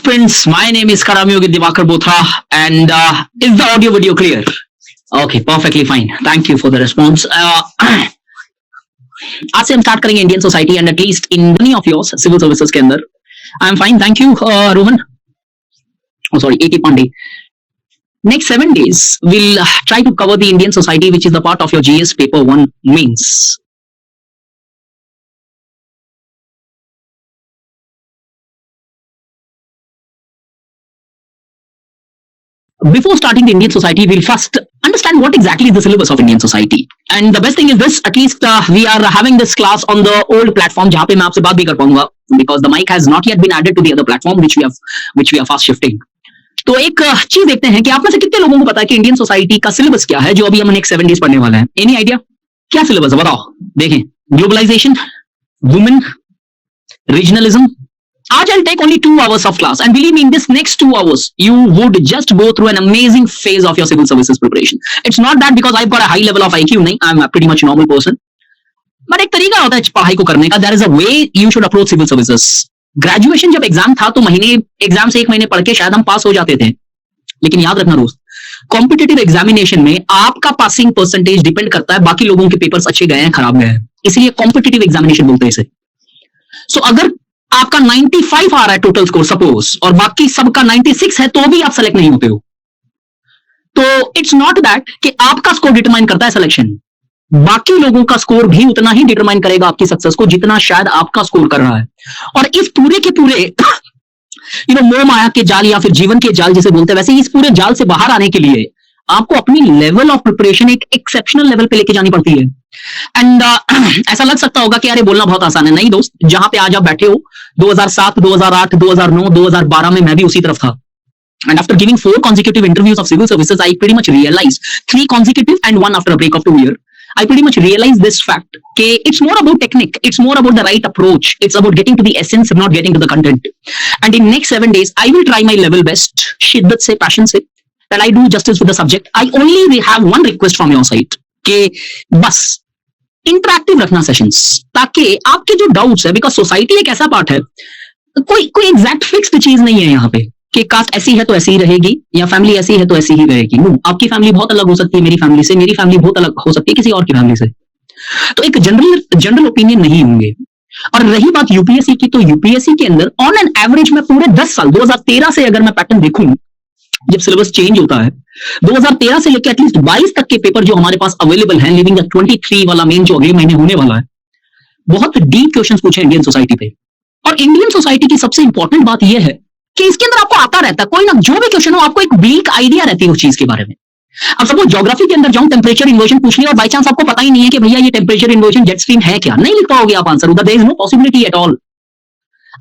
friends, my name is Karamyogi Divakar Botha, and is the audio video clear? Okay, perfectly fine. Thank you for the response. आज से हम start करेंगे Indian society and at least in many of yours civil services के अंदर. I am fine, thank you Rohan. Sorry, एटी Pandey. Next 7 days, we'll try to cover the Indian society, which is the part of your GS paper 1 mains. Before starting the Indian society, we'll first understand what exactly is the syllabus of Indian society. And the best thing is this, at least we are having this class on the old platform, जहाँ पे मैं आपसे बात भी कर पाऊंगा, because the mic has not yet been added to the other platform, which we are fast shifting. तो एक चीज देखते हैं कि आप में से कितने लोगों को पता है कि इंडियन सोसाइटी का सिलेबस क्या है, जो अभी हम नेक्स्ट 7 डेज पढ़ने वाले हैं. एनी आइडिया क्या सिलेबस है? बताओ. देखें, globalisation, women, regionalism. Aaj I'll take only 2 hours of class, and believe me, in this next 2 hours, you would just go through an amazing phase of your civil services preparation. It's not that because I've got a high level of IQ, nahi, I'm a pretty much normal person. But एक तरीका होता है पढ़ाई को करने का. There is a way you should approach civil services. Graduation जब exam था तो एग्जाम से 1 महीने पढ़ के शायद हम पास हो जाते थे, लेकिन याद रखना दोस्त, कॉम्पिटिटिव एग्जामिनेशन में आपका पासिंग परसेंटेज डिपेंड करता है बाकी लोगों के पेपर्स अच्छे गए हैं, खराब गए हैं, इसलिए कॉम्पिटिटिव एग्जामिनेशन बोलते हैं इसे. सो अगर आपका 95 आ रहा है टोटल स्कोर सपोज, और बाकी सबका 96 है, तो भी आप सेलेक्ट नहीं होते हो. तो इट्स नॉट दैट कि आपका स्कोर डिटरमाइन करता है सिलेक्शन, बाकी लोगों का स्कोर भी उतना ही डिटरमाइन करेगा आपकी सक्सेस को जितना शायद आपका स्कोर कर रहा है. और इस पूरे के पूरे मोह माया के जाल या फिर जीवन के जाल जिसे बोलते हैं, वैसे इस पूरे जाल से बाहर आने के लिए आपको अपनी लेवल ऑफ प्रिपरेशन एक एक्सेप्शनल लेवल पे लेके जानी पड़ती है. एंड ऐसा लग सकता होगा कि यार ये बोलना बहुत आसान है. नहीं दोस्त, जहां पे आज आप बैठे हो, 2007, 2008, 2009, 2012 में मैं भी उसी तरफ था. And after giving 4 consecutive interviews of civil services, I pretty much realized 3 consecutive and 1 after a break of 2 years. I pretty much realized this fact कि it's more about technique, it's more about the right approach, it's about getting to the essence, not getting to the content. And in next 7 days, I will try my level best, शिद्दत से, passion से, that I do justice with the subject. I only have one request from your side कि बस interactive रखना sessions, ताकि आपके जो doubts है, बिकॉज सोसाइटी एक ऐसा पार्ट है, कोई एग्जैक्ट फिक्स्ड चीज नहीं है यहाँ पे कि कास्ट ऐसी है तो ऐसी ही रहेगी या फैमिली ऐसी है तो ऐसी ही रहेगी. नो, आपकी फैमिली बहुत अलग हो सकती है मेरी फैमिली से, मेरी फैमिली बहुत अलग हो सकती है किसी और की फैमिली से. तो एक जनरल ओपिनियन नहीं होंगे. और रही बात यूपीएससी की, तो यूपीएससी के अंदर ऑन एन एवरेज में पूरे 10 साल 2013 से अगर मैं पैटर्न देखूं, जब सिलेबस चेंज होता है, 2013 से लेकर एटलीस्ट 22 तक के पेपर जो हमारे पास अवेलेबल हैं, लिविंग 23 वाला मेन जो अगले महीने होने वाला है, बहुत डीप क्वेश्चंस पूछे इंडियन सोसाइटी पे. और इंडियन सोसाइटी की सबसे इंपॉर्टेंट बात यह है कि इसके अंदर आपको आता रहता है कोई ना, जो भी क्वेश्चन हो आपको एक ब्रीक आइडिया रहती है उस चीज के बारे में. अब सपोज ज्योग्राफी के अंदर जाऊं, टेम्परेचर इन्वर्जन पूछ लिया और बाई चांस आपको पता ही नहीं है कि भैया ये टेम्परेचर इन्वर्जन जेट स्ट्रीम है क्या, नहीं लिख पाओगे आप आंसर, उधर there is no possibility at all.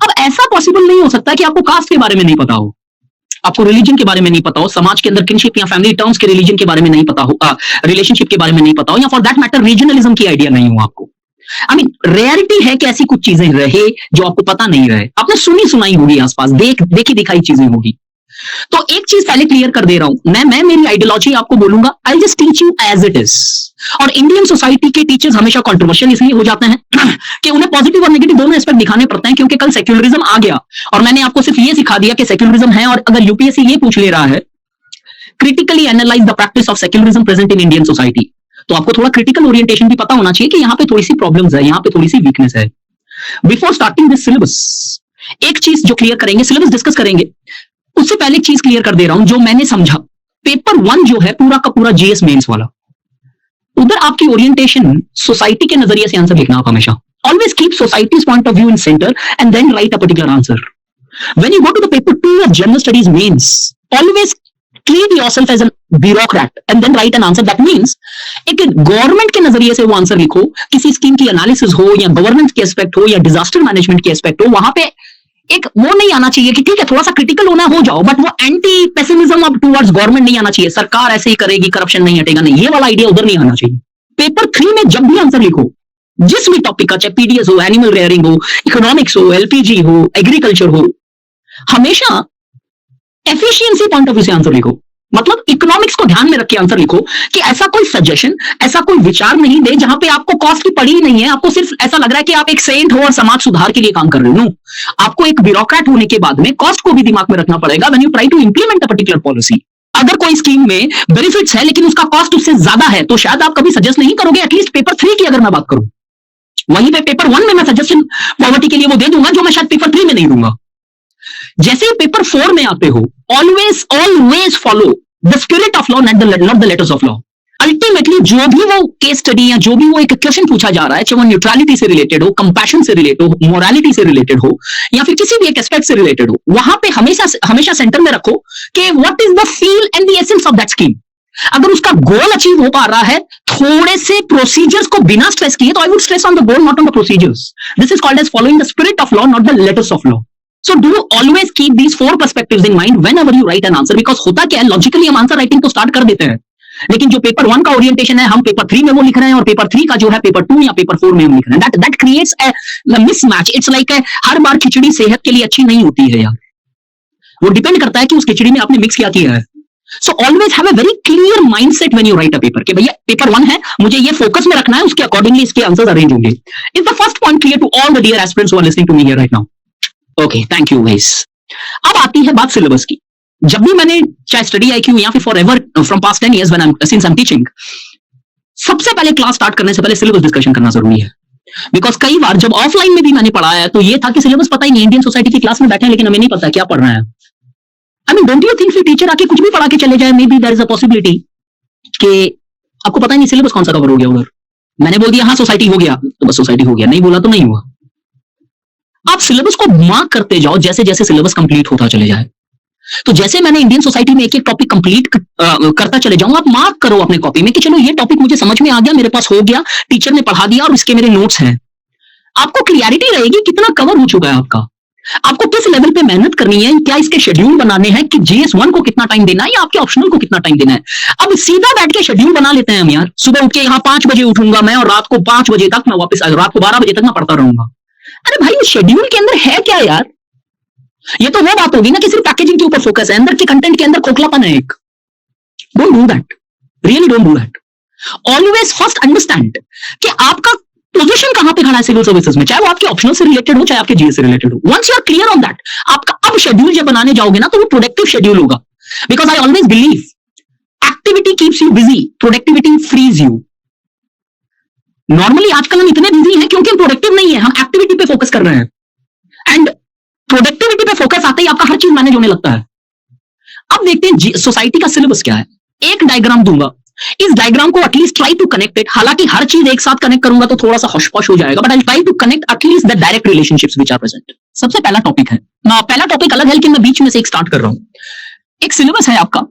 अब ऐसा पॉसिबल नहीं हो सकता कि आपको कास्ट के बारे में नहीं पता हो, आपको रिलीजन के बारे में नहीं पता हो, समाज के अंदर किनशिप या फैमिली टर्म्स के रिलीजन के बारे में नहीं पता हो, रिलेशनशिप के बारे में नहीं पता हो, या फॉर दैट मैटर रीजनलिज्म की आइडिया नहीं हो आपको. आई मीन रेयरिटी है कि ऐसी कुछ चीजें रहे जो आपको पता नहीं रहे, आपने सुनी सुनाई होगी, आसपास देखी दिखाई चीजें होगी. तो एक चीज पहले क्लियर कर दे रहा हूं, मैं मेरी आइडियोलॉजी आपको बोलूंगा, I just teach you as it is. और इंडियन सोसाइटी के टीचर्स हमेशा कंट्रोवर्शियल इसलिए हो जाते हैं कि उन्हें पॉजिटिव और नेगेटिव दोनों एस्पेक्ट दिखाने पड़ते हैं, क्योंकि कल सेक्युलरिज्म आ गया और मैंने आपको सिर्फ ये सिखा दिया कि सेक्युलरिज्म है, और अगर यूपीएससी ये पूछ ले रहा है critically analyse the practice of secularism present in Indian society, तो आपको थोड़ा क्रिटिकल ओरिएंटेशन भी पता होना चाहिए कि यहाँ पे थोड़ी सी प्रॉब्लम्स है, यहाँ पे थोड़ी सी वीकनेस है. बिफोर स्टार्टिंग दिस सिलेबस, एक चीज जो क्लियर करेंगे, सिलेबस डिस्कस करेंगे, उससे पहले एक चीज क्लियर कर दे रहा हूं जो मैंने समझा. पेपर 1 जो है पूरा का पूरा जीएस मेंस वाला, उधर आपकी ओरिएंटेशन सोसाइटी के नजरिए से आंसर लिखना. आप हमेशा always keep societies point of view in centre and then write a particular answer. When you go to the paper 2 of general studies mains, always treat yourself as a bureaucrat and then write an answer. That means एक government के नजरिए से वो answer लिखो, किसी scheme की analysis हो या गवर्नेंस के एस्पेक्ट हो या डिजास्टर मैनेजमेंट के एस्पेक्ट हो, वहां पे एक वो नहीं आना चाहिए कि ठीक है थोड़ा सा क्रिटिकल होना हो जाओ, बट वो एंटी पेसिमिज्म अब टुवर्ड्स गवर्नमेंट नहीं आना चाहिए, सरकार ऐसे ही करेगी, करप्शन नहीं हटेगा, नहीं, ये वाला आइडिया उधर नहीं आना चाहिए. पेपर 3 में जब भी आंसर लिखो, जिस भी टॉपिक का, चाहे पीडीएस हो, एनिमल रेयरिंग हो, इकोनॉमिक्स हो, एलपीजी हो, एग्रीकल्चर हो, हमेशा एफिशिएंसी पॉइंट ऑफ व्यू से आंसर लिखो. मतलब इकोनॉमिक्स को ध्यान में रख के आंसर लिखो कि ऐसा कोई सजेशन, ऐसा कोई विचार नहीं दे जहां पे आपको कॉस्ट की पड़ी ही नहीं है, आपको सिर्फ ऐसा लग रहा है कि आप एक सेंट हो और समाज सुधार के लिए काम कर रहे हो। नो, आपको एक ब्यूरोक्रेट होने के बाद में कॉस्ट को भी दिमाग में रखना पड़ेगा when you try to implement a particular policy. अगर कोई स्कीम में बेनिफिट्स है लेकिन उसका कॉस्ट उससे ज्यादा है तो शायद आप कभी सजेस्ट नहीं करोगे। एटलीस्ट पेपर 3 की अगर मैं बात करूं, वहीं पे पेपर 1 में मैं सजेशन पॉवर्टी के लिए वो दे दूंगा जो मैं शायद पेपर 3 में नहीं दूंगा। जैसे ही पेपर 4 में आते हो, always always follow the spirit of law, not the letters of law. Ultimately जो भी वो केस स्टडी या जो भी वो एक क्वेश्चन पूछा जा रहा है, चाहे वो न्यूट्रलिटी से रिलेटेड हो, कंपैशन से रिलेटेड हो, मोरालिटी से रिलेटेड हो, या फिर किसी भी एक एस्पेक्ट से रिलेटेड हो, वहां पे हमेशा हमेशा सेंटर में रखो कि what is the feel and the essence of that scheme. अगर उसका गोल अचीव हो पा रहा है थोड़े से प्रोसीजर्स को बिना स्ट्रेस किए, तो I would stress on the goal, not on the procedures. This is called as following the spirit of law, not the letters of law. So do always keep these 4 perspectives in mind whenever you write an answer, because होता क्या है, logically हम answer writing तो start कर देते हैं, लेकिन जो पेपर 1 का ओरिएंटेशन है हम पेपर 3 में वो लिख रहे हैं और पेपर 3 का जो है पेपर 2 या पेपर 4 में हम लिख रहे हैं। that creates a mismatch. It's like हर बार खिचड़ी सेहत के लिए अच्छी नहीं होती है यार, वो डिपेंड करता है कि उस खिचड़ी में आपने मिक्स क्या किया है। So always have a very clear mindset when you write a paper कि भैया पेपर 1 है, मुझे ये फोकस में रखना है, उसके अकॉर्डिंगली इसके आंसर्स अरेंज होंगे। Is the first point clear to all the dear aspirants who are listening to me here right now? Okay, thank you guys. अब आती है बात सिलेबस की। जब भी मैंने चाहे स्टडी आईक्यू या फिर for ever from past 10 years since I am teaching, सबसे पहले क्लास स्टार्ट करने से पहले सिलेबस डिस्कशन करना जरूरी है। बिकॉज कई बार जब ऑफलाइन में भी मैंने पढ़ाया है तो ये था कि सिलेबस पता ही नहीं, इंडियन सोसाइटी की क्लास में बैठे हैं लेकिन हमें नहीं पता क्या पढ़ रहे हैं। I mean don't you think फिर टीचर आके कुछ भी पढ़ा के चले जाए, maybe there is a possibility कि आपको पता ही नहीं सिलेबस कौन सा कवर हो गया उधर। मैंने बोल दिया हाँ सोसाइटी हो गया तो बस सोसाइटी हो गया, नहीं बोला तो नहीं हुआ। आप सिलेबस को मार्क करते जाओ जैसे जैसे सिलेबस कंप्लीट होता चले जाए। तो जैसे मैंने इंडियन सोसाइटी में एक एक टॉपिक कंप्लीट करता चले जाऊं, आप मार्क करो अपने कॉपी में कि चलो ये टॉपिक मुझे समझ में आ गया, मेरे पास हो गया, टीचर ने पढ़ा दिया और इसके मेरे नोट्स हैं। आपको क्लियरिटी रहेगी कितना कवर हो चुका है आपका, आपको किस लेवल पे मेहनत करनी है, क्या इसके शेड्यूल बनाने हैं कि GS1 को कितना टाइम देना है या आपके ऑप्शनल को कितना टाइम देना है। अब सीधा बैठ के शेड्यूल बना लेते हैं हम यार, सुबह उठ के यहाँ 5 बजे उठूंगा मैं और रात को 5 बजे तक मैं वापस रात को 12 बजे तक मैं पढ़ता रहूंगा। अरे भाई उस शेड्यूल के अंदर है क्या यार? ये तो वो बात होगी ना कि सिर्फ पैकेजिंग के ऊपर फोकस है, अंदर के कंटेंट के अंदर खोखलापन है एक। Don't do that, really don't do that. Always first understand कि आपका पोजीशन कहां पे खड़ा है सिविल सर्विसेज में, चाहे वो आपके ऑप्शनल से रिलेटेड हो चाहे आपके जीएस से रिलेटेड हो। Once you are clear on that, आपका अब शेड्यूल जब बनाने जाओगे ना तो वो प्रोडक्टिव शेड्यूल होगा। Because I always believe activity keeps you busy, productivity frees you. Normally आजकल हम इतने बिजी हैं क्योंकि हम प्रोडक्टिव नहीं है, हम एक्टिविटी पे फोकस कर रहे हैं, एंड प्रोडक्टिविटी पे फोकस आते ही आपका हर चीज मैनेज होने लगता है। अब देखते हैं सोसाइटी का सिलेबस क्या है। एक डायग्राम दूंगा, इस डायग्राम को at least try to connect it. हालांकि हर चीज एक साथ कनेक्ट करूंगा तो थोड़ा सा हौश-पौश हो जाएगा, but I try to connect at least the direct relationships which are present. सबसे पहला टॉपिक है, पहला टॉपिक अलग है लेकिन मैं बीच में से एक स्टार्ट कर रहा हूं। एक सिलेबस है आपका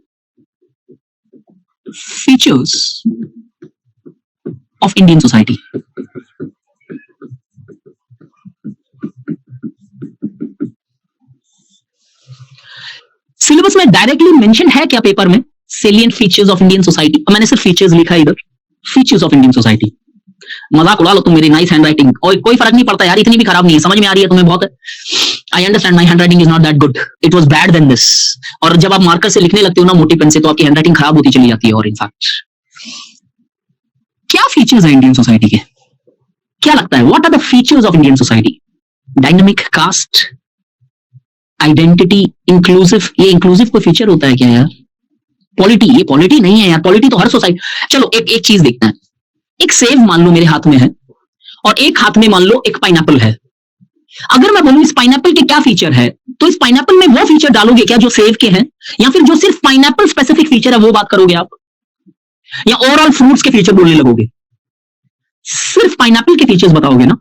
features of Indian society. Syllabus में डायरेक्टली मेंशन है क्या पेपर में? Salient features of Indian society. मैंने सिर्फ फीचर्स लिखा है इधर, फीचर्स ऑफ इंडियन सोसाइटी। मजाक उड़ा लो तुम मेरी नाइस हैंडराइटिंग, और कोई फर्क नहीं पड़ता यार, इतनी भी खराब नहीं है, समझ में आ रही है तुम्हें बहुत है। I understand my handwriting is not that good, it was bad then this. और जब आप मार्कर से लिखने लगते हो ना मोटी पेन से, तो आपकी हैंडराइटिंग खराब होती चली जाती है। और इनफैक्ट क्या फीचर्स है इंडियन सोसाइटी के? क्या लगता है what are the features of Indian society? Dynamic caste, identity, inclusive. ये इंक्लूसिव कोई फीचर होता है क्या यार? पॉलिटी, ये पॉलिटी नहीं है यार, पॉलिटी तो हर सोसाइटी। चलो एक चीज देखते हैं। एक सेब मान लो मेरे हाथ में है और एक हाथ में मान लो एक पाइनएप्पल है। अगर मैं बोलूं इस पाइनएप्पल के क्या फीचर है, तो इस पाइनएप्पल में वो फीचर डालोगे क्या जो सेब के हैं, या फिर जो सिर्फ पाइनएप्पल स्पेसिफिक फीचर है वो बात करोगे आप, या ओवरऑल फ्रूट्स के फीचर बोलने लगोगे? सिर्फ पाइनएप्पल के फीचर्स बताओगे ना।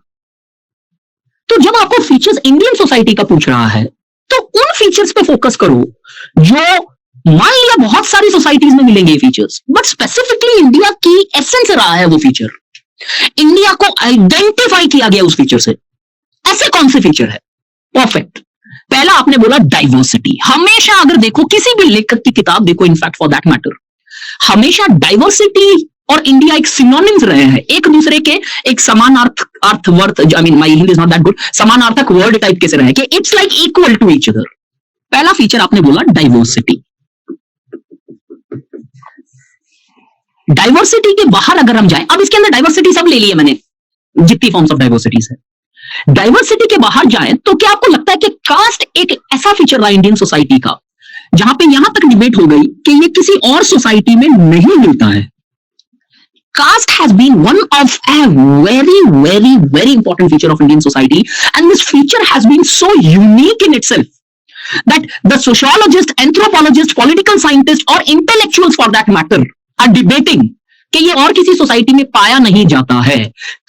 तो जब आपको फीचर्स इंडियन सोसाइटी का पूछ रहा है तो उन फीचर्स पे फोकस करो जो मान लिया बहुत सारी सोसाइटीज में मिलेंगे फीचर्स, बट स्पेसिफिकली इंडिया की एसेंस रहा है वो फीचर, इंडिया को आइडेंटिफाई किया गया उस फीचर से। ऐसे कौन से फीचर है? परफेक्ट। पहला आपने बोला डाइवर्सिटी। हमेशा अगर देखो किसी भी लेखक की किताब देखो, इनफैक्ट फॉर दैट मैटर, हमेशा डाइवर्सिटी और इंडिया एक सिनोनिम्स रहे हैं, एक दूसरे के एक समानार्थक word, I mean my Hindi is not that good, समानार्थक वर्ड टाइप के से रहे कि it's like equal to each other. पहला फीचर आपने बोला डाइवर्सिटी। डाइवर्सिटी के बाहर अगर हम जाएं, अब इसके अंदर डाइवर्सिटी सब ले ली है मैंने, जितनी फॉर्म्स ऑफ डाइवर्सिटीज है, डाइवर्सिटी के बाहर जाएं तो क्या आपको लगता है कि कास्ट एक ऐसा फीचर रहा इंडियन सोसाइटी का जहां पे यहां तक डिबेट हो गई कि ये किसी और सोसाइटी में नहीं मिलता है? Caste has been one of a very important feature of Indian society, and this feature has been so unique in itself that the sociologist, anthropologist, political scientist or intellectuals for that matter are debating कि ये और किसी society में पाया नहीं जाता है।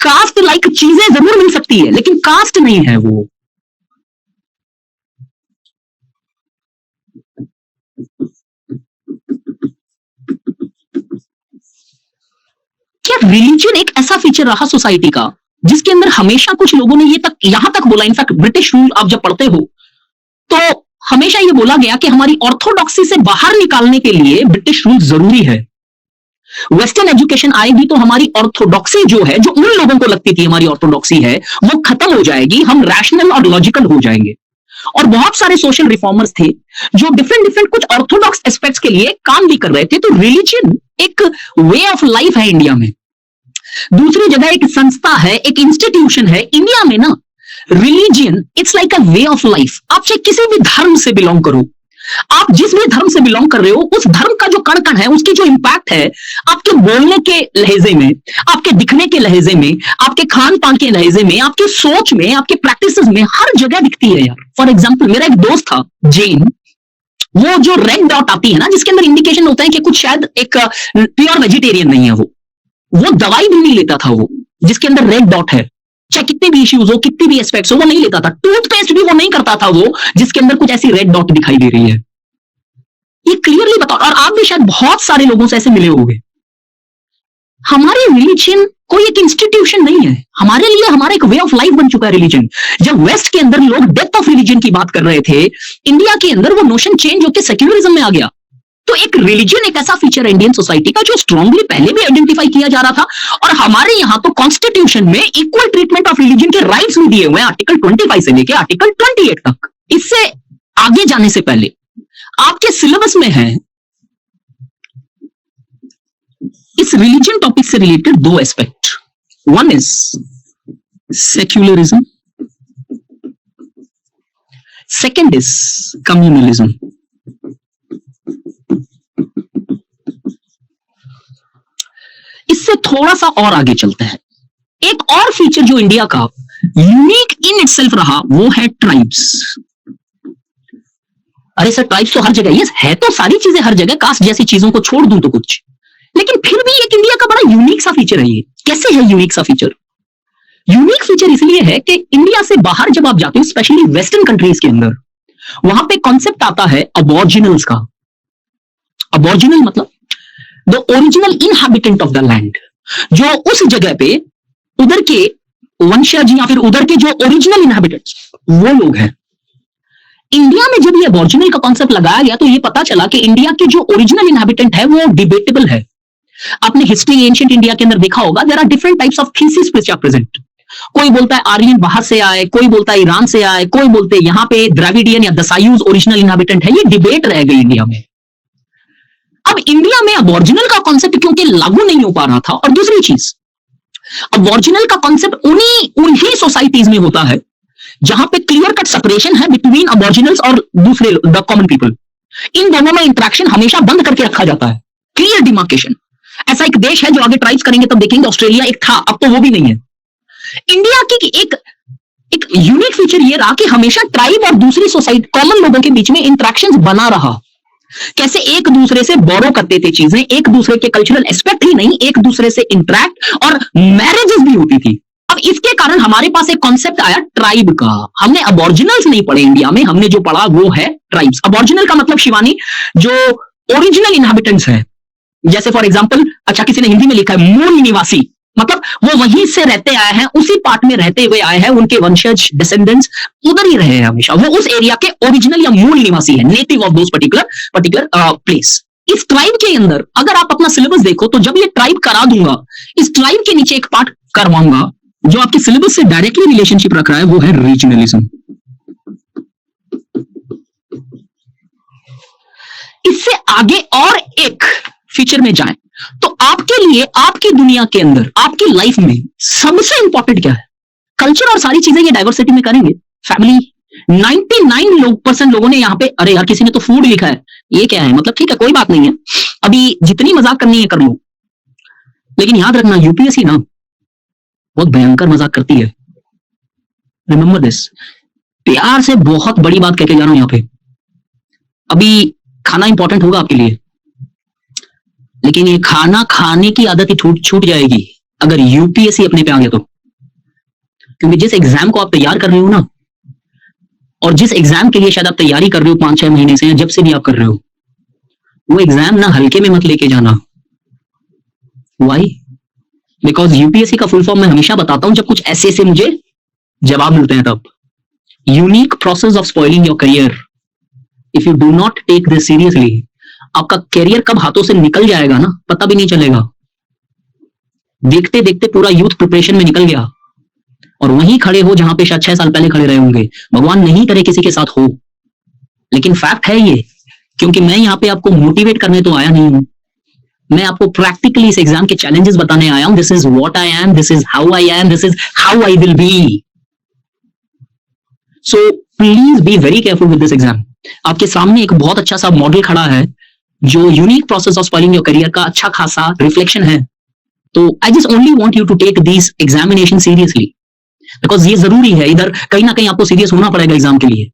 Cast like चीजें जरूर मिल सकती है लेकिन कास्ट नहीं है वो। क्या रिलीजन एक ऐसा फीचर रहा सोसाइटी का जिसके अंदर हमेशा कुछ लोगों ने ये तक यहां तक बोला, इनफैक्ट ब्रिटिश रूल आप जब पढ़ते हो तो हमेशा ये बोला गया कि हमारी ऑर्थोडॉक्सी से बाहर निकालने के लिए ब्रिटिश रूल जरूरी है। वेस्टर्न एजुकेशन आएगी तो हमारी ऑर्थोडॉक्सी जो है, जो उन लोगों को लगती थी हमारी ऑर्थोडॉक्सी है, वो खत्म हो जाएगी, हम रैशनल और लॉजिकल हो जाएंगे। और बहुत सारे सोशल रिफॉर्मर्स थे जो डिफरेंट कुछ ऑर्थोडॉक्स एस्पेक्ट्स के लिए काम भी कर रहे थे। तो रिलीजन एक वे ऑफ लाइफ है इंडिया में। दूसरी जगह एक संस्था है, एक इंस्टीट्यूशन है। इंडिया में ना religion it's like a way of life. आप चाहे किसी भी धर्म से बिलोंग करो, आप जिस भी धर्म से बिलोंग कर रहे हो, उस धर्म का जो कण कण है, उसकी जो इंपैक्ट है आपके बोलने के लहजे में, आपके दिखने के लहजे में, आपके खान पान के लहजे में, आपकी सोच में, आपके प्रैक्टिसेस में, हर जगह दिखती है यार। फॉर एग्जाम्पल मेरा एक दोस्त था जैन, वो जो रेड डॉट आती है ना जिसके अंदर इंडिकेशन होता है कि कुछ शायद एक प्योर वेजिटेरियन नहीं है, वो दवाई भी नहीं लेता था, वो जिसके अंदर रेड डॉट है, चाहे कितने भी इश्यूज हो, कितनी भी एस्पेक्ट्स हो, वो नहीं लेता था। टूथपेस्ट भी वो नहीं करता था वो जिसके अंदर कुछ ऐसी रेड डॉट दिखाई दे रही है। ये क्लियरली बताओ, और आप भी शायद बहुत सारे लोगों से ऐसे मिले होंगे। हमारी रिलीजन कोई एक इंस्टीट्यूशन नहीं है, हमारे लिए हमारा एक वे ऑफ लाइफ बन चुका है रिलीजन। जब वेस्ट के अंदर लोग डेथ ऑफ रिलीजन की बात कर रहे थे, इंडिया के अंदर वो नोशन चेंज होकर सेक्युलरिज्म में आ गया। तो एक रिलीजन एक ऐसा फीचर है इंडियन सोसाइटी का जो स्ट्रांगली पहले भी आइडेंटिफाई किया जा रहा था, और हमारे यहां तो कॉन्स्टिट्यूशन में इक्वल ट्रीटमेंट ऑफ रिलीजन के राइट्स भी दिए हुए हैं, आर्टिकल 25 से लेकर आर्टिकल 28 तक। इससे आगे जाने से पहले आपके सिलेबस में है इस रिलीजन टॉपिक से रिलेटेड दो aspect. One is secularism, second is communalism. इससे थोड़ा सा और आगे चलते हैं। एक और फीचर जो इंडिया का यूनिक इन इटसेल्फ रहा वो है ट्राइब्स। अरे सर ट्राइब्स तो हर जगह, यस है तो सारी चीजें हर जगह, कास्ट जैसी चीजों को छोड़ दूं तो कुछ, लेकिन फिर भी एक इंडिया का बड़ा यूनिक सा फीचर है। ये कैसे है यूनिक सा फीचर? यूनिक फीचर इसलिए है कि इंडिया से बाहर जब आप जाते हो, स्पेशली वेस्टर्न कंट्रीज के अंदर, वहां पे कॉन्सेप्ट आता है अबॉर्जिनल्स का। अबॉर्जिनल मतलब the original inhabitant of the land, जो उस जगह पे उधर के वंशज या फिर उधर के जो ओरिजिनल इनहैबिटेंट्स वो लोग हैं। इंडिया में जब ये अबॉर्जिनल का कॉन्सेप्ट लगाया गया तो ये पता चला कि इंडिया के जो ओरिजिनल इनहैबिटेंट है वो डिबेटेबल है। आपने हिस्ट्री एंशिएंट इंडिया के अंदर देखा होगा, there are different types of thesis which are present. कोई बोलता है आर्यन बाहर से आए, कोई बोलता है ईरान से आए, कोई बोलते हैं यहाँ पे द्रविडियन या दसायूज ओरिजिनल इनहैबिटेंट है। ये डिबेट रह गई इंडिया में। अब इंडिया में अबॉर्जिनल का कॉन्सेप्ट क्योंकि लागू नहीं हो पा रहा था, और दूसरी चीज अबॉर्जिनल का कॉन्सेप्ट उन्हीं सोसाइटीज में होता है जहां पे क्लियर कट सेपरेशन है बिटवीन अबॉर्जिनल्स और दूसरे द कॉमन पीपल। इन दोनों में इंटरेक्शन हमेशा बंद करके रखा जाता है, क्लियर डिमार्केशन। ऐसा एक देश है जो आगे ट्राइब्स करेंगे तब देखेंगे, ऑस्ट्रेलिया एक था, अब तो वो भी नहीं है। इंडिया की एक यूनिक फीचर ये रहा कि हमेशा ट्राइब और दूसरी सोसाइटी कॉमन लोगों के बीच में इंटरेक्शंस बना रहा। कैसे एक दूसरे से बोरो करते थे चीजें, एक दूसरे के कल्चरल एस्पेक्ट ही नहीं, एक दूसरे से इंटरेक्ट और मैरिजेस भी होती थी। अब इसके कारण हमारे पास एक कॉन्सेप्ट आया ट्राइब का। हमने अबॉर्जिनल्स नहीं पढ़े इंडिया में, हमने जो पढ़ा वो है ट्राइब्स। अबॉर्जिनल का मतलब शिवानी जो ओरिजिनल इनहैबिटेंट्स है, जैसे फॉर एग्जांपल, अच्छा किसी ने हिंदी में लिखा है मूल निवासी, मतलब वो वहीं से रहते आए हैं, उसी पार्ट में रहते हुए आए हैं, उनके वंशज डिसेंडेंट्स उधर ही रहे हैं हमेशा, वो उस एरिया के ओरिजिनल या मूल निवासी है, native of those particular place. इस ट्राइब के अंदर अगर आप अपना सिलेबस देखो तो जब ये ट्राइब करा दूंगा, इस ट्राइब के नीचे एक पार्ट करवाऊंगा जो आपके सिलेबस से डायरेक्टली रिलेशनशिप रख रहा है, वो है रीजनलिज्म। इससे आगे और एक फीचर में जाएं तो आपके लिए आपकी दुनिया के अंदर आपकी लाइफ में सबसे इंपॉर्टेंट क्या है? कल्चर और सारी चीजें ये डाइवर्सिटी में करेंगे। फैमिली 99% लोगों ने यहाँ पे, अरे यार किसी ने तो फूड लिखा है, ये क्या है? मतलब ठीक है, कोई बात नहीं है, अभी जितनी मजाक करनी है कर लो, लेकिन याद रखना यूपीएससी ना बहुत भयंकर मजाक करती है। Remember this. प्यार से बहुत बड़ी बात कहके जा रहा हूं यहाँ पे। अभी खाना इंपॉर्टेंट होगा आपके लिए, लेकिन ये खाना खाने की आदत ही छूट जाएगी अगर यूपीएससी अपने पे आ गया तो। क्योंकि जिस एग्जाम को आप तैयार कर रहे हो ना, और जिस एग्जाम के लिए शायद आप तैयारी कर रहे हो 5-6 महीने से, या जब से भी आप कर रहे हो, वो एग्जाम ना हल्के में मत लेके जाना। वाई? बिकॉज यूपीएससी का फुल फॉर्म मैं हमेशा बताता हूं जब कुछ ऐसे मुझे जवाब मिलते हैं तब। Unique process of spoiling your career. If you do not take this seriously, आपका करियर कब हाथों से निकल जाएगा ना पता भी नहीं चलेगा। देखते देखते पूरा यूथ प्रिपरेशन में निकल गया, और वहीं खड़े हो जहां पे शायद 6 साल पहले खड़े रहे होंगे। भगवान नहीं करे किसी के साथ हो, लेकिन फैक्ट है ये। क्योंकि मैं यहाँ पे आपको मोटिवेट करने तो आया नहीं हूं, मैं आपको प्रैक्टिकली इस एग्जाम के चैलेंजेस बताने आया हूं। This is what I M, this is how I am, this is how I will be. So please be very careful with this exam. आपके सामने एक बहुत अच्छा सा मॉडल खड़ा है जो unique process of spoiling your career का अच्छा खासा रिफ्लेक्शन है। तो I just only want you to take this examination seriously, because ये जरूरी है। इधर कहीं ना कहीं आपको सीरियस होना पड़ेगा एग्जाम के लिए।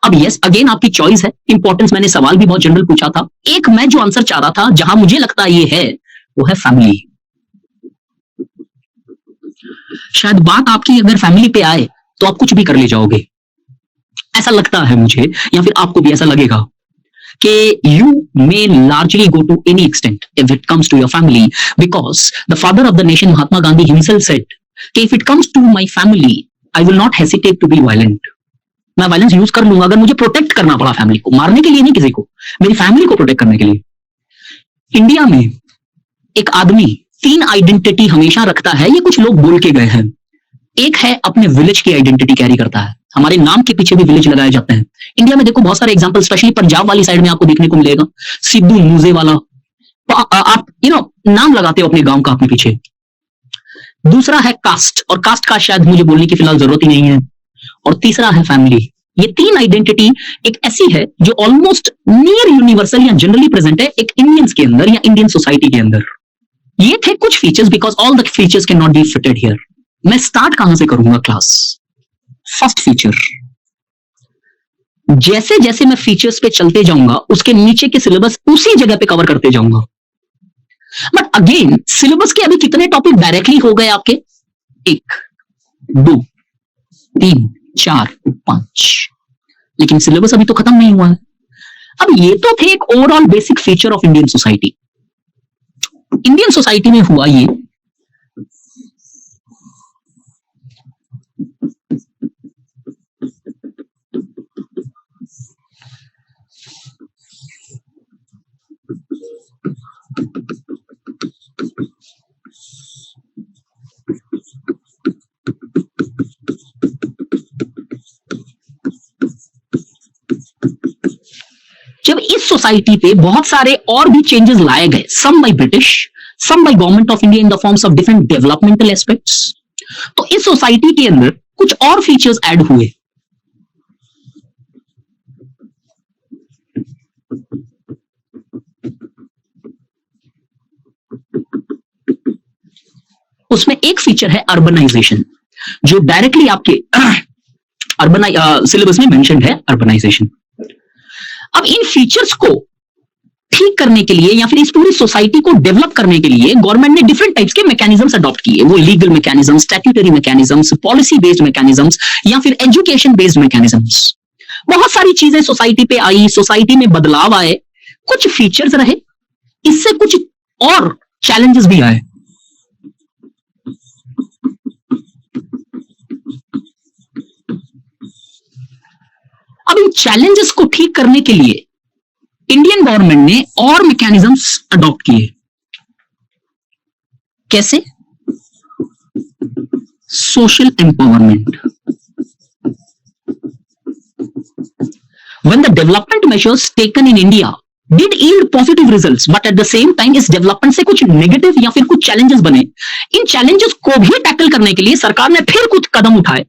अब यस अगेन आपकी चॉइस है। इंपॉर्टेंस मैंने सवाल भी बहुत जनरल पूछा था। एक मैं जो आंसर चाह रहा था जहां मुझे लगता ये है, वो है फैमिली। शायद बात आपकी अगर फैमिली पे आए तो आप कुछ भी कर ले जाओगे, ऐसा लगता है मुझे, या फिर आपको भी ऐसा लगेगा कि you may largely go to any extent if it comes to your family, because the father of the nation Mahatma Gandhi himself said कि if it comes to my family I will not hesitate to be violent। मैं violence use कर लूंगा अगर मुझे protect करना पड़ा family को, मारने के लिए नहीं, किसी को, मेरी फैमिली को प्रोटेक्ट करने के लिए। इंडिया में एक आदमी 3 आइडेंटिटी हमेशा रखता है, ये कुछ लोग बोल के गए हैं। एक है अपने विलेज की आइडेंटिटी कैरी करता है, हमारे नाम के पीछे भी विलेज लगाए जाते हैं। इंडिया में देखो बहुत सारे एग्जांपल, स्पेशली पंजाब वाली साइड में आपको देखने को मिलेगा। सिद्धू मूसेवाला, आप नाम लगाते हो अपने गांव का अपने पीछे। दूसरा है कास्ट, और कास्ट का शायद मुझे बोलने की फिलहाल जरूरत ही नहीं है। और तीसरा है फैमिली। ये 3 आइडेंटिटी एक ऐसी है जो ऑलमोस्ट नियर यूनिवर्सल या जनरली प्रेजेंट है एक इंडियंस के अंदर या इंडियन सोसाइटी के अंदर। ये थे कुछ features, because all the features can not B fitted here. मैं स्टार्ट कहां से करूंगा क्लास? First feature. जैसे जैसे मैं फीचर्स पे चलते जाऊंगा उसके नीचे के सिलेबस उसी जगह पे कवर करते जाऊंगा। बट अगेन सिलेबस के अभी कितने टॉपिक डायरेक्टली हो गए आपके? 1 2 3 4 5, लेकिन सिलेबस अभी तो खत्म नहीं हुआ है। अब ये तो थे एक overall basic feature of Indian society. Indian society में हुआ ये जब इस सोसाइटी पे बहुत सारे और भी चेंजेस लाए गए, some by British, some by government of India in the forms of different developmental aspects, तो इस सोसाइटी के अंदर कुछ और फीचर्स ऐड हुए। उसमें एक फीचर है अर्बनाइजेशन, जो डायरेक्टली आपके सिलेबस में मेंशन्ड है, अर्बनाइजेशन। अब इन फीचर्स को ठीक करने के लिए या फिर इस पूरी सोसाइटी को डेवलप करने के लिए गवर्नमेंट ने डिफरेंट टाइप्स के मैकेनिज्म्स अडॉप्ट किए। वो legal mechanisms, statutory mechanisms, policy based mechanisms या फिर एजुकेशन बेस्ड मैकेनिज्म्स। बहुत सारी चीजें सोसाइटी पे आई, सोसाइटी में बदलाव आए, कुछ फीचर्स रहे, इससे कुछ और चैलेंजेस भी आए। अब इन चैलेंजेस को ठीक करने के लिए इंडियन गवर्नमेंट ने और मैकेनिज्म्स अडॉप्ट किए। कैसे? Social empowerment. When the development measures taken in India did yield positive results, but at the same time इस डेवलपमेंट से कुछ नेगेटिव या फिर कुछ चैलेंजेस बने। इन चैलेंजेस को भी टैकल करने के लिए सरकार ने फिर कुछ कदम उठाए,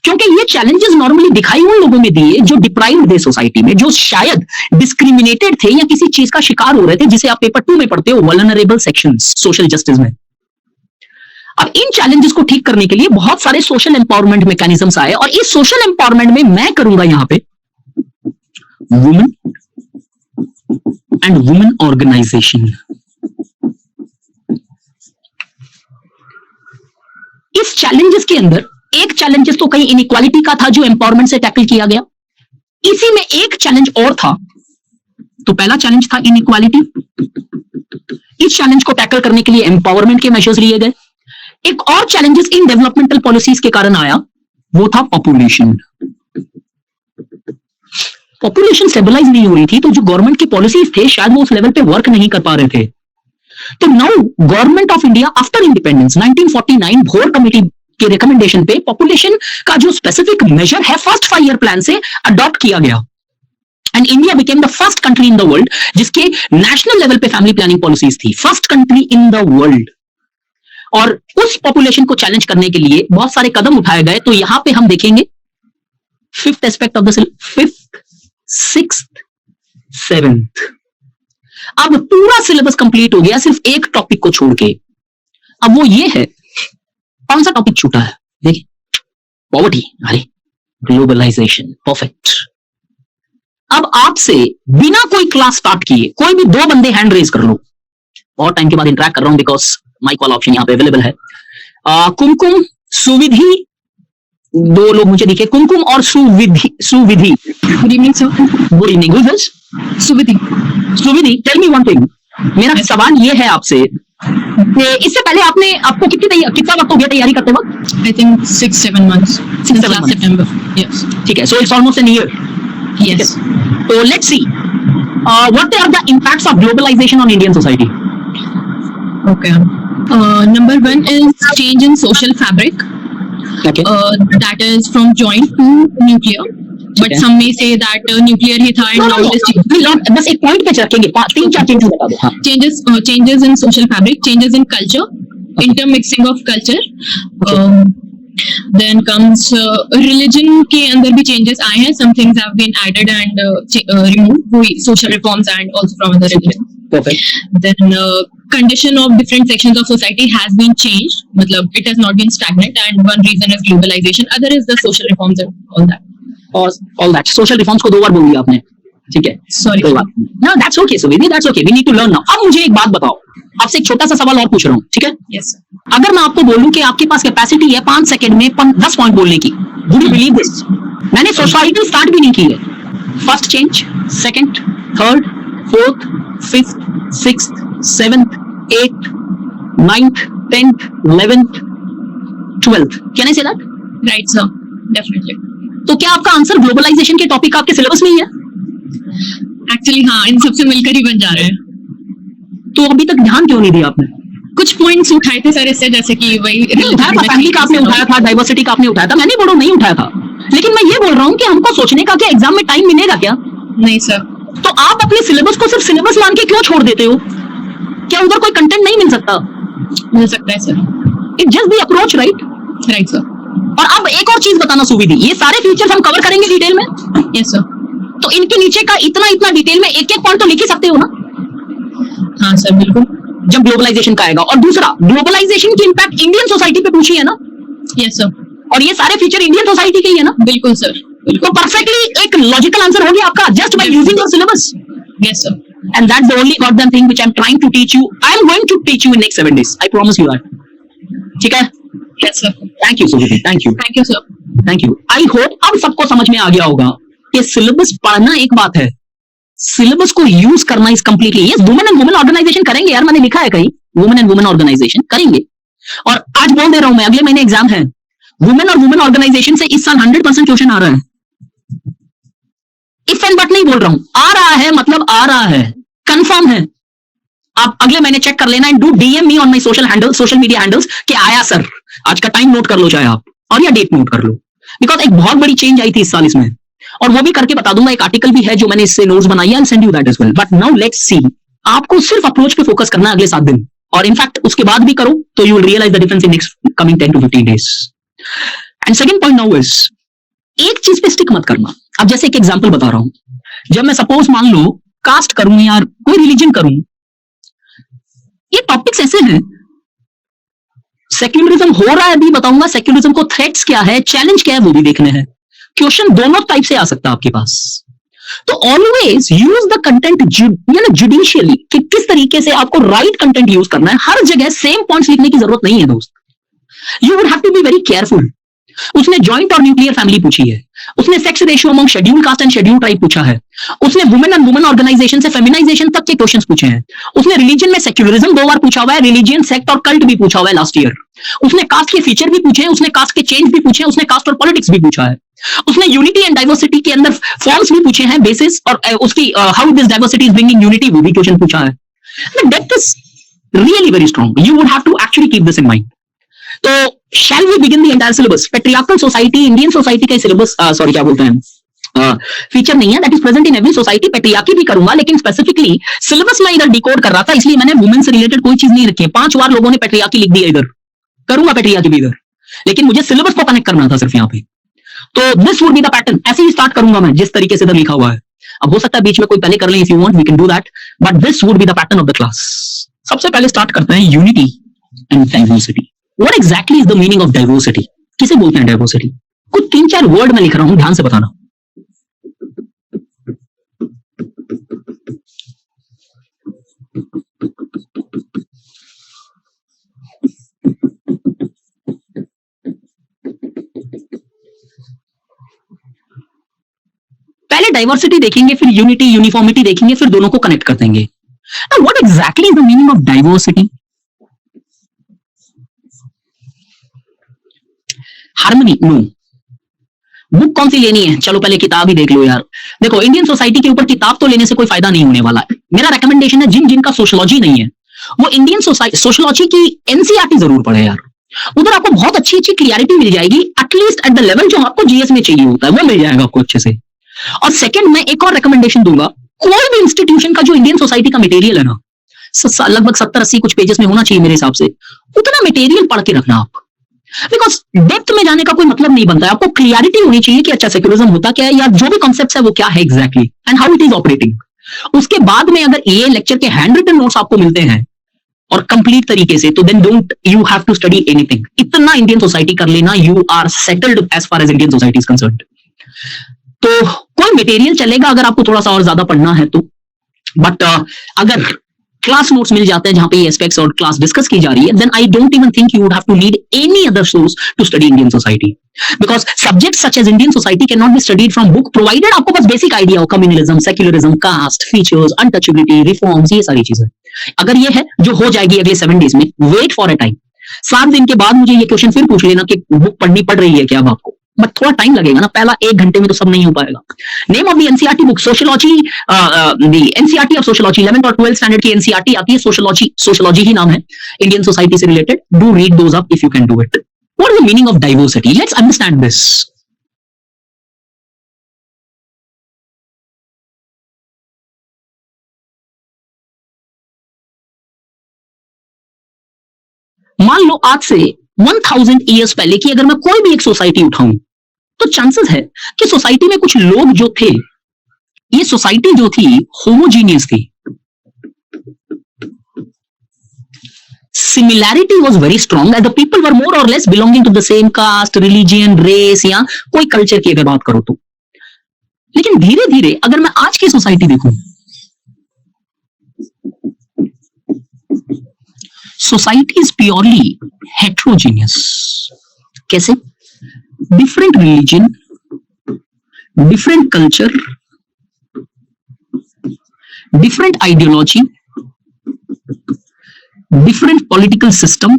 क्योंकि ये चैलेंजेस नॉर्मली दिखाई उन लोगों में दिए जो डिप्राइव्ड थे सोसाइटी में, जो शायद डिस्क्रिमिनेटेड थे या किसी चीज का शिकार हो रहे थे, जिसे आप पेपर 2 में पढ़ते हो, वल्नरेबल सेक्शंस सोशल जस्टिस में। अब इन चैलेंजेस को ठीक करने के लिए बहुत सारे सोशल एम्पावरमेंट मैकेनिज्म्स आए, और इस सोशल एम्पावरमेंट में मैं करूंगा यहां पे वुमेन एंड वुमेन ऑर्गेनाइजेशन। इस चैलेंजेस के अंदर एक चैलेंजेस तो कहीं इनइक्वालिटी का था जो एम्पावरमेंट से टैकल किया गया, इसी में एक चैलेंज और था। तो पहला चैलेंज था इनइक्वालिटी, इस चैलेंज को टैकल करने के लिए एम्पावरमेंट के मेजर्स लिए गए। एक और चैलेंजेस इन डेवलपमेंटल पॉलिसीज के कारण आया, वो था पॉपुलेशन। पॉपुलेशन स्टेबलाइज नहीं हो रही थी, तो जो गवर्नमेंट की पॉलिसीज थे शायद वो उस लेवल पे वर्क नहीं कर पा रहे थे। तो now government of India after independence 1949 भोर कमेटी के रिकमेंडेशन पे पॉपुलेशन का जो स्पेसिफिक मेजर है फर्स्ट 5 ईयर प्लान से अडॉप्ट किया गया, and India became the first country in the world जिसके नेशनल लेवल पे फैमिली प्लानिंग पॉलिसीज थी, first country in the world. और उस पॉपुलेशन को चैलेंज करने के लिए बहुत सारे कदम उठाए गए। तो यहां पे हम देखेंगे fifth aspect of the fifth, sixth, seventh. अब पूरा सिलेबस कंप्लीट हो गया सिर्फ एक टॉपिक को छोड़ के। अब वो ये है, कौन सा टॉपिक छूटा है? देखिए, पॉवर्टी, अरे ग्लोबलाइजेशन, परफेक्ट। अब आपसे बिना कोई क्लास स्टार्ट किए कोई भी 2 बंदे हैंड रेज कर लो। बहुत टाइम के बाद इंटरेक्ट कर रहा हूं बिकॉज माइक वाला ऑप्शन यहां पे अवेलेबल है। कुमकुम, सुविधि, 2 लोग मुझे दिखे, कुमकुम और Suvidhi. Good evening sir. Good evening. Who is this? Suvidhi. Suvidhi, tell me one thing. मेरा सवाल ये है आपसे, इससे पहले आपको कितना वक्त हो गया तैयारी करते वक्त? I think 6-7 months since last September. Yes. ठीक है, so it's almost an year. Yes. So let's see. What are the impacts of globalization on Indian society? Okay. Number 1 is change in social fabric. Okay. That is from joint to nuclear. But some may say that nuclear ही था and now it is बस एक point पे रखेंगे, 3-4 चीजें बता दो। changes in social fabric, changes in culture, intermixing of culture. Then comes religion के अंदर भी changes आए हैं, some things have been added and removed, वही social reforms and also from other religions. Perfect. Then condition of different sections of society has been changed, मतलब it has not been stagnant, and one reason is globalization, other is the social reforms and all that. और all that social reforms को 2 बार बोल दिया आपने, ठीक है, sorry. कोई बात नहीं, no that's okay Suvidhi, that's okay, we need to learn now. अब मुझे एक बात बताओ, आपसे एक छोटा सा सवाल और पूछ रहा हूं, ठीक है? यस। अगर मैं आपको बोलूं कि आपके पास कैपेसिटी है 5 सेकंड में 10 पॉइंट बोलने की, वुड यू बिलीव दिस? मैंने सोसाइटी स्टार्ट भी नहीं की है। First change, second, third, fourth, fifth, sixth, seventh, 8th, 9th, 10th, 11th, 12th, can I say that? Right sir, definitely. तो क्या आपका आंसर ग्लोबलाइजेशन के टॉपिक आपके सिलेबस में ही है? एक्चुअली हाँ, इन सबसे मिलकर ही बन जा रहे हैं। तो अभी तक ध्यान क्यों नहीं दिया आपने? कुछ पॉइंट्स उठाए थे सर इससे, जैसे कि वही फैमिली का आपने उठाया था, डाइवर्सिटी का आपने उठाया था, मैंने बोलो नहीं उठाया था, लेकिन मैं ये बोल रहा हूँ कि हमको सोचने का क्या एग्जाम में टाइम मिलेगा क्या? नहीं सर। तो आप अपने सिलेबस को सिर्फ सिलेबस मान के क्यों छोड़ देते हो? क्या उधर कोई कंटेंट नहीं मिल सकता? मिल सकता है sir. It just the approach, right? Right sir. और अब एक और चीज बताना सुविधि, ये सारे फीचर्स हम कवर करेंगे डिटेल में? Yes sir. तो इनके नीचे का इतना डिटेल में एक पॉइंट तो लिख ही सकते हो ना? हाँ सर, बिल्कुल। जब ग्लोबलाइजेशन का आएगा। और दूसरा, ग्लोबलाइजेशन की इंपैक्ट इंडियन सोसाइटी पे पूछी है ना? Yes sir. और ये सारे फीचर इंडियन सोसाइटी के ही है ना? बिल्कुल सर। तो परफेक्टली एक लॉजिकल आंसर हो गया आपका, just by using your syllabus. Yes sir. And that's the only goddamn thing which I'm trying to teach you. I'm going to teach you in next 7 days. I promise you that. ठीक है? Yes sir. Thank you Suvithi. Thank you. Thank you sir. Thank you. I hope अब सबको समझ में आ गया होगा कि सिलेबस पढ़ना एक बात है, सिलेबस को यूज करना is completely. Yes, women and women organisation करेंगे यार, मैंने लिखा है कहीं, वुमेन एंड वुमेन ऑर्गेनाइजेशन करेंगे। और आज बोल दे रहा हूं मैं, अगले महीने एग्जाम है। वुमेन और वुमेन ऑर्गेनाइजेशन से इस साल 100% क्वेश्चन आ रहा है। इफ एंड बट नहीं बोल रहा हूं, आ रहा है मतलब आ रहा है, कंफर्म है। आप अगले महीने चेक कर लेना and do DM me on my social media handles कि आया सर। आज का टाइम नोट कर लो चाहे आप, और या डेट नोट कर लो, बिकॉज एक बहुत बड़ी चेंज आई थी इस साल इसमें। और वो भी करके बता दूंगा, एक आर्टिकल भी है जो मैंने इससे नोट्स बनाई है, I send you that as well. But now let's see, आपको सिर्फ अप्रोच पे फोकस करना है अगले 7 दिन, और इनफैक्ट उसके बाद भी करो तो you will realise the difference in next coming 10 to 15 days. And second point now is, एक चीज पे स्टिक मत करना। अब जैसे एक एग्जांपल बता रहा हूं, जब मैं सपोज मान लो कास्ट करूं या कोई रिलीजन करूं, ये टॉपिक्स ऐसे हैं, सेक्युलरिज्म हो रहा है अभी बताऊंगा, सेक्युलरिज्म को थ्रेट्स क्या है, चैलेंज क्या है वो भी देखने हैं। क्वेश्चन दोनों टाइप से आ सकता है आपके पास, तो always use the content judicially, कि किस तरीके से आपको राइट कंटेंट यूज करना है। हर जगह सेम पॉइंट्स लिखने की जरूरत नहीं है दोस्त, you would have to be very careful. उसने जॉइंट और न्यूक्लियर फैमिली पूछी है, उसने sex ratio among schedule caste and schedule tribe पूछा है, उसने वुमेन एंड वुमेन ऑर्गेनाइजेशन से फेमिनाइजेशन तक के क्वेश्चंस पूछे हैं, उसने रिलीजन में सेक्युलरिज्म 2 बार पूछा हुआ है, रिलीजन, सेक्ट और कल्ट भी पूछा हुआ है लास्ट ईयर, उसने कास्ट के फीचर भी पूछे हैं, उसने कास्ट के चेंज भी पूछे हैं, उसने कास्ट और पॉलिटिक्स भी पूछा है, उसने यूनिटी एंड डाइवर्सिटी के अंदर फॉर्म्स भी पूछे हैं, बेसिस, और उसकी how this diversity is bringing unity वो भी क्वेश्चन पूछा है। The depth is really very strong, you would have to actually keep this in mind. तो shall we begin the entire syllabus? Patriarchal society, Indian society का syllabus, sorry क्या बोलते हैं, feature नहीं है, that is present in every society। Patriarchy भी करूंगा, लेकिन स्पेसिफिकली सिलेबस में इधर डिकोड कर रहा था, इसलिए मैंने वुमेन से रिलेटेड कोई चीज नहीं रखी है। 5 बार लोगों ने पेट्रियार्की लिख दिया इधर, करूंगा पेट्रियार्की भी इधर, लेकिन मुझे सिलेबस को कनेक्ट करना था सिर्फ यहाँ पे। तो this would be the pattern, ऐसे ही स्टार्ट करूंगा मैं जिस तरीके से इधर लिखा हुआ है। अब हो सकता है बीच में कोई पहले कर ले, if you want we can do that, but this would be the pattern of the class. सबसे पहले स्टार्ट करते हैं unity and diversity. What exactly is the meaning of diversity? किसे बोलते हैं डाइवर्सिटी? कुछ 3-4 वर्ड में लिख रहा हूं, ध्यान से बताना। पहले डाइवर्सिटी देखेंगे, फिर यूनिटी, यूनिफॉर्मिटी देखेंगे, फिर दोनों को कनेक्ट कर देंगे। Now, what exactly is the meaning of diversity? Harmony, no. Book कौन सी लेनी है? चलो पहले किताब ही देख लो यार। देखो, इंडियन सोसाइटी के ऊपर किताब तो लेने से कोई फायदा नहीं होने वाला है। मेरा रेकमेंडेशन है, जिन जिनका सोशियोलॉजी नहीं है वो इंडियन सोशियोलॉजी की एनसीईआरटी जरूर पढ़े यार। उधर आपको बहुत अच्छी अच्छी क्लियरिटी मिल जाएगी, एटलीस्ट एट द लेवल जो आपको जीएस में चाहिए होता है वो मिल जाएगा आपको अच्छे से। और सेकंड, मैं एक और रिकमेंडेशन दूंगा, कोई भी इंस्टीट्यूशन का जो इंडियन सोसाइटी का मटेरियल है ना, लगभग 70-80 कुछ पेजेस में होना चाहिए मेरे हिसाब से, उतना मटेरियल पढ़ के रखना आप। बिकॉज डेप्थ में जाने का कोई मतलब नहीं बनता है, आपको क्लियरिटी होनी चाहिए कि अच्छा सेक्युलरिज्म होता क्या है, या जो भी कॉन्सेप्ट है वो क्या है exactly and how it is operating. उसके बाद में अगर ये लेक्चर के हैंड रिटन नोट्स आपको मिलते हैं और कंप्लीट तरीके से, तो then don't you have to study anything. इतना इंडियन सोसाइटी कर लेना, you are settled as far as Indian society is concerned. तो कोई मटेरियल चलेगा अगर आपको थोड़ा सा और ज्यादा पढ़ना है तो, बट अगर क्लास नोट्स मिल जाते हैं जहां पे ये एस्पेक्ट्स और क्लास डिस्कस की जा रही है, then I don't even think you would have to need any other source to study Indian society, because subjects such as Indian society can not be studied from book, provided आपको बस basic idea हो, communalism, secularism, caste, features, untouchability, reforms, ये सारी चीजें। अगर ये है जो हो जाएगी अगले 7 डेज में, वेट फॉर अ टाइम। 7 दिन के बाद मुझे ये क्वेश्चन फिर पूछ लेना कि बुक पढ़नी पड़ रही है क्या अब आपको, बट थोड़ा टाइम लगेगा ना, पहला 1 घंटे में तो सब नहीं हो पाएगा। Name of the NCERT book, sociology, the NCERT of sociology, 11th और 12th स्टैंडर्ड की एनसीईआरटी आती है, सोशियोलॉजी ही नाम है, इंडियन सोसाइटी से related. Do read those up if you can do it. What is the meaning of diversity? Let's understand this. मान लो आज से 1000 ईयर्स पहले की अगर मैं कोई भी एक सोसाइटी उठाऊं, तो चांसेस है कि सोसाइटी में कुछ लोग जो थे, ये सोसाइटी जो थी होमोजीनियस थी, similarity was very strong and the people were more or less belonging to the same caste, religion, race या कोई कल्चर की अगर बात करो तो। लेकिन धीरे धीरे अगर मैं आज की सोसाइटी देखूं, सोसाइटी इज प्योरली हेट्रोजीनियस। कैसे? Different religion, different culture, different ideology, different political system,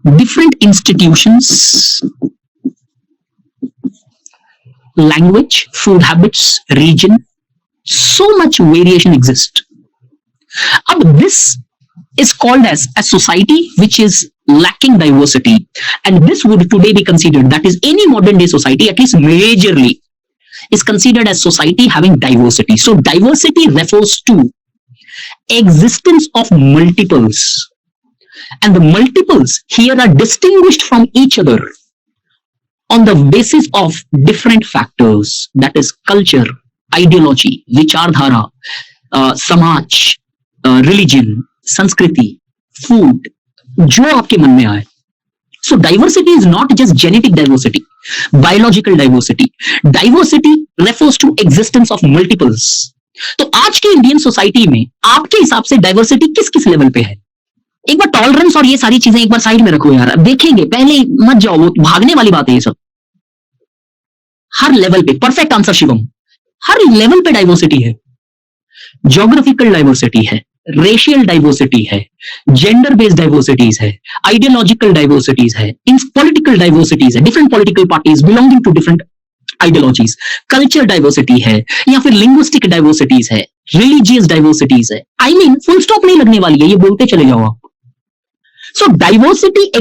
different institutions, language, food habits, region, so much variation exists. अब this is called as a society which is lacking diversity, and this would today be considered, that is any modern day society at least majorly is considered as society having diversity. So diversity refers to existence of multiples, and the multiples here are distinguished from each other on the basis of different factors, that is culture, ideology, vichardhara, samaj, religion, संस्कृति, food, जो आपके मन में आए. So diversity is not just genetic diversity, biological diversity. Diversity refers to existence of multiples. तो आज के Indian society में आपके हिसाब से डाइवर्सिटी किस किस लेवल पे है? एक बार टॉलरेंस और ये सारी चीजें एक बार साइड में रखो यार, देखेंगे, पहले मत जाओ, वो भागने वाली बात है ये सब. हर लेवल पे, परफेक्ट आंसर शिवम, हर लेवल पे डाइवर्सिटी है. ज्योग्राफिकल डाइवर्सिटी है, रेशियल डाइवर्सिटी है, जेंडर बेस्ड डाइवर्सिटीज है, आइडियोलॉजिकल डाइवर्सिटीज है, पॉलिटिकल डाइवर्सिटीज है, different political parties belonging to different ideologies, culture diversity है, या फिर लिंग्विस्टिक डाइवर्सिटीज है, रिलीजियस डाइवर्सिटीज है. आई मीन फुल स्टॉप नहीं लगने वाली है, ये बोलते चले जाओ आप. So diversity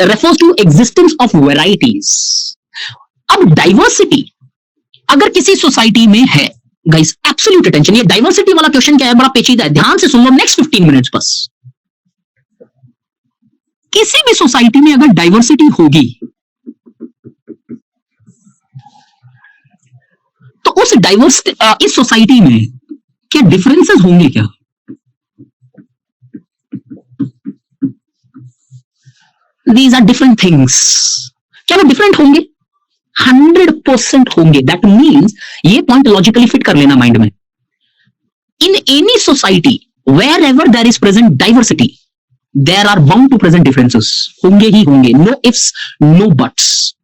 refers to existence of varieties. अब डाइवर्सिटी अगर किसी सोसाइटी में है, गाइस एब्सोल्यूट अटेंशन, ये डाइवर्सिटी वाला क्वेश्चन क्या है, बड़ा पेचीदा है, ध्यान से सुन लो नेक्स्ट 15 मिनट्स बस. किसी भी सोसाइटी में अगर डाइवर्सिटी होगी तो उस इस सोसाइटी में क्या डिफरेंसेस होंगे क्या? These are different things. क्या वो डिफरेंट होंगे? 100% होंगे. दैट मीन्स ये पॉइंट लॉजिकली फिट कर लेना माइंड में. In any society wherever there is present diversity, there are bound to present differences. होंगे ही होंगे, नो इफ्स नो बट्स.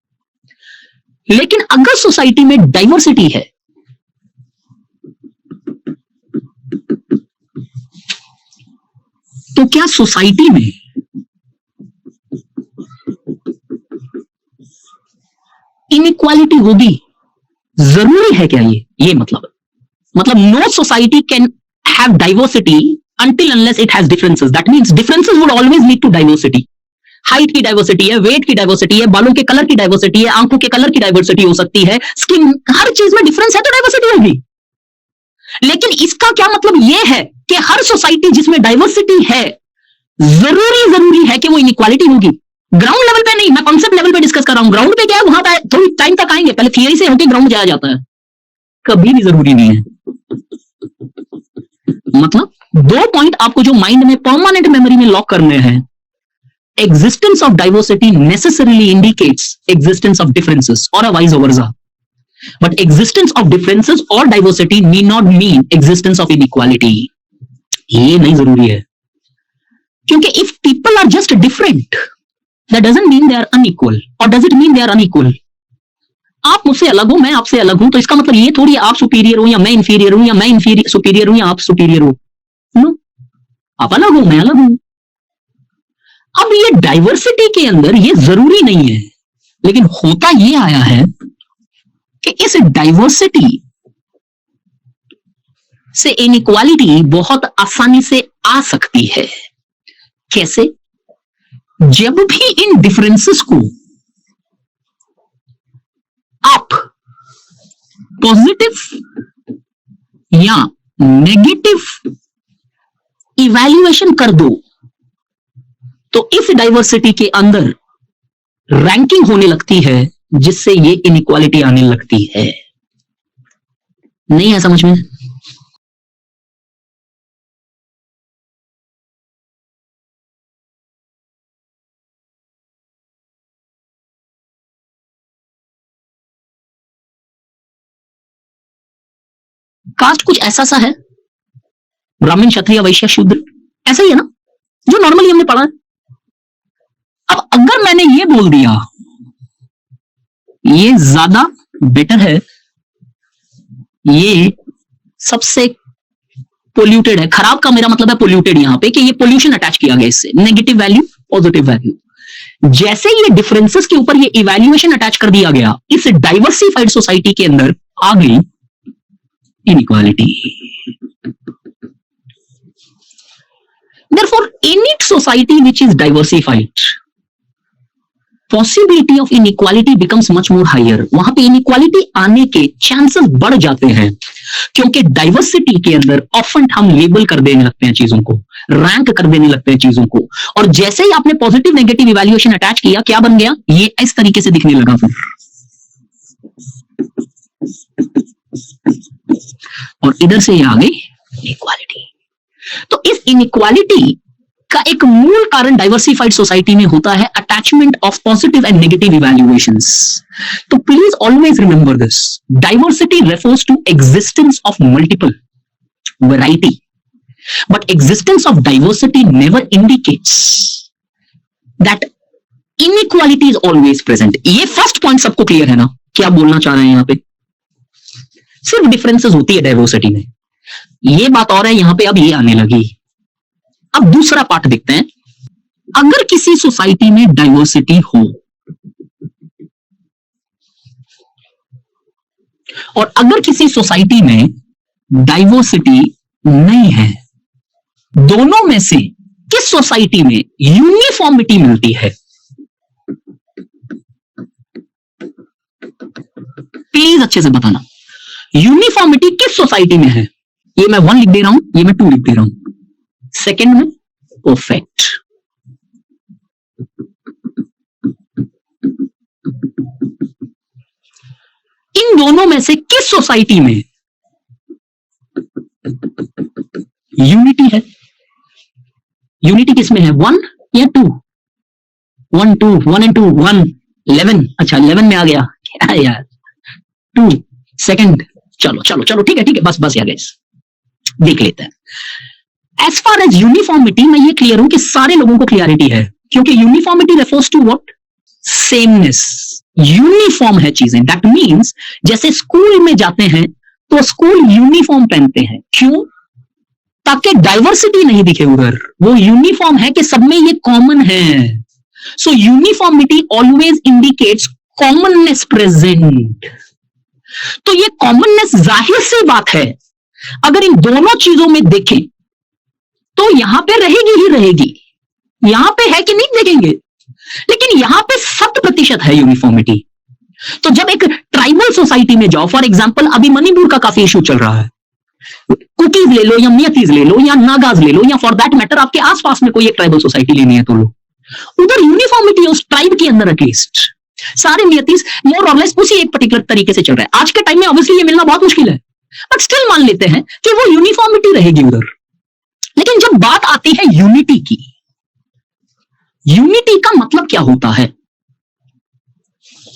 लेकिन अगर सोसाइटी में डाइवर्सिटी है तो क्या सोसाइटी में इनइक्वालिटी होगी? जरूरी है क्या ये मतलब no society can have diversity until unless it has differences. That means differences would always lead to diversity. Height की डाइवर्सिटी है, वेट की डाइवर्सिटी है, बालों के कलर की डाइवर्सिटी है, आंखों के कलर की डाइवर्सिटी हो सकती है, स्किन, हर चीज में डिफरेंस है तो डाइवर्सिटी होगी. लेकिन इसका क्या मतलब यह है कि हर सोसाइटी जिसमें डाइवर्सिटी है जरूरी है कि वो इनइक्वालिटी होगी. ग्राउंड लेवल पे नहीं, मैं कॉन्सेप्ट लेवल पे डिस्कस कर रहा हूं. ग्राउंड पे क्या है, वहां पे थोड़ी टाइम तक आएंगे, पहले थियरी से होके ग्राउंड जाया जाता है. कभी भी जरूरी नहीं है. मतलब दो पॉइंट आपको जो माइंड में परमानेंट मेमोरी में लॉक करने हैं. Existence of diversity necessarily indicates existence of differences or a vice versa. But existence of differences or diversity need not mean existence of inequality. ये नहीं जरूरी है. क्योंकि if people are just different, that doesn't mean they are unequal. Or does it mean they are unequal? आप मुझसे अलग हो, मैं आपसे अलग हूं, तो इसका मतलब ये थोड़ी आप सुपीरियर हो या मैं इंफीरियर हूं, या मैं सुपीरियर हूं या आप सुपीरियर हो. नो, आप अलग हो, मैं अलग हूं. अब ये डाइवर्सिटी के अंदर ये जरूरी नहीं है, लेकिन होता ये आया है कि इस डाइवर्सिटी से इनइक्वालिटी बहुत आसानी से आ सकती है. कैसे? जब भी इन डिफरेंसेस को आप पॉजिटिव या नेगेटिव इवैल्यूएशन कर दो तो इस डाइवर्सिटी के अंदर रैंकिंग होने लगती है, जिससे ये इनइक्वालिटी आने लगती है. नहीं है समझ में? कास्ट कुछ ऐसा सा है, ब्राह्मण, क्षत्रिय, वैश्य, शूद्र, ऐसा ही है ना, जो नॉर्मली हमने पढ़ा है. अब अगर मैंने ये बोल दिया ये ज्यादा बेटर है, ये सबसे पोल्यूटेड है, खराब का मेरा मतलब है पोल्यूटेड, यहां पे कि ये पोल्यूशन अटैच किया गया इससे, नेगेटिव वैल्यू पॉजिटिव वैल्यू. जैसे ये डिफरेंसेस के ऊपर ये इवैल्यूएशन अटैच कर दिया गया, इस डाइवर्सिफाइड सोसाइटी के अंदर आ गई inequality. Therefore, any society which is diversified, possibility of inequality becomes much more higher. वहां पे inequality आने के chances बढ़ जाते हैं, क्योंकि डाइवर्सिटी के अंदर ऑफन हम लेबल कर देने लगते हैं चीजों को, रैंक कर देने लगते हैं चीजों को, और जैसे ही आपने पॉजिटिव नेगेटिव इवैल्यूएशन अटैच किया, क्या बन गया, ये इस तरीके से दिखने लगा फिर, और इधर से ये आ गई इनइक्वालिटी। तो इस इनइक्वालिटी का एक मूल कारण डाइवर्सिफाइड सोसाइटी में होता है attachment of positive and negative evaluations. तो please always remember this, diversity refers to existence of multiple variety, but existence of diversity never indicates that inequality is always present. ये first point सबको clear है ना, क्या बोलना चाह रहे हैं यहां पे? सिर्फ डिफरेंसेस होती है डाइवर्सिटी में, ये बात और है यहां पे, अब ये आने लगी। अब दूसरा पार्ट देखते हैं। अगर किसी सोसाइटी में डाइवर्सिटी हो और अगर किसी सोसाइटी में डाइवर्सिटी नहीं है, दोनों में से किस सोसाइटी में यूनिफॉर्मिटी मिलती है? प्लीज अच्छे से बताना, यूनिफॉर्मिटी किस सोसाइटी में है? ये मैं 1 लिख दे रहा हूं, ये मैं 2 लिख दे रहा हूं। सेकेंड में परफेक्ट। इन दोनों में से किस सोसाइटी में यूनिटी है? यूनिटी किस में है, 1 या 2? 1 2 1 and 2 1 11। अच्छा 11 में आ गया क्या यार, 2 सेकेंड। चलो चलो चलो ठीक है बस यार गाइस देख लेते हैं। एज फार एज यूनिफॉर्मिटी, मैं ये क्लियर हूं कि सारे लोगों को क्लियरिटी है, क्योंकि uniformity refers to what, sameness. Uniform है चीजें, दैट मींस जैसे स्कूल में जाते हैं तो स्कूल यूनिफॉर्म पहनते हैं, क्यों? ताकि डाइवर्सिटी नहीं दिखे उधर, वो यूनिफॉर्म है कि सब में ये कॉमन है। So uniformity always indicates commonness present. तो ये कॉमननेस जाहिर सी बात है, अगर इन दोनों चीजों में देखें तो यहां पे रहेगी ही रहेगी। यहां पे है कि नहीं देखेंगे, लेकिन यहां पे 100% है यूनिफॉर्मिटी। तो जब एक ट्राइबल सोसाइटी में जाओ, फॉर एग्जांपल अभी मणिपुर का काफी इशू चल रहा है, कुकीज ले लो या मियातीज ले लो या नागाज ले लो, या फॉर दैट मैटर आपके आसपास में कोई एक ट्राइबल सोसाइटी लेनी है तो लो, उधर यूनिफॉर्मिटी उस ट्राइब के अंदर एटलीस्ट सारे मियातीज मोर और लेस उसी एक पर्टिकुलर तरीके से चल रहा है। आज के टाइम में ऑब्वियसली ये मिलना बहुत मुश्किल है, बट स्टिल मान लेते हैं कि वो यूनिफॉर्मिटी रहेगी उधर। लेकिन जब बात आती है यूनिटी की, यूनिटी का मतलब क्या होता है?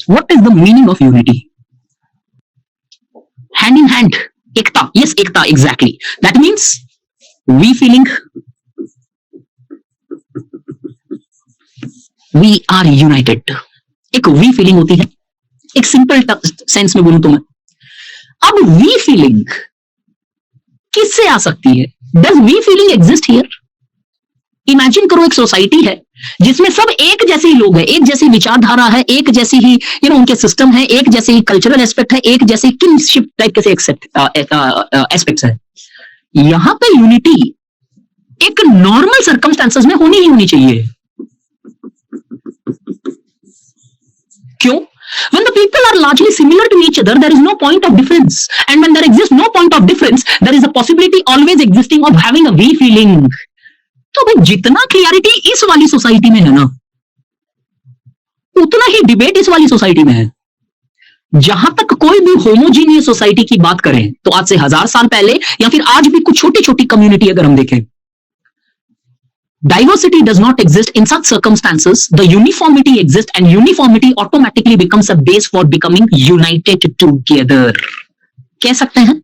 What is the meaning of unity? Hand in hand, एकता। यस एकता, exactly, that means we feeling we are united. एक वी फीलिंग होती है, एक सिंपल सेंस में बोलूं तो मैं, अब वी फीलिंग किससे आ सकती है? Does we feeling exist here? Imagine करो एक सोसाइटी है जिसमें सब एक जैसे ही लोग हैं, एक जैसी विचारधारा है, एक जैसी ही उनके सिस्टम है, एक जैसे ही कल्चरल एस्पेक्ट है, एक जैसे किनशिप टाइप के से एस्पेक्ट्स है। यहां पे यूनिटी एक नॉर्मल सर्कमस्टेंसेस में होनी ही होनी चाहिए। क्यों? When the people are largely similar to each other, there is no point of difference. And when there exists no point of difference, there is a possibility always existing of having a we feeling. तो भाई जितना clarity इस वाली society में है ना, उतना ही debate इस वाली सोसाइटी में है। जहां तक कोई भी होमोजीनियस सोसाइटी की बात करें तो आज से 1000 साल पहले या फिर आज भी कुछ छोटी छोटी कम्युनिटी अगर हम देखें, diversity does not exist. In such circumstances, the uniformity exists, and uniformity automatically becomes a base for becoming united together. कह सकते हैं?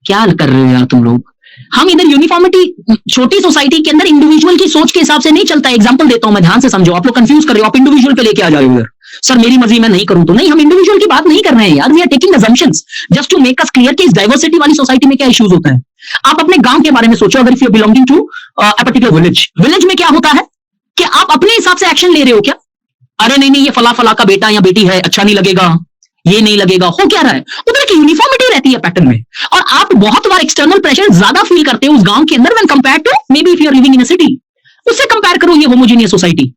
क्या कर रहे हो यार तुम लोग? हम इधर यूनिफॉर्मिटी छोटी सोसाइटी के अंदर इंडिविजुअल की सोच के हिसाब से नहीं चलता है। एग्जांपल देता हूं मैं, ध्यान से समझो, आप लोग कंफ्यूज कर रहे हो, आप इंडिविजुअल पे लेके आ जाओ उधर। सर मेरी मर्जी मैं नहीं करूं तो नहीं, हम इंडिविजुअल की बात नहीं कर रहे हैं यार। We are taking assumptions just to make us clear कि इस डाइवर्सिटी वाली सोसाइटी में क्या इश्यूज होता है। आप अपने गांव के बारे में सोचो, अगर if you belonging to a particular village में क्या होता है कि आप अपने हिसाब से एक्शन ले रहे हो क्या? अरे नहीं ये फला फला का बेटा या बेटी है, अच्छा नहीं लगेगा, ये नहीं लगेगा, हो क्या रहा है, उधर एक यूनिफॉर्मिटी रहती है पैटर्न में। और आप बहुत बार एक्सटर्नल प्रेशर ज्यादा फील करते हो उस गांव के अंदर when compare to maybe if you are living in a city. उससे कंपेयर करो ये होमोजीनियस सोसाइटी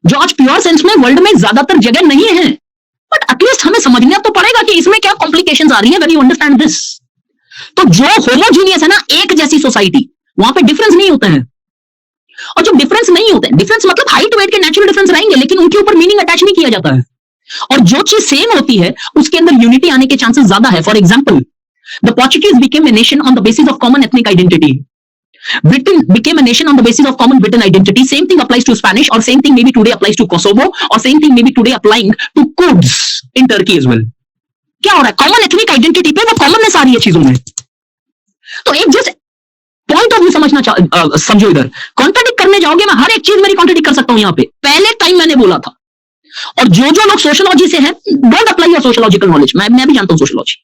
जो आज प्योर सेंस में वर्ल्ड में ज्यादातर जगह नहीं है, बट एटलीस्ट हमें समझना तो पड़ेगा कि इसमें क्या कॉम्प्लिकेशंस आ रही है व्हेन यू अंडरस्टैंड दिस। तो जो होमोजीनियस है ना, एक जैसी सोसाइटी, वहां पे डिफरेंस नहीं होता है। और जब डिफरेंस नहीं होते, डिफरेंस मतलब हाइट वेट के नेचुरल डिफरेंस रहेंगे, लेकिन उनके ऊपर मीनिंग अटैच नहीं किया जाता है। और जो चीज सेम होती है उसके अंदर यूनिटी आने के चांसेस ज्यादा है। For example, the Portuguese became a nation on the basis of common ethnic identity. Britain became a nation on the basis of common Britain identity. Same thing applies to Spanish, or same thing maybe today applies to Kosovo, or same thing maybe today applying to Kurds in Turkey as well. क्या हो रहा है? Common ethnic identity पे वो commonness आ रही है चीजों में। तो एक जस्ट पॉइंट ऑफ व्यू समझो। इधर कॉन्ट्राडिक्ट करने जाओगे, मैं हर एक चीज मेरी कॉन्ट्राडिक्ट कर सकता हूं। यहाँ पे पहले टाइम मैंने बोला था, और जो लोग सोशियोलॉजी से हैं, don't apply your sociological knowledge. मैं भी जानता हूं सोशियोलॉजी,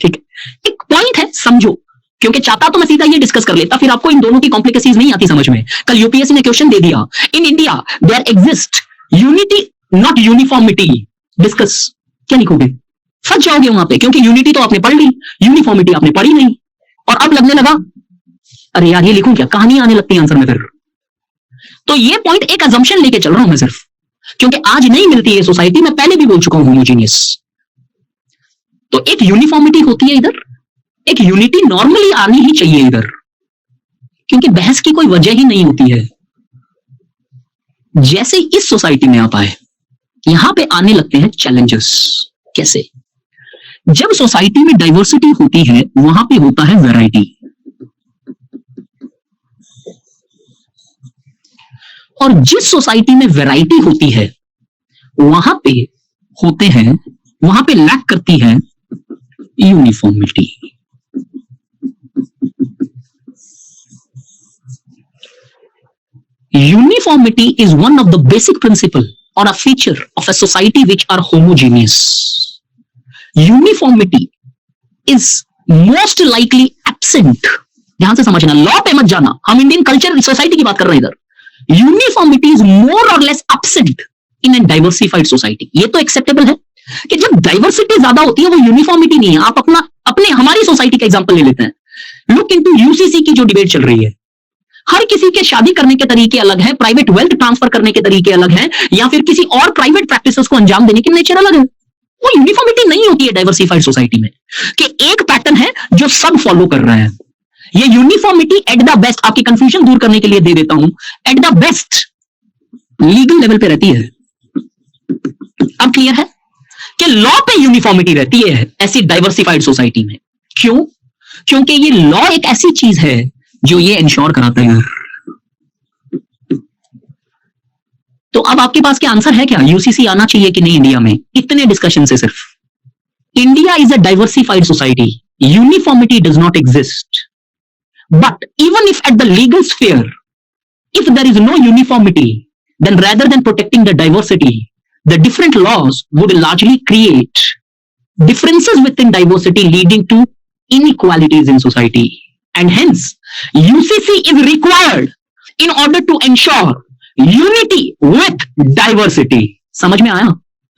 ठीक है। एक पॉइंट है, समझो, क्योंकि चाहता तो मैं सीधा ये डिस्कस कर लेता, फिर आपको इन दोनों की कॉम्प्लिकेसीज नहीं आती समझ में। कल यूपीएससी ने क्वेश्चन दे दिया, in India there exist unity not uniformity, discuss. क्या लिखोगे? फंस जाओगे वहां पे, क्योंकि यूनिटी तो आपने पढ़ ली, यूनिफॉर्मिटी आपने पढ़ी नहीं। और अब लगने लगा अरे यार ये लिखूं क्या, कहानी आने लगती है आंसर में फिर। तो ये पॉइंट एक अजम्पशन लेके चल रहा हूं मैं सिर्फ, क्योंकि आज नहीं मिलती है सोसाइटी, मैं पहले भी बोल चुका हूं होमोजीनियस। तो एक यूनिफॉर्मिटी होती है इधर, एक यूनिटी नॉर्मली आनी ही चाहिए इधर, क्योंकि बहस की कोई वजह ही नहीं होती है। जैसे इस सोसाइटी में आप आए, यहां पे आने लगते हैं चैलेंजेस। कैसे? जब सोसाइटी में डाइवर्सिटी होती है, वहां पे होता है वैरायटी। और जिस सोसाइटी में वैरायटी होती है, वहां पे लैक करती है uniformity. Uniformity is one of the basic principle or a feature of a society which are homogeneous. Uniformity is most likely absent. ध्यान से समझना, लॉ पे मत जाना, हम इंडियन कल्चर सोसाइटी की बात कर रहे हैं इधर। Uniformity is more or less absent in a diversified society. ये तो एक्सेप्टेबल है कि जब डाइवर्सिटी ज्यादा होती है वो यूनिफॉर्मिटी नहीं है। आप हमारी सोसाइटी का एग्जांपल ले लेते हैं। लुक इनटू यूसीसी की जो डिबेट चल रही है, हर किसी के शादी करने के तरीके अलग हैं, प्राइवेट वेल्थ ट्रांसफर करने के तरीके अलग हैं, या फिर किसी और प्राइवेट प्रैक्टिसेस को अंजाम देने की नेचर अलग है। वो यूनिफॉर्मिटी नहीं होती है डाइवर्सिफाइड सोसाइटी में, कि एक पैटर्न है जो सब फॉलो कर रहे हैं। ये यूनिफॉर्मिटी एट द बेस्ट, आपकी कंफ्यूजन दूर करने के लिए दे देता हूं, eight the best legal level पे रहती है। अब क्लियर है कि लॉ पे यूनिफॉर्मिटी रहती है ऐसी डाइवर्सिफाइड सोसाइटी में। क्यों? क्योंकि ये लॉ एक ऐसी चीज है जो ये इंश्योर कराता है। तो अब आपके पास क्या आंसर है? क्या यूसीसी आना चाहिए कि नहीं इंडिया में? इतने डिस्कशन से सिर्फ, India is a diversified society, uniformity does not exist, but even if at the legal sphere if there is no uniformity, then rather than protecting the diversity, the different laws would largely create differences within diversity, leading to inequalities in society. And hence, UCC is required in order to ensure unity with diversity. समझ में आया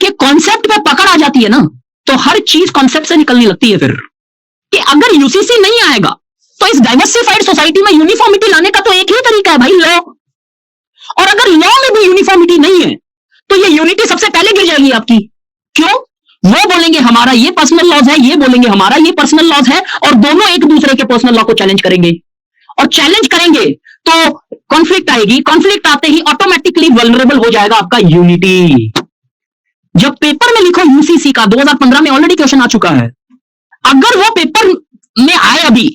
कि concept पे पकड़ आ जाती है ना, तो हर चीज कॉन्सेप्ट से निकलने लगती है फिर, कि अगर यूसीसी नहीं आएगा तो इस डाइवर्सिफाइड सोसाइटी में यूनिफॉर्मिटी लाने का तो एक ही तरीका है भाई, लॉ। और अगर लॉ में भी यूनिफॉर्मिटी नहीं है तो ये यूनिटी सबसे पहले गिर जाएगी आपकी। क्यों? वो बोलेंगे हमारा ये पर्सनल लॉज है, ये बोलेंगे हमारा ये पर्सनल लॉज है, और दोनों एक दूसरे के पर्सनल लॉ को चैलेंज करेंगे, और चैलेंज करेंगे तो कॉन्फ्लिक्ट आएगी। कॉन्फ्लिक्ट आते ही ऑटोमेटिकली वल्नरेबल हो जाएगा आपका यूनिटी। जब पेपर में लिखो यूसीसी का, 2015 में ऑलरेडी क्वेश्चन आ चुका है, अगर वो पेपर में आए अभी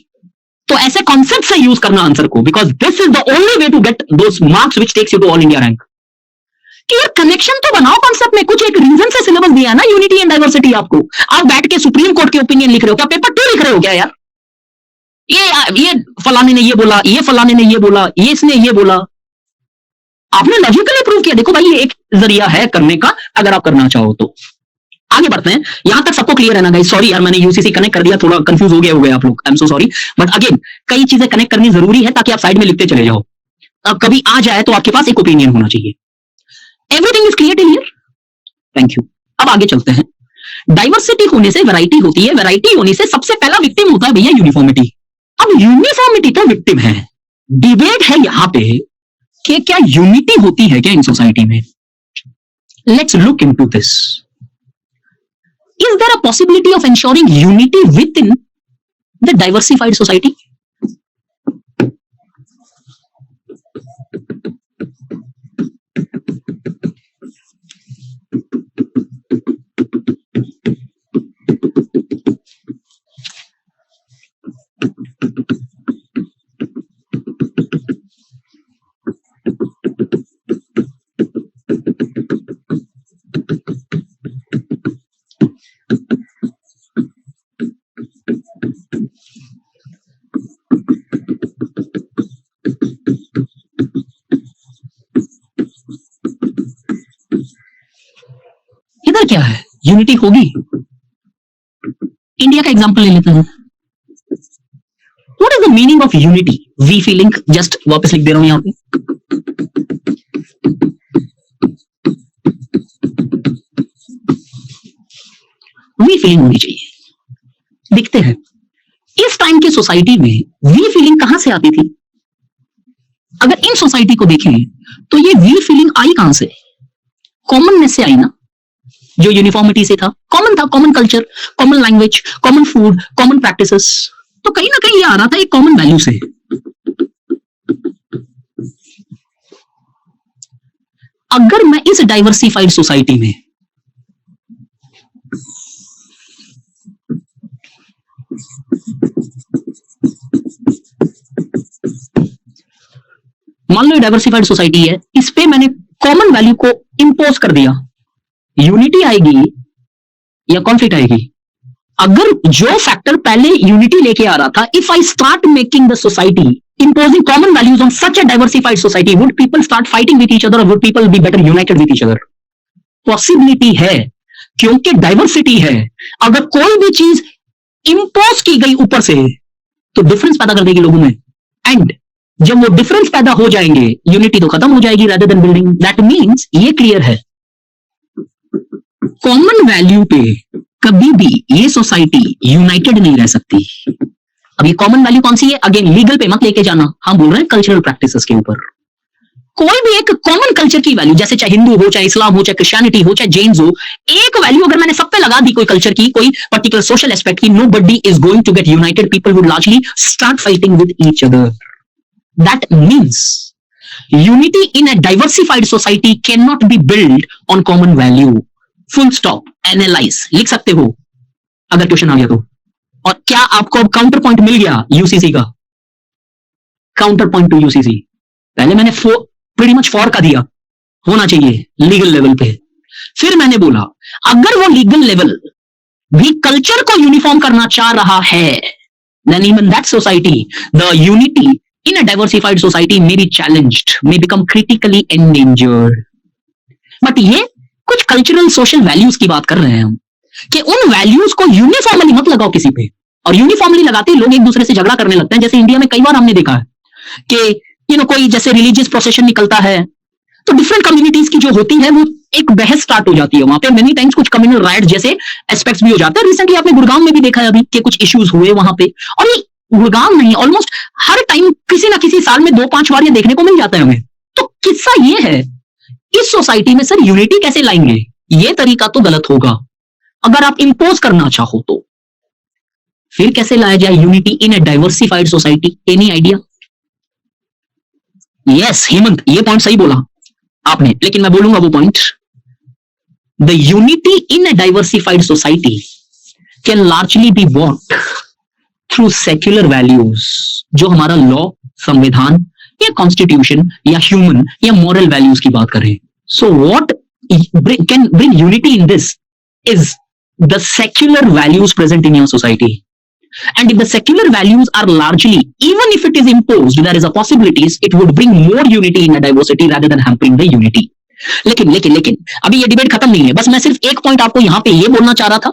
तो ऐसे कॉन्सेप्ट से यूज करना आंसर को, because this is the only way to get those marks which takes you to all India rank. कि यार कनेक्शन तो बनाओ कॉन्सेप्ट में, कुछ एक रीजन से सिलेबस दिया है ना यूनिटी एंड डाइवर्सिटी आपको। आप बैठ के सुप्रीम कोर्ट के ओपिनियन लिख रहे हो क्या? पेपर 2 लिख रहे हो क्या यार? ये फलाने ने ये बोला, ये फलाने ने ये बोला, ये इसने ये बोला, आपने लॉजिकली प्रूव किया। देखो भाई ये एक जरिया है करने का, अगर आप करना चाहो तो। आगे बढ़ते हैं, यहां तक सबको क्लियर है ना गाइस? सॉरी यार मैंने यूसीसी कनेक्ट कर दिया, थोड़ा कंफ्यूज हो गए आप लोग, I am so sorry. But again कई चीजें कनेक्ट करनी जरूरी है ताकि आप साइड में लिखते चले जाओ। अब कभी आ जाए तो आपके पास एक ओपिनियन होना चाहिए। Everything is clear in here? Thank you. अब आगे चलते हैं। डाइवर्सिटी होने से वैरायटी होती है, वैरायटी होने से सबसे पहला विक्टिम होता है भैया यूनिफॉर्मिटी। अब यूनिफॉर्मिटी तो विक्टिम है, डिबेट है यहां पे कि क्या यूनिटी होती है क्या इन सोसाइटी में। Let's look into this. Is there a possibility of ensuring unity within the diversified society? इधर क्या है, यूनिटी होगी। इंडिया का एग्जांपल ले लेते हैं। What is the meaning of unity? We feeling, just वापस लिख दे रहा हूं यहां पे। वी फीलिंग होनी चाहिए। देखते हैं इस टाइम की सोसाइटी में वी फीलिंग कहां से आती थी। अगर इन सोसाइटी को देखें तो ये वी फीलिंग आई कहां से? कॉमननेस से आई ना, जो यूनिफॉर्मिटी से था, कॉमन था, common culture, common language, common food, common practices. तो कहीं ना कहीं ये आ रहा था एक कॉमन वैल्यू से। अगर मैं इस डाइवर्सिफाइड सोसाइटी में मान लो डाइवर्सिफाइड सोसाइटी है, इस पे मैंने कॉमन वैल्यू को इंपोज कर दिया, यूनिटी आएगी या कॉन्फ्लिक्ट आएगी? अगर जो फैक्टर पहले यूनिटी लेके आ रहा था, if I start making the society imposing common values on such a diversified society, would people start fighting with each other or would people be better united with each other? Possibility है, क्योंकि diversity है। अगर कोई भी चीज impose की गई ऊपर से तो डिफरेंस पैदा कर देगी लोगों में, एंड जब वो डिफरेंस पैदा हो जाएंगे यूनिटी तो खत्म हो जाएगी rather than building। That means ये क्लियर है, कॉमन वैल्यू पे कभी भी ये सोसाइटी यूनाइटेड नहीं रह सकती। अब ये कॉमन वैल्यू कौन सी है? अगेन लीगल पे मत लेके जाना, हम बोल रहे हैं कल्चरल प्रैक्टिसेस के ऊपर। कोई भी एक कॉमन कल्चर की वैल्यू, जैसे चाहे हिंदू हो, चाहे इस्लाम हो, चाहे क्रिश्चियनिटी हो, चाहे जैन्स हो, एक वैल्यू अगर मैंने सब पे लगा दी कोई कल्चर की, कोई पर्टिकुलर सोशल एस्पेक्ट की, nobody is going to get united, people would largely start fighting with each other। That means unity in a diversified society cannot be built on common value। Full stop। Analyze लिख सकते हो अगर question आ गया तो। और क्या आपको अब काउंटर पॉइंट मिल गया यूसीसी का? Counter point two UCC. पहले मैंने प्रीटी मच फॉर का दिया, होना चाहिए लीगल लेवल पे। फिर मैंने बोला अगर वो लीगल लेवल भी कल्चर को यूनिफॉर्म करना चाह रहा है, then even that society, the unity in a diversified society may be challenged, may become critically endangered। But ये कुछ कल्चरल सोशल वैल्यूज की बात कर रहे हैं हम, कि उन वैल्यूज को यूनिफॉर्मली मत लगाओ किसी पे। और यूनिफॉर्मली लगाते लोग एक दूसरे से झगड़ा करने लगते हैं। जैसे इंडिया में कई बार हमने देखा है कि कोई जैसे रिलीजियस प्रोसेशन निकलता है तो डिफरेंट कम्युनिटीज की जो होती है वो एक बहस स्टार्ट हो जाती है वहां पे। मेनी टाइम्स कुछ कम्युनल राइट जैसे एस्पेक्ट्स भी हो जाते हैं। रिसेंटली आपने गुड़गांव में भी देखा है अभी कि कुछ इश्यूज हुए वहां पे। और ये गुड़गांव नहीं, ऑलमोस्ट हर टाइम किसी ना किसी साल में 2-5 बार ये देखने को मिल जाता है हमें। तो किस्सा ये है, इस सोसाइटी में सर यूनिटी कैसे लाएंगे? ये तरीका तो गलत होगा। अगर आप इंपोज करना चाहो तो फिर कैसे लाया जाए unity in A diversified society? Any idea? Yes Hemant, ये पॉइंट सही बोला आपने, लेकिन मैं बोलूंगा वो point. The unity in A diversified society can largely be bought through secular values, जो हमारा लॉ, संविधान या कॉन्स्टिट्यूशन या ह्यूमन या मॉरल वैल्यूज की बात करें। So what can bring unity in this is the secular values present in your society, and if the secular values are largely, even if it is imposed, there is a possibilities it would bring more unity in a diversity rather than hampering the unity। लेकिन अभी ये debate खत्म नहीं है। बस मैं सिर्फ एक पॉइंट आपको यहाँ पे ये बोलना चाह रहा था,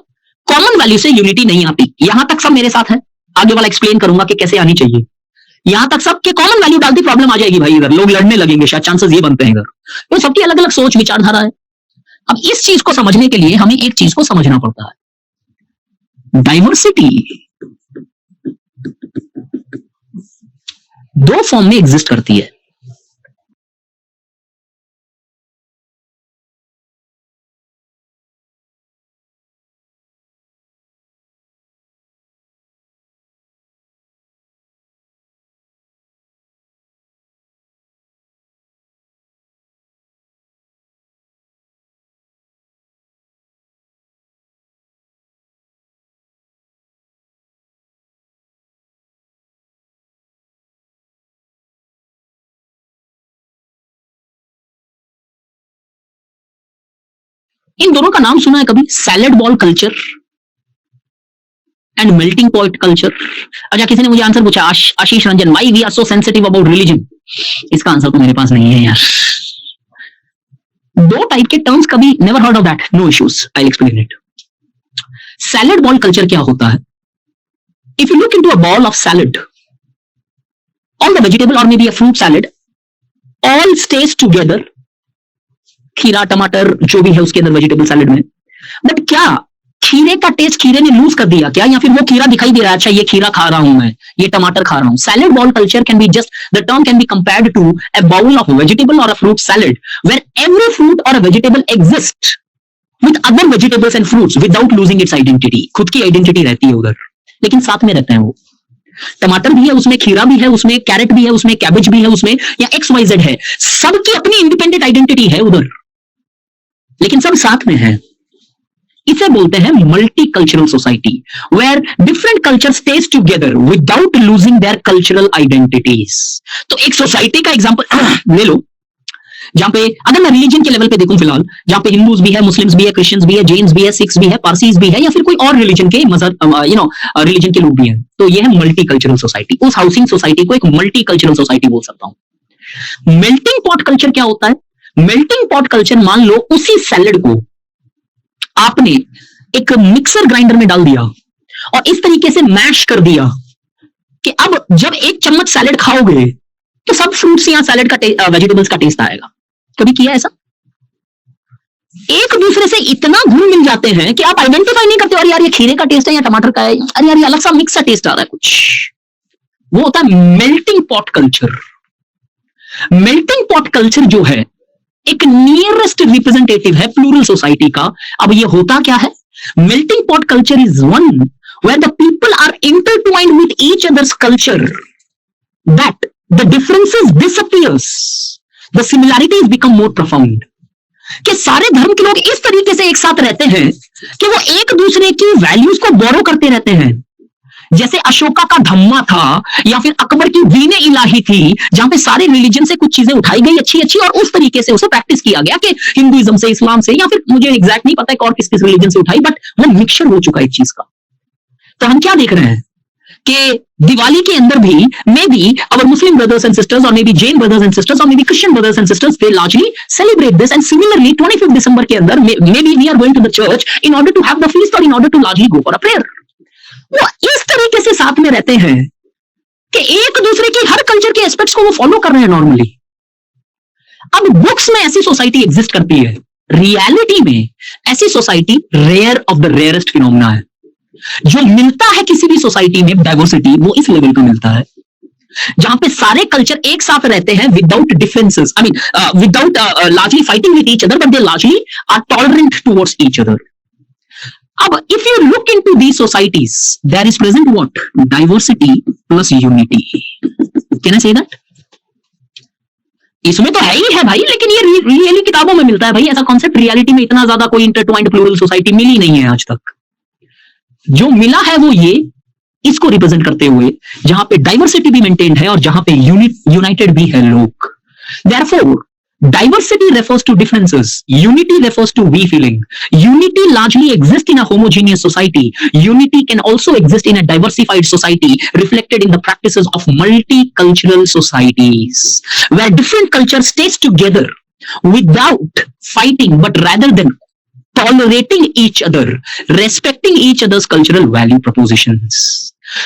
कॉमन वैल्यू से यूनिटी नहीं आती। यहां तक सब मेरे साथ है, आगे वाला एक्सप्लेन करूंगा कि कैसे आनी चाहिए। यहां तक सब के कॉमन वैल्यू डालती प्रॉब्लम आ जाएगी भाई, इधर लोग लड़ने लगेंगे, शायद चांसेस ये बनते हैं। इधर तो सबकी अलग अलग सोच विचारधारा है। अब इस चीज को समझने के लिए हमें एक चीज को समझना पड़ता है। डाइवर्सिटी दो फॉर्म में एग्जिस्ट करती है। इन दोनों का नाम सुना है कभी? Salad bowl culture and melting pot culture. अच्छा, किसी ने मुझे आंसर पूछा, Ashish Ranjan, why we are so sensitive about religion. इसका आंसर तो मेरे पास नहीं है यार। दो टाइप के टर्म्स, कभी never heard of that, no issues, I will explain it. Salad bowl culture क्या होता है? If you look into a bowl of salad, all the vegetable or maybe a fruit salad all stayed together, खीरा टमाटर जो भी है उसके अंदर वेजिटेबल सैलेड में, बट क्या खीरे का टेस्ट खीरे ने लूज कर दिया क्या, या फिर वो खीरा दिखाई दे रहा है, अच्छा ये खीरा खा रहा हूं मैं, ये टमाटर खा रहा हूं? Salad bowl culture can be just, the term can be compared to a bowl of vegetable और a fruit salad where every fruit और a vegetable exist with other vegetables and fruits without losing its identity. खुद की identity रहती है उधर, लेकिन साथ में रहते हैं वो। टमाटर भी है उसमें, खीरा भी है उसमें, कैरेट भी है उसमें, कैबेज भी है उसमें, या XYZ है, सबकी अपनी इंडिपेंडेंट आइडेंटिटी है उधर, लेकिन सब साथ में है। इसे बोलते हैं multicultural society, where different culture stays together without losing their cultural identities. तो एक सोसाइटी का एग्जांपल ले लो, जहां पे अगर मैं रिलीजन के लेवल पे देखूं फिलहाल, जहां पे हिंदूज भी है, मुस्लिम्स भी है, क्रिश्चियंस भी है, जैन्स भी है, सिख्स भी है, पारसीज भी है, या फिर कोई और रिलीजन के मजहब रिलीजन के लोग भी हैं, तो ये है मल्टी कल्चरल सोसाइटी। उस हाउसिंग सोसाइटी को एक मल्टी कल्चरल सोसाइटी बोल सकता हूं। मेल्टिंग पॉट कल्चर क्या होता है? मेल्टिंग पॉट कल्चर, मान लो उसी सैलेड को आपने एक मिक्सर ग्राइंडर में डाल दिया और इस तरीके से मैश कर दिया कि अब जब एक चम्मच सैलेड खाओगे तो सब फ्रूट्स या सैलेड का वेजिटेबल्स का टेस्ट आएगा। कभी किया ऐसा? एक दूसरे से इतना घुल मिल जाते हैं कि आप आइडेंटिफाई नहीं करते, अरे यार ये खीरे का टेस्ट है या टमाटर का है, अरे यार ये अलग सा मिक्स सा टेस्ट आ रहा है कुछ। वो होता है melting pot culture. Melting pot culture जो है एक नियरेस्ट रिप्रेजेंटेटिव है प्लूरल सोसाइटी का। अब ये होता क्या है? Melting pot culture is one where the people are intertwined with each others culture, that the differences disappears, the similarities become more profound. कि सारे धर्म के लोग इस तरीके से एक साथ रहते हैं कि वो एक दूसरे की वैल्यूज को बोरो करते रहते हैं। जैसे अशोका का धम्मा था, या फिर अकबर की दीन इलाही थी, जहां पे सारे रिलीजन से कुछ चीजें उठाई गई अच्छी अच्छी, और उस तरीके से उसे प्रैक्टिस किया गया कि हिंदुइज्म से, इस्लाम से, या फिर मुझे एग्जैक्ट नहीं पता है और किस किस रिलीजन से उठाई, बट वो मिक्सचर हो चुका है एक चीज का। तो हम क्या देख रहे हैं कि दिवाली के अंदर भी may be our Muslim brothers and sisters, or maybe Jain brothers and sisters, or maybe Christian brothers and sisters, they largely celebrate this. And similarly 25th December के अंदर maybe we are going to the church in order to have the feast, or in order to largely go for a prayer. वो इस तरीके से साथ में रहते हैं कि एक दूसरे की हर कल्चर के एस्पेक्ट्स को वो फॉलो कर रहे हैं नॉर्मली। अब बुक्स में ऐसी सोसाइटी एग्जिस्ट करती है, रियलिटी में ऐसी society rare of the rarest phenomena है। जो मिलता है किसी भी सोसाइटी में डाइवर्सिटी, वो इस लेवल का मिलता है जहां पे सारे कल्चर एक साथ रहते हैं without differences, I mean without largely fighting with each other, but they largely are tolerant towards each other. अब if you look into these societies, there is present what? Diversity plus unity. Can I say that? इसमें तो है ही है भाई, लेकिन ये really किताबों में मिलता है भाई। ऐसा कॉन्सेप्ट रियलिटी में इतना ज्यादा कोई इंटरट्वाइंड प्लूरल सोसाइटी मिली नहीं है आज तक। जो मिला है वो ये इसको रिप्रेजेंट करते हुए, जहां पे डाइवर्सिटी भी मेंटेन्ड है और जहां पे यूनाइटेड भी है लोग। Therefore, diversity refers to differences. Unity refers to we feeling. Unity largely exists in a homogeneous society. Unity can also exist in a diversified society, reflected in the practices of multicultural societies, where different cultures stay together without fighting, but rather than tolerating each other, respecting each other's cultural value propositions.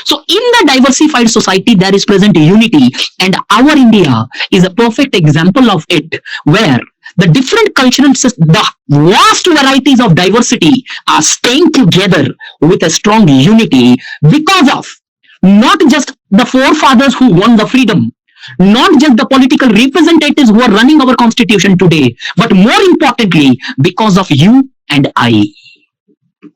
So in the diversified society, there is present unity, and our India is a perfect example of it, where The different cultural systems, the vast varieties of diversity are staying together with a strong unity because of not just the forefathers who won the freedom, not just the political representatives who are running our constitution today, but more importantly, because of you and I,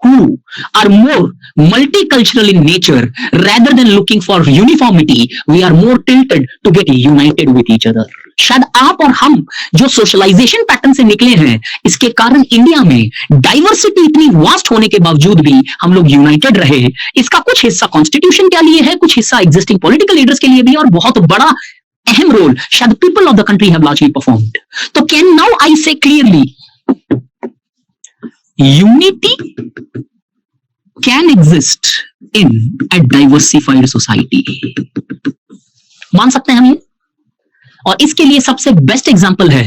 who are more multicultural in nature. Rather than looking for uniformity, we are more tilted to get united with each other. शायद आप और हम जो socialisation pattern से निकले हैं, इसके कारण इंडिया में डाइवर्सिटी इतनी वास्ट होने के बावजूद भी हम लोग यूनाइटेड रहे। इसका कुछ हिस्सा कॉन्स्टिट्यूशन के लिए है, कुछ हिस्सा एग्जिस्टिंग पॉलिटिकल लीडर्स के लिए भी, और बहुत बड़ा अहम रोल शायद people of the country have largely performed. तो कैन नाउ आई से clearly, unity can exist in a diversified society. मान सकते हैं हम ये, और इसके लिए सबसे बेस्ट एग्जांपल है,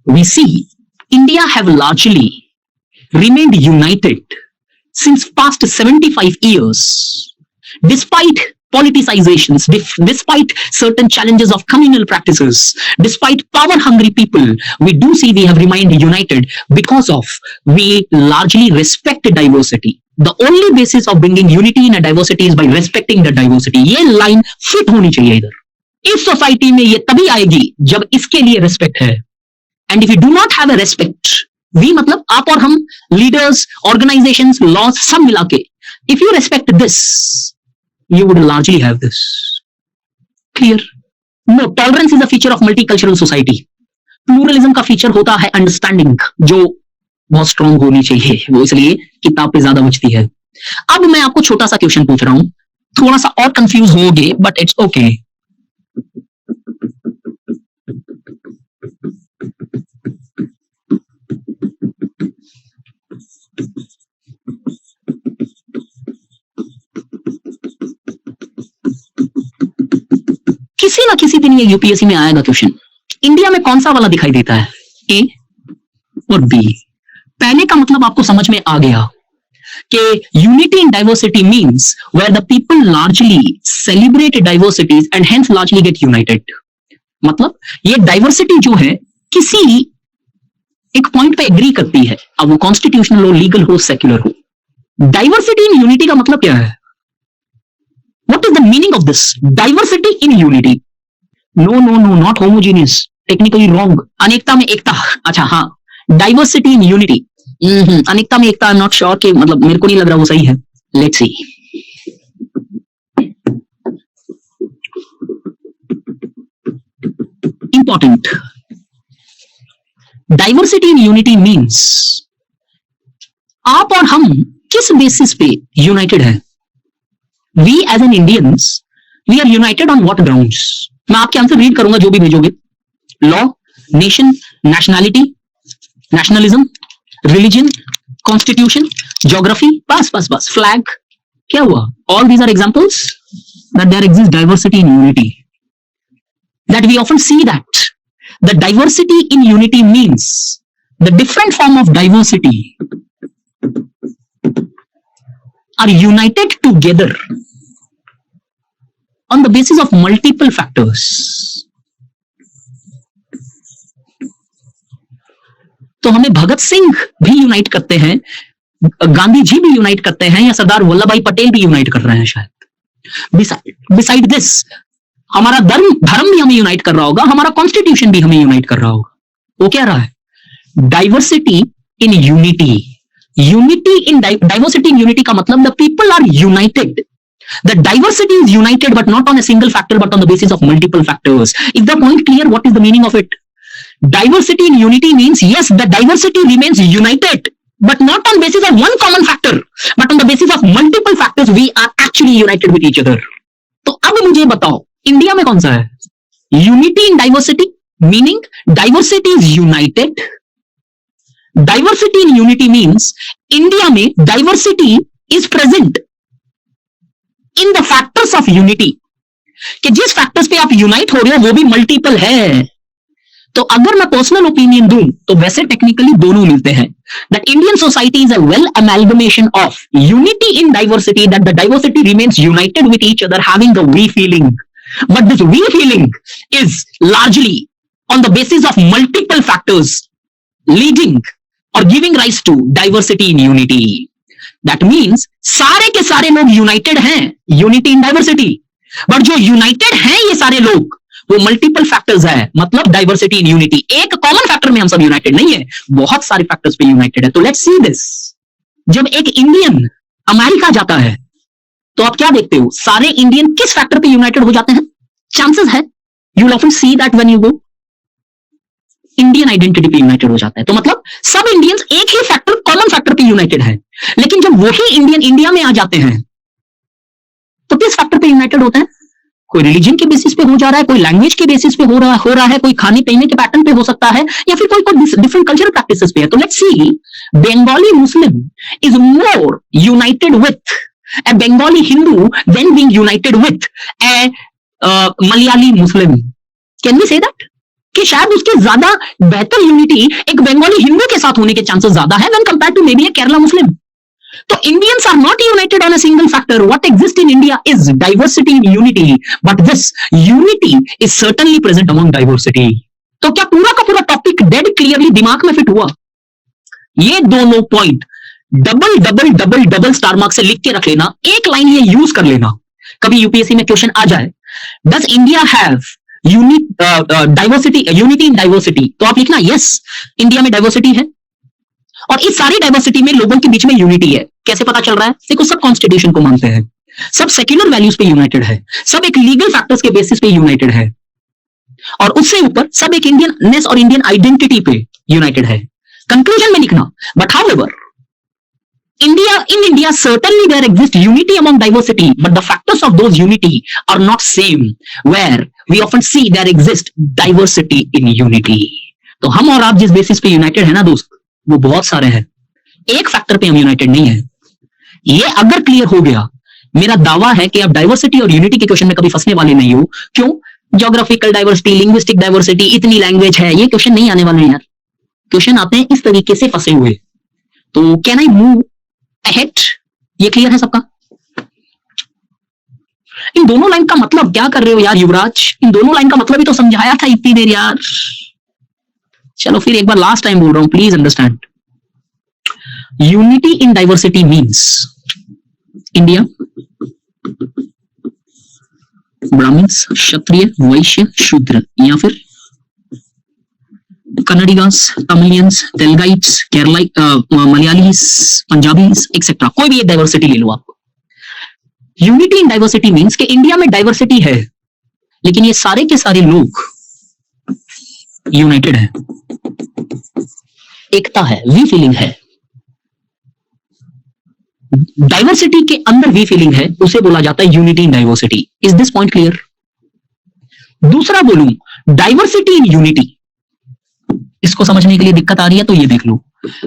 we see India have largely remained united since past 75 years despite politicizations, despite certain challenges of communal practices, despite power hungry people. We do see we have remained united because of we largely respect diversity. The only basis of bringing unity in a diversity is by respecting the diversity. ये line fit होनी चाहिए इधर। इस society में ये तभी आएगी जब इसके लिए रेस्पेक्ट है। And if you do not have a respect, we मतलब आप और हम, लीडर्स, ऑर्गेनाइजेशंस, लॉज सब मिला के, if you respect this, you would largely have this. Clear? No, tolerance is a feature of multicultural society. Pluralism का feature होता है अंडरस्टैंडिंग, जो बहुत स्ट्रॉन्ग होनी चाहिए, वो इसलिए किताब पे ज्यादा बचती है। अब मैं आपको छोटा सा क्वेश्चन पूछ रहा हूं, थोड़ा सा और कंफ्यूज होगे, बट इट्स ओके। किसी ना किसी दिन ये यूपीएससी में आएगा क्वेश्चन। इंडिया में कौन सा वाला दिखाई देता है, ए और बी? पहले का मतलब आपको समझ में आ गया कि unity in diversity means where the people largely celebrate diversities and hence largely get united. मतलब ये डाइवर्सिटी जो है किसी एक पॉइंट पे एग्री करती है, अब वो कॉन्स्टिट्यूशनल हो, लीगल हो, सेक्युलर हो। डाइवर्सिटी इन यूनिटी का मतलब क्या है? What is the meaning of this? Diversity in unity. No, not homogeneous. Technically wrong. अनेकता में एकता। अच्छा हाँ, diversity in unity. अनेकता में एकता, I'm not sure कि मतलब मेरे को नहीं लग रहा वो सही है। Let's see. Important. Diversity in unity means आप और हम किस बेसिस पे यूनाइटेड है? We as an Indians, we are united on what grounds? मैं आपके आंसर रीड करूंगा जो भी भेजोगे। Law, nation, nationality, nationalism, religion, constitution, geography, बस फ्लैग। क्या हुआ? All these are examples that there exists diversity in unity. That we often see that the diversity in unity means the different form of diversity are united together on the basis of multiple factors. तो हमें भगत सिंह भी unite करते हैं, गांधी जी भी unite करते हैं, या सरदार वल्लभ भाई पटेल भी यूनाइट कर रहे हैं शायद। बिसाइड दिस, हमारा धर्म भी हमें यूनाइट कर रहा होगा, हमारा कॉन्स्टिट्यूशन भी हमें यूनाइट कर रहा होगा। वो क्या रहा है? Diversity in unity. Unity in diversity in unity का मतलब the people are united. The diversity is united, but not on a single factor, but on the basis of multiple factors. Is the point clear? What is the meaning of it? Diversity in unity means, yes, the diversity remains united, but not on basis of one common factor, but on the basis of multiple factors, we are actually united with each other. तो अब मुझे बताओ, India में कौन सा है? Unity in diversity, meaning diversity is united. Diversity in unity means, India में diversity is present in the factors of unity, कि जिस फैक्टर्स पे आप यूनाइट हो रहे हो वो भी मल्टीपल है। तो अगर मैं पर्सनल ओपिनियन दूं तो वैसे टेक्निकली दोनों मिलते हैं। That Indian society is a well amalgamation of unity in diversity, that the diversity remains united with each other, having the we feeling, but this we feeling is largely on the basis of multiple factors leading और giving rise to diversity in unity. That means सारे के सारे लोग united हैं, unity in diversity. But जो united हैं ये सारे लोग, वो मल्टीपल फैक्टर्स है, मतलब डाइवर्सिटी इन यूनिटी। एक कॉमन फैक्टर में हम सब यूनाइटेड नहीं है, बहुत सारे फैक्टर्स पे यूनाइटेड है। तो लेट्स सी दिस। जब एक इंडियन अमेरिका जाता है तो आप क्या देखते हो, सारे इंडियन किस फैक्टर पे यूनाइटेड हो जाते हैं? चांसेस है you will often see that when you go, Indian identity पे यूनाइटेड हो जाता है। तो मतलब सब इंडियंस एक ही फैक्टर, कॉमन फैक्टर पे यूनाइटेड है। लेकिन जब वही इंडियन इंडिया में आ जाते हैं तो किस फैक्टर पे यूनाइटेड होते हैं? कोई रिलीजन के बेसिस पे हो जा रहा है, कोई लैंग्वेज के बेसिस पे हो रहा है, कोई खाने पीने के पैटर्न पे हो सकता है, या फिर कोई डिफरेंट कल्चरल प्रैक्टिसेस पे है। तो let's see, Bengali Muslim is more United with a Bengali Hindu than being united with a Malayali Muslim. Can we say that? कि शायद उसके ज्यादा बेहतर यूनिटी एक बंगाली हिंदू के साथ होने के चांसेस ज्यादा है when compared to maybe a Kerala Muslim. So Indians are not united on a single factor. What exists in India is diversity in unity, but this unity is certainly present among diversity. तो क्या पूरा का पूरा topic dead clearly दिमाग में fit हुआ? ये दोनों point double double double double star mark से लिख के रख लेना, एक लाइन ये यूज कर लेना, कभी यूपीएससी में क्वेश्चन आ जाए, does India have diversity, unity in diversity? तो आप लिखना यस, इंडिया में डाइवर्सिटी है और इस सारी डाइवर्सिटी में लोगों के बीच में यूनिटी है। कैसे पता चल रहा है? देखो, सब कॉन्स्टिट्यूशन को मानते हैं, सब सेक्युलर वैल्यूज पे यूनाइटेड है, सब एक लीगल फैक्टर्स के बेसिस पे यूनाइटेड है, और उससे ऊपर सब एक इंडियननेस और इंडियन आइडेंटिटी पे यूनाइटेड है। कंक्लूजन में लिखना, but however in India certainly there exists unity among diversity, but the factors of those unity are not same, where we often see there exists diversity in unity. तो हम और आप जिस basis पे United है ना दोस्त, वो बहुत सारे हैं, एक फैक्टर पे हम यूनाइटेड नहीं है। ये अगर क्लियर हो गया, मेरा दावा है कि आप डाइवर्सिटी और यूनिटी के क्वेश्चन में कभी फंसने वाले नहीं हो। क्यों? ज्योग्राफिकल डाइवर्सिटी, लिंग्विस्टिक डाइवर्सिटी, इतनी लैंग्वेज है, ये क्वेश्चन नहीं आने वाले हैं यार। क्वेश्चन आते हैं इस तरीके से फंसे हुए। तो कैन आई मूव अहेड? ये क्लियर है सबका? इन दोनों लाइन का मतलब क्या कर रहे हो यार युवराज? इन दोनों लाइन का मतलब ही तो समझाया था इतनी देर यार। चलो फिर एक बार लास्ट टाइम बोल रहा हूं, please understand. Unity in diversity means India, Brahmins, Kshatriya, Vaishya, Shudra, या फिर कन्नडिगास, तमिलियंस, तेलगाइट्स, मलयालीस, पंजाबीज एक्सेट्रा, कोई भी एक डाइवर्सिटी ले लो आप। यूनिटी इन डाइवर्सिटी मीन्स कि इंडिया में डाइवर्सिटी है लेकिन ये सारे के सारे लोग यूनाइटेड है, एकता है, वी फीलिंग है। डाइवर्सिटी के अंदर वी फीलिंग है, उसे बोला जाता है unity in diversity. Is this point clear? दूसरा बोलूं, डाइवर्सिटी इन यूनिटी, इसको समझने के लिए दिक्कत आ रही है तो ये देख लो।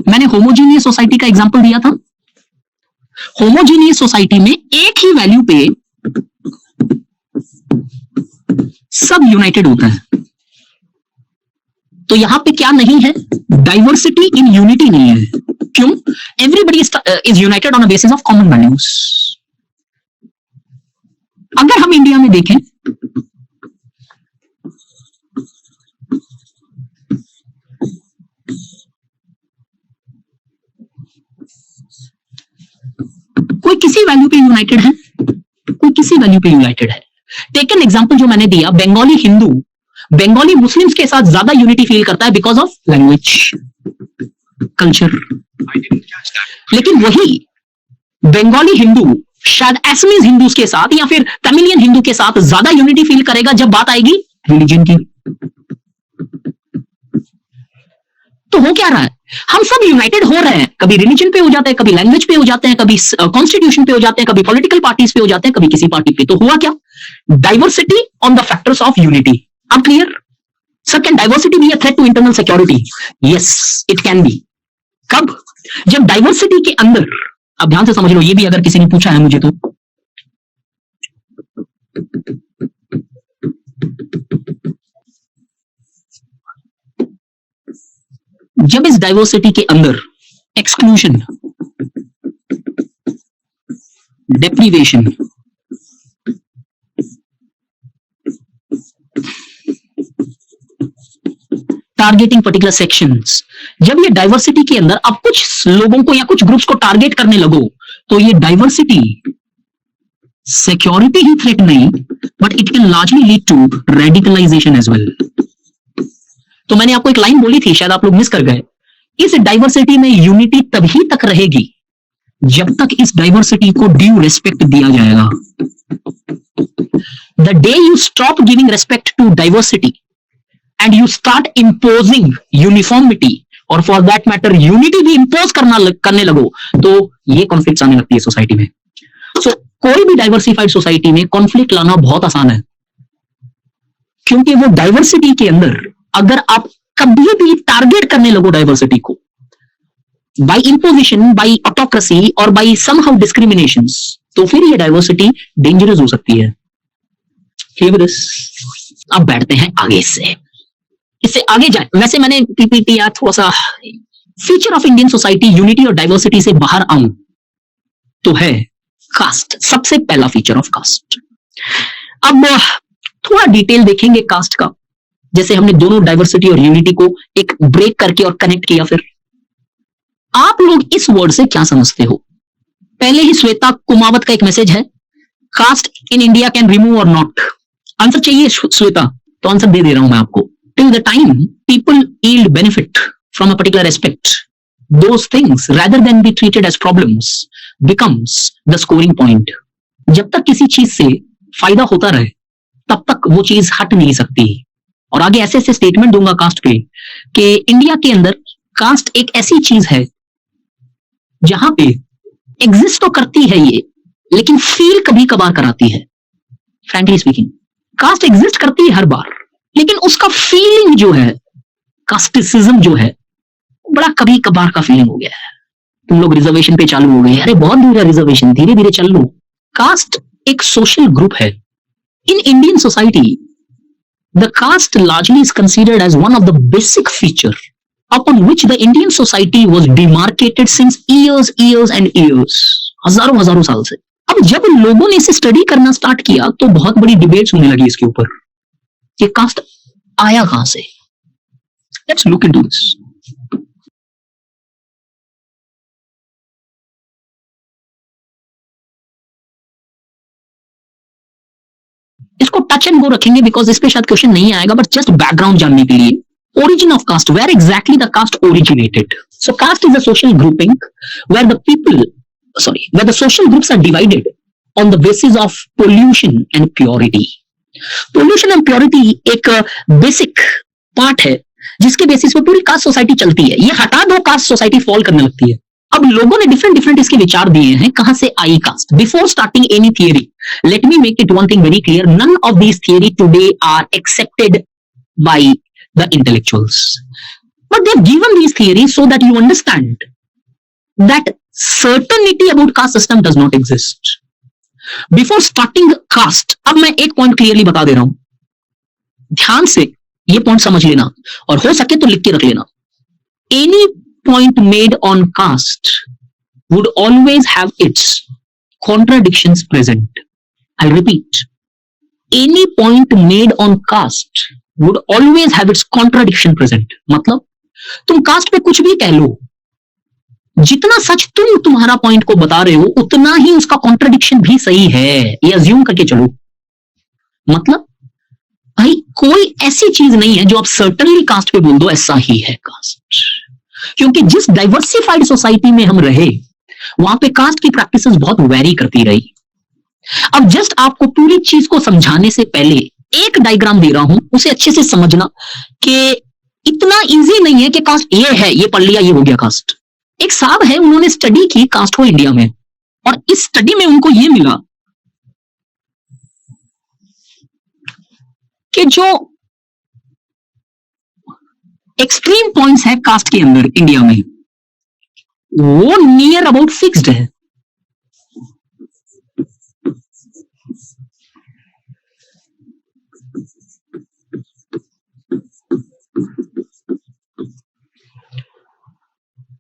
मैंने होमोजीनियस सोसाइटी का एग्जांपल दिया था। होमोजीनियस सोसाइटी में एक ही वैल्यू पे सब यूनाइटेड होता है। तो यहां पे क्या नहीं है? डाइवर्सिटी इन यूनिटी नहीं है। क्यों? Everybody is United on a basis of common values. अगर हम इंडिया में देखें, कोई किसी वैल्यू पे यूनाइटेड है, कोई किसी वैल्यू पे यूनाइटेड है। टेक एन एग्जांपल जो मैंने दिया, बंगाली हिंदू बंगाली मुस्लिम्स के साथ ज्यादा यूनिटी फील करता है बिकॉज ऑफ लैंग्वेज, कल्चर। लेकिन वही बंगाली हिंदू शायद असमीज हिंदूज के साथ या फिर तमिलियन हिंदू के साथ ज्यादा यूनिटी फील करेगा जब बात आएगी रिलीजन की। तो हो क्या रहा है? हम सब यूनाइटेड हो रहे हैं, कभी रिलीजन पे हो जाते हैं, कभी लैंग्वेज पे हो जाते हैं, कभी कॉन्स्टिट्यूशन पे हो जाते हैं, कभी पॉलिटिकल पार्टीज पे हो जाते हैं, कभी किसी पार्टी पे। तो हुआ क्या? Diversity on the factors of unity. अब clear? Sir, can diversity be a threat to internal security? Yes, it can be. कब? जब डाइवर्सिटी के अंदर, अब ध्यान से समझ लो, ये भी अगर किसी ने पूछा है मुझे तो, जब इस डाइवर्सिटी के अंदर exclusion, deprivation, targeting particular sections, जब ये डाइवर्सिटी के अंदर आप कुछ लोगों को या कुछ ग्रुप्स को टारगेट करने लगो, तो ये डाइवर्सिटी सिक्योरिटी ही थ्रेट नहीं, but it can largely lead to radicalisation as well. तो मैंने आपको एक लाइन बोली थी, शायद आप लोग मिस कर गए, इस डाइवर्सिटी में यूनिटी तभी तक रहेगी जब तक इस डाइवर्सिटी को ड्यू रेस्पेक्ट दिया जाएगा। The day you stop giving respect to diversity and you start imposing uniformity, और फॉर दैट मैटर यूनिटी भी इंपोज करने लगो, तो ये कॉन्फ्लिक्ट आने लगती है सोसाइटी में। सो कोई भी डाइवर्सिफाइड सोसाइटी में कॉन्फ्लिक्ट लाना बहुत आसान है, क्योंकि वो डाइवर्सिटी के अंदर अगर आप कभी भी टारगेट करने लगो डाइवर्सिटी को बाय इंपोजिशन, बाय ऑटोक्रेसी और बाय समहाउ डिस्क्रिमिनेशंस, तो फिर ये डाइवर्सिटी डेंजरस हो सकती है। अब बैठते हैं आगे, इससे आगे जाए। वैसे मैंने पीपीटी या थोड़ा सा feature of Indian society unity और डाइवर्सिटी से बाहर आऊं तो है कास्ट, सबसे पहला फीचर ऑफ कास्ट। अब थोड़ा डिटेल देखेंगे कास्ट का, जैसे हमने दोनों डाइवर्सिटी और यूनिटी को एक ब्रेक करके और कनेक्ट किया। फिर आप लोग इस वर्ड से क्या समझते हो? पहले ही श्वेता कुमावत का एक मैसेज है, caste in India can remove और नॉट। आंसर चाहिए श्वेता, तो आंसर दे दे रहा हूं मैं आपको। Till the time people yield benefit from a particular aspect, those things rather than be treated as problems becomes the scoring point। जब तक किसी चीज से फायदा होता रहे तब तक वो चीज हट नहीं सकती। और आगे ऐसे ऐसे स्टेटमेंट दूंगा कास्ट पे कि इंडिया के अंदर कास्ट एक ऐसी चीज है जहां पे एग्जिस्ट तो करती है ये, लेकिन फील कभी कभार कराती है। फ्रैंकली स्पीकिंग, कास्ट एग्जिस्ट करती है हर बार, लेकिन उसका फीलिंग जो है, कास्टिसिज्म जो है, बड़ा कभी कभार का फीलिंग हो गया है। तुम लोग रिजर्वेशन पे चालू हो गए, अरे बहुत दूर है रिजर्वेशन, धीरे धीरे चल लो। कास्ट एक सोशल ग्रुप है in Indian society. The caste largely is considered as one of the basic feature upon which the Indian society was demarcated since years and years, हजारों साल से। अब जब लोगों ने इसे स्टडी करना स्टार्ट किया तो बहुत बड़ी डिबेट्स होने लगी इसके ऊपर, ये कास्ट आया कहां से। Let's look into this. इसको टच एंड गो रखेंगे बिकॉज इस पे शायद क्वेश्चन नहीं आएगा, बट जस्ट बैकग्राउंड जानने के लिए। Origin of caste, where exactly the caste originated. So caste is a social grouping where the social groups are divided on the basis of pollution and purity. Pollution and purity एक basic part है जिसके basis पे पूरी caste society चलती है। ये हटा दो, कास्ट सोसाइटी फॉल करने लगती है। अब लोगों ने डिफरेंट इसके विचार दिए हैं, कहां से आई caste. Before starting any theory, let me make it one thing very clear, none of these theory today are accepted by the intellectuals, but they've given these theories so that you understand that certainty about caste system does not exist. Before starting caste, अब मैं एक point clearly बता दे रहा हूं, ध्यान से ये point समझ लेना और हो सके तो लिख के रख लेना। Any point made on caste would always have its contradictions present. I'll repeat. Any point made on caste would always have its contradiction present। मतलब तुम कास्ट पे कुछ भी कह लो, जितना सच तुम तुम्हारा पॉइंट को बता रहे हो उतना ही उसका कॉन्ट्रडिक्शन भी सही है, ये अज्यूम करके चलो। मतलब भाई कोई ऐसी चीज नहीं है जो आप सर्टनली कास्ट पे बोल दो ऐसा ही है कास्ट, क्योंकि जिस डाइवर्सिफाइड सोसाइटी में हम रहे वहां पे कास्ट की प्रैक्टिसेस बहुत वेरी करती रही। अब जस्ट आपको पूरी चीज को समझाने से पहले एक डायग्राम दे रहा हूं, उसे अच्छे से समझना कि इतना इजी नहीं है कि कास्ट ये है, ये पढ़ लिया ये हो गया कास्ट। एक साहब है, उन्होंने स्टडी की कास्ट को इंडिया में, और इस स्टडी में उनको ये मिला कि जो एक्सट्रीम पॉइंट्स है कास्ट के अंदर इंडिया में वो नियर अबाउट फिक्स्ड है।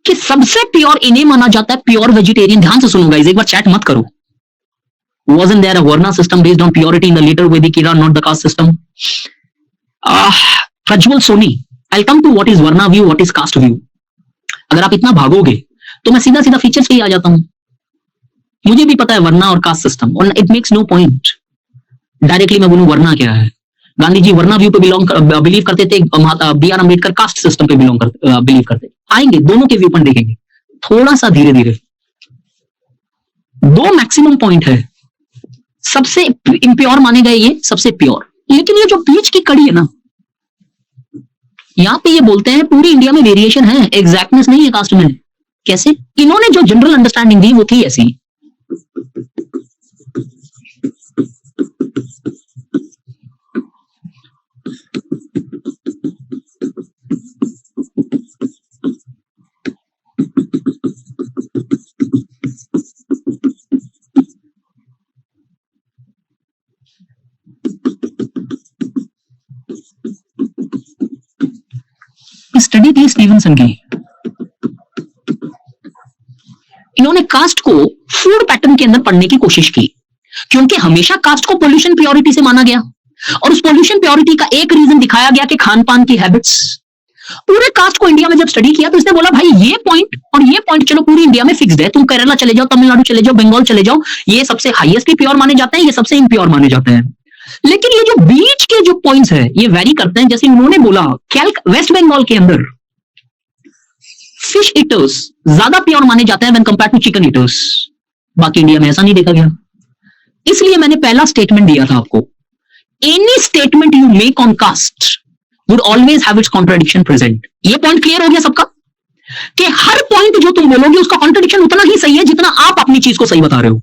कि सबसे प्योर इन्हें माना जाता है प्योर वेजिटेरियन। ध्यान से सुनो गाइस, एक बार चैट मत करो। Wasn't there a Varna system based on purity in the later Vedic era, not the caste system? Prajwal Soni, I come to what is varna view, what is caste view. अगर आप इतना भागोगे तो मैं सीधा सीधा फीचर्स पे ही आ जाता हूं. मुझे भी पता है वर्ना और कास्ट सिस्टम, और it makes no point directly मैं बोलूं वर्ना क्या है. गांधी जी वर्ना व्यू पे बिलीव करते थे, B R Ambedkar caste system पे बिलीव करते. आएंगे, दोनों के व्यू पॉइंट देखेंगे थोड़ा सा धीरे धीरे. दो मैक्सिमम पॉइंट है, सबसे इम्प्योर माने गए ये सबसे प्योर. लेकिन ये जो बीच की कड़ी है ना, यहां पे ये बोलते हैं पूरी इंडिया में वेरिएशन है, एग्जैक्टनेस नहीं है कास्ट में. कैसे? इन्होंने जो जनरल अंडरस्टैंडिंग दी वो थी ऐसी. स्टडी थी स्टीवनसन की. इन्होंने कास्ट को फूड पैटर्न के अंदर पढ़ने की कोशिश की, क्योंकि हमेशा कास्ट को पोल्यूशन प्योरिटी से माना गया, और उस पोल्यूशन प्योरिटी का एक रीजन दिखाया गया कि खान पान की हैबिट्स. पूरे कास्ट को इंडिया में जब स्टडी किया तो इसने बोला भाई ये पॉइंट और ये पॉइंट चलो पूरी इंडिया में फिक्स्ड है. तुम केरला चले जाओ, तमिलनाडु चले जाओ, बंगाल चले जाओ, ये सबसे हाईएस्ट प्योर माने जाते हैं, ये सबसे इम्प्योर माने जाते हैं. लेकिन ये जो बीच के जो पॉइंट्स है ये वेरी करते हैं. जैसे उन्होंने बोला वेस्ट बंगाल के अंदर फिश ईटर्स ज्यादा प्योर माने जाते हैं when compare to chicken eaters. बाकी इंडिया में ऐसा नहीं देखा गया. इसलिए मैंने पहला स्टेटमेंट दिया था आपको, any statement you make on caste would always have it's contradiction present. ये पॉइंट क्लियर हो गया सबका कि हर पॉइंट जो तुम बोलोगे उसका कॉन्ट्राडिक्शन उतना ही सही है जितना आप अपनी चीज को सही बता रहे हो.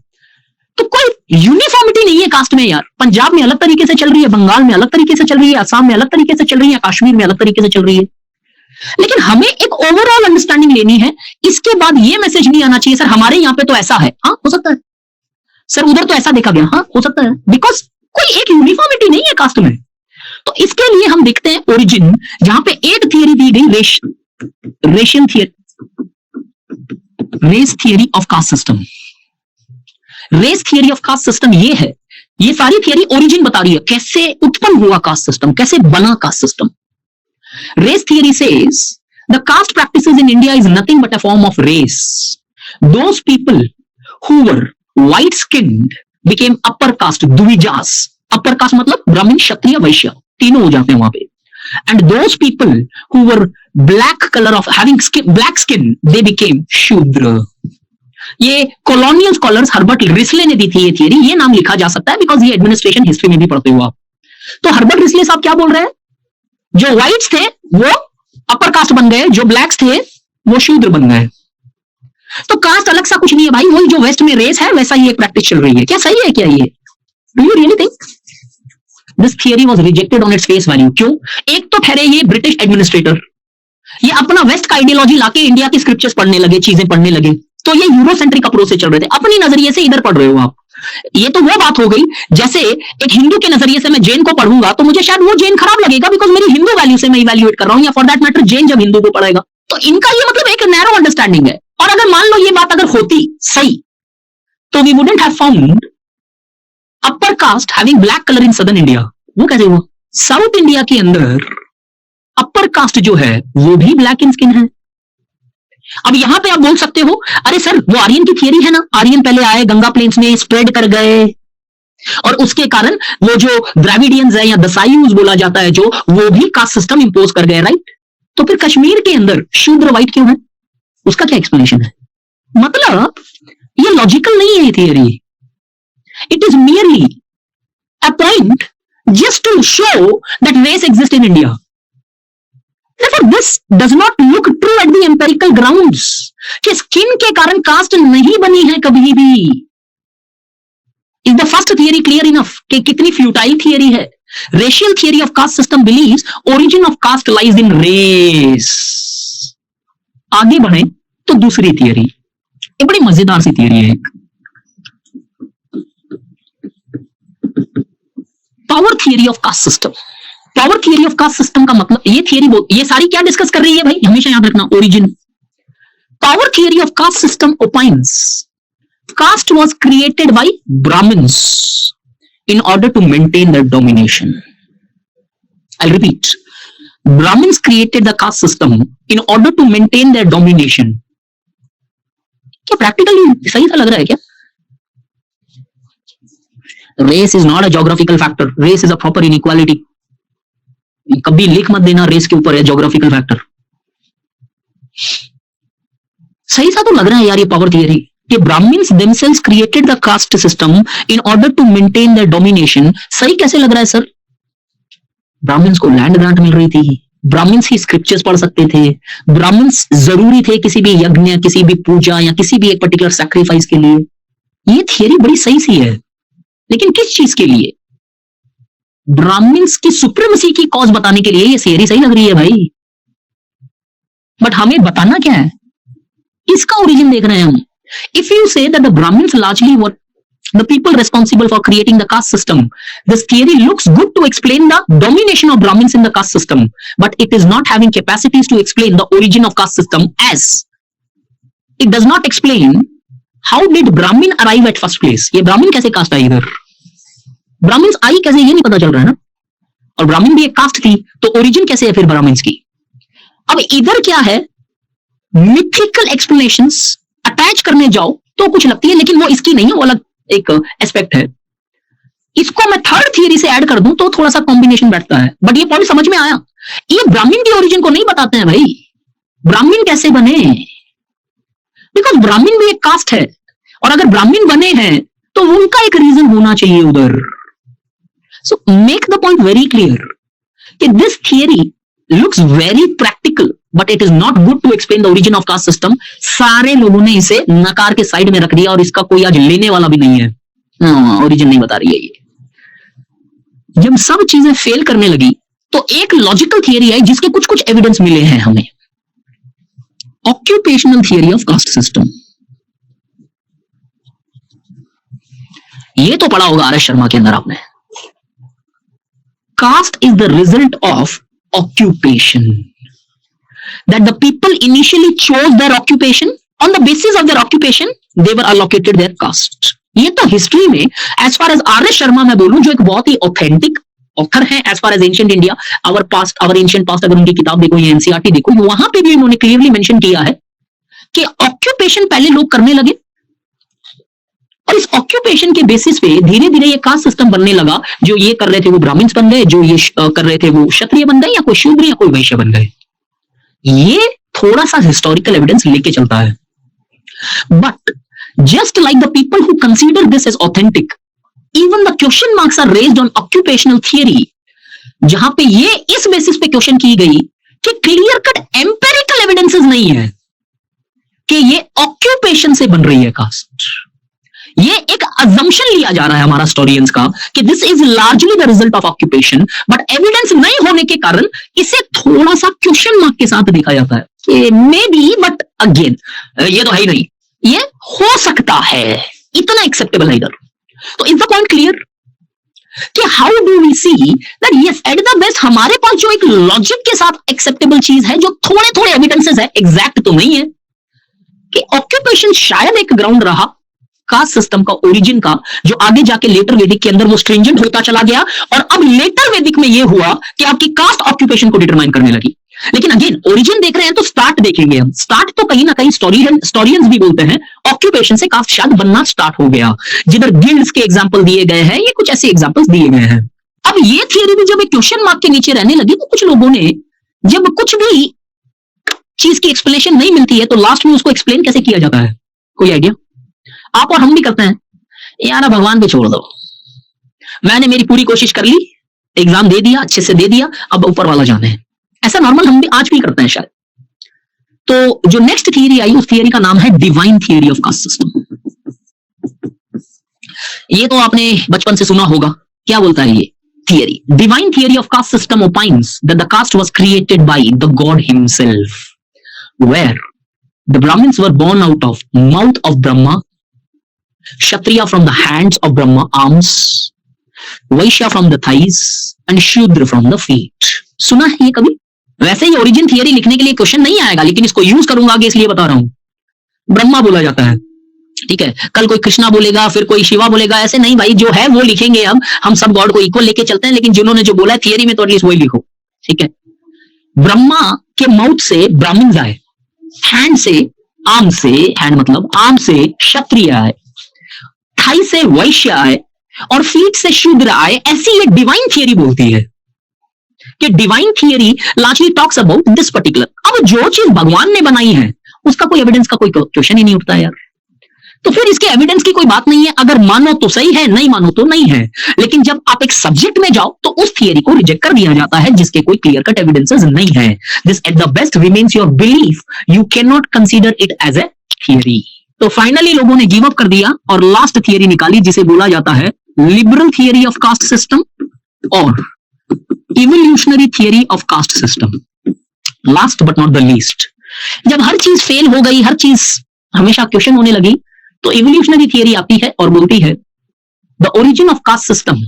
तो कोई यूनिफॉर्मिटी नहीं है कास्ट में यार. पंजाब में अलग तरीके से चल रही है, बंगाल में अलग तरीके से चल रही है, असम में अलग तरीके से चल रही है, कश्मीर में अलग तरीके से चल रही है. लेकिन हमें एक ओवरऑल अंडरस्टैंडिंग लेनी है. इसके बाद ये मैसेज नहीं आना चाहिए सर हमारे यहां पे तो ऐसा है. हाँ हो सकता है सर, उधर तो ऐसा देखा गया. हाँ हो सकता है, बिकॉज कोई एक यूनिफॉर्मिटी नहीं है कास्ट में. तो इसके लिए हम देखते हैं ओरिजिन, जहां पे एक थियरी दी गई racial theory, race theory of caste system. Race theory of caste system ये है, ये सारी थियरी ओरिजिन बता रही है कैसे उत्पन्न हुआ कास्ट सिस्टम, कैसे बना caste system. Race theory says the caste practices in India is nothing but a form of race. Those people who were white skinned became upper caste, Dvijas. Upper caste मतलब ब्राह्मण, क्षत्रिय, वैश्य, तीनों हो जाते हैं वहां पे. And those people who were black color of having skin, black skin, they became Shudra. ये colonial scholars Herbert Risley ने दी थी ये थियरी. ये नाम लिखा जा सकता है बिकॉज ये एडमिनिस्ट्रेशन हिस्ट्री में भी पढ़ते हो आप. तो हर्बर्ट रिस्ले साहब क्या बोल रहे हैं, जो व्हाइट्स थे वो अपर कास्ट बन गए, जो ब्लैक्स थे वो शूद्र बन गए. तो कास्ट अलग सा कुछ नहीं है भाई, वही जो वेस्ट में रेस है वैसा ही एक प्रैक्टिस चल रही है. क्या सही है क्या ये? Do you really think this theory was rejected on its face value? क्यों? एक तो ठहरे ये ब्रिटिश एडमिनिस्ट्रेटर, ये अपना वेस्ट का आइडियोलॉजी लाके इंडिया की स्क्रिप्चर्स पढ़ने लगे, चीजें पढ़ने लगे. तो ये यूरोसेंट्रिक अप्रोच से चल रहे थे, अपनी नजरिए से इधर पढ़ रहे हो आप. ये तो वो बात हो गई जैसे एक हिंदू के नजरिए से मैं जैन को पढ़ूंगा तो मुझे शायद वो जैन खराब लगेगा बिकॉज मेरी हिंदू वैल्यू से मैं इवैल्यूएट कर रहा हूं, या फॉर दैट मैटर जैन जब हिंदू को पढ़ेगा. तो इनका ये मतलब एक नैरो अंडरस्टैंडिंग है. और अगर मान लो ये बात अगर होती सही तो we wouldn't have found upper caste having black colour in southern India. वो कैसे हुआ? साउथ इंडिया के अंदर अपर कास्ट जो है वो भी ब्लैक इन स्किन है. अब यहां पे आप बोल सकते हो अरे सर वो आर्यन की थियरी है ना, आर्यन पहले आए, गंगा प्लेन्स में स्प्रेड कर गए और उसके कारण वो जो द्रविडियंस है या दसायूज बोला जाता है जो, वो भी कास्ट सिस्टम इंपोज कर गए, राइट? तो फिर कश्मीर के अंदर शूद्र व्हाइट क्यों है? उसका क्या एक्सप्लेनेशन है? मतलब ये लॉजिकल नहीं है ये theory. It is merely a point just to show that race exist in India. Therefore, this does not look true at the empirical grounds कि स्किन के कारण कास्ट नहीं बनी है कभी भी. Is the first theory clear enough कि कितनी फ्यूटाइल थियरी है? Racial theory of caste system believes origin of caste lies in race. आगे बढ़े तो दूसरी थियरी, ये बड़ी मजेदार सी थियरी है. Power theory of caste system. Power theory of caste system का मतलब ये थियरी, ये सारी क्या डिस्कस कर रही है भाई, हमेशा याद रखना origin. Power theory of caste system opines caste was created by Brahmins in order to maintain their domination. I'll repeat. Brahmins created the caste system in order to maintain their domination. क्या practically सही सा लग रहा है क्या? Race is not a geographical factor, race is a proper inequality. कभी लिख मत देना रेस के ऊपर है जोग्राफिकल फैक्टर. सही सा तो लग रहा है यार ये पावर थियरी कि Brahmins themselves created the caste system in order to maintain their domination. सही कैसे लग रहा है सर? ब्राह्मण्स को लैंड ग्रांट मिल रही थी, ब्राह्मण्स ही स्क्रिप्चर्स पढ़ सकते थे, ब्राह्मण्स जरूरी थे किसी भी यज्ञ, किसी भी पूजा या किसी भी एक पर्टिकुलर सैक्रिफाइस के लिए. ये थियरी बड़ी सही सी है, लेकिन किस चीज के लिए? ब्राह्मण्स की सुप्रीमेसी की कॉज बताने के लिए ये थियरी सही लग रही है भाई. बट हमें बताना क्या है? इसका ओरिजिन देख रहे हैं हम. If you say that the Brahmins largely were the people responsible for creating the caste system, this theory looks good to explain the domination of Brahmins in the caste system, but it is not having capacities to explain the origin of caste system, as it does not explain how did Brahmin arrive at first place. ये ब्राह्मण कैसे cast आई इधर? Brahmins आई कैसे ये नहीं पता चल रहा है ना. और ब्राह्मण भी एक कास्ट थी, तो ओरिजिन कैसे है फिर ब्राह्मण्स की? अब इधर क्या है, मिथिकल एक्सप्लेनेशंस अटैच करने जाओ तो कुछ लगती है, लेकिन वो इसकी नहीं है, वो अलग एक एस्पेक्ट है. इसको मैं थर्ड थियरी से ऐड कर दूं तो थोड़ा सा कॉम्बिनेशन बैठता है. बट ये पॉइंट समझ में आया. ये ब्राह्मण की ओरिजिन को नहीं बताते हैं भाई. ब्राह्मण कैसे बने? बिकॉज ब्राह्मण भी एक कास्ट है, और अगर ब्राह्मण बने हैं तो उनका एक रीजन होना चाहिए उधर. So make the point very clear कि this theory looks very practical, but it is not good to explain the origin of caste system. सारे लोगों ने इसे नकार के साइड में रख दिया, और इसका कोई आज लेने वाला भी नहीं है. ओरिजिन नहीं बता रही है ये. जब सब चीजें फेल करने लगी तो एक लॉजिकल थियरी है जिसके कुछ कुछ एविडेंस मिले हैं हमें. Occupational theory of caste system. ये तो पढ़ा होगा आर एस शर्मा के अंदर आपने. Caste is the result of occupation, that the people initially chose their occupation, on the basis of their occupation they were allocated their caste. ये तो history में as far as R S Sharma मैं बोलूं, जो एक बहुत ही ऑथेंटिक ऑथर है as far as ancient India, our past, our ancient past, अगर उनकी किताब देखो या एनसीईआरटी देखो, वहां पे भी उन्होंने क्लियरली मेंशन किया है कि ऑक्यूपेशन पहले लोग करने लगे, और इस ऑक्यूपेशन के बेसिस पे धीरे धीरे ये कास्ट सिस्टम बनने लगा. जो ये कर रहे थे वो ब्राह्मण्स बन गए, जो ये कर रहे थे वो क्षत्रिय बन गए, या कोई शूद्र या कोई वैश्य बन गए. ये थोड़ा सा हिस्टोरिकल एविडेंस लेके चलता है. But just like the people who consider this as authentic, even the question marks are raised on occupational theory, जहां पे ये इस बेसिस पे क्वेश्चन की गई कि क्लियर कट एम्पेरिकल एविडेंसेस नहीं है कि ये ऑक्यूपेशन से बन रही है कास्ट. ये एक अजम्पशन लिया जा रहा है हमारा हिस्टोरियंस का कि this is largely the result of occupation, but evidence नहीं होने के कारण इसे थोड़ा सा क्वेश्चन मार्क के साथ देखा जाता है कि मे बी, बट अगेन ये तो है ही नहीं, ये हो सकता है, इतना एक्सेप्टेबल है इधर. तो इज द पॉइंट क्लियर कि how do we see that yes at the best हमारे पास जो एक लॉजिक के साथ एक्सेप्टेबल चीज है, जो थोड़े थोड़े एविडेंसेस है, एग्जैक्ट तो नहीं है, कि ऑक्यूपेशन शायद एक ग्राउंड रहा कास्ट सिस्टम का ओरिजिन का, जो आगे जाके लेटर वेदिक के अंदर वो स्ट्रिंजेंट होता चला गया, और अब लेटर वेदिक में ये हुआ कि आपकी कास्ट ऑक्यूपेशन को डिटरमाइन करने लगी. लेकिन अगेन ओरिजिन देख रहे हैं तो स्टार्ट देखेंगे हम. स्टार्ट तो कहीं ना कहीं हिस्टोरियंस भी बोलते हैं ऑक्यूपेशन से कास्ट शायद बनना स्टार्ट हो गया. जिधर गिल्ड्स के एग्जांपल दिए गए हैं, ये कुछ ऐसे एग्जांपल्स दिए गए हैं. अब ये थियरी भी जब एक क्वेश्चन मार्क के नीचे रहने लगी, तो कुछ लोगों ने, जब कुछ भी चीज की एक्सप्लेनेशन नहीं मिलती है, तो लास्ट में उसको एक्सप्लेन कैसे किया जाता है? कोई आइडिया? आप और हम भी करते हैं यार, भगवान पे छोड़ दो, मैंने मेरी पूरी कोशिश कर ली, एग्जाम दे दिया, अच्छे से दे दिया, अब ऊपर वाला जाने है. ऐसा नॉर्मल हम भी आज भी करते हैं शायद. तो जो नेक्स्ट थियरी आई, उस थियरी का नाम है divine theory of caste system. ये तो आपने बचपन से सुना होगा. क्या बोलता है ये theory? Divine theory of caste system opines that the caste was created by the god himself, where the Brahmins were born out of mouth of Brahma, Kshatriya from the hands of Brahma arms, Vaishya from the thighs and Shudra from the feet. सुना है ये कभी? वैसे ही origin theory लिखने के लिए question नहीं आएगा, लेकिन इसको यूज करूंगा आगे, इसलिए बता रहा हूं. ब्रह्मा बोला जाता है, ठीक है, कल कोई कृष्णा बोलेगा, फिर कोई शिवा बोलेगा, ऐसे नहीं भाई, जो है वो लिखेंगे. अब हम सब गॉड को इक्वल लेके चलते हैं, लेकिन जिन्होंने जो बोला है थियरी में, तो एटलीस्ट वही लिखो, ठीक है. ब्रह्मा के माउथ से ब्राह्मण आए, हैंड से आर्म से, हैंड मतलब आर्म से क्षत्रिय आए, थाई से वैश्य आए और फीट से शूद्र आए, ऐसी ये डिवाइन थियरी बोलती है कि divine theory largely talks about this particular. अब जो चीज भगवान ने बनाई है उसका कोई एविडेंस का कोई क्वेश्चन ही नहीं उठता यार, तो फिर इसके एविडेंस की कोई बात नहीं है। अगर मानो तो सही है, नहीं मानो तो नहीं है। लेकिन जब आप एक सब्जेक्ट में जाओ तो उस थियरी को रिजेक्ट कर दिया जाता है जिसके कोई क्लियर कट एविडेंसेस नहीं है। This at the best remains your belief, you can not consider it as a theory. तो फाइनली लोगों ने गिव अप कर दिया और लास्ट थियरी निकाली जिसे बोला जाता है liberal theory of caste system और evolutionary theory of caste system. Last but not the least, जब हर चीज फेल हो गई, हर चीज हमेशा क्वेश्चन होने लगी, तो इवोल्यूशनरी थियरी आती है और बोलती है the origin of caste system,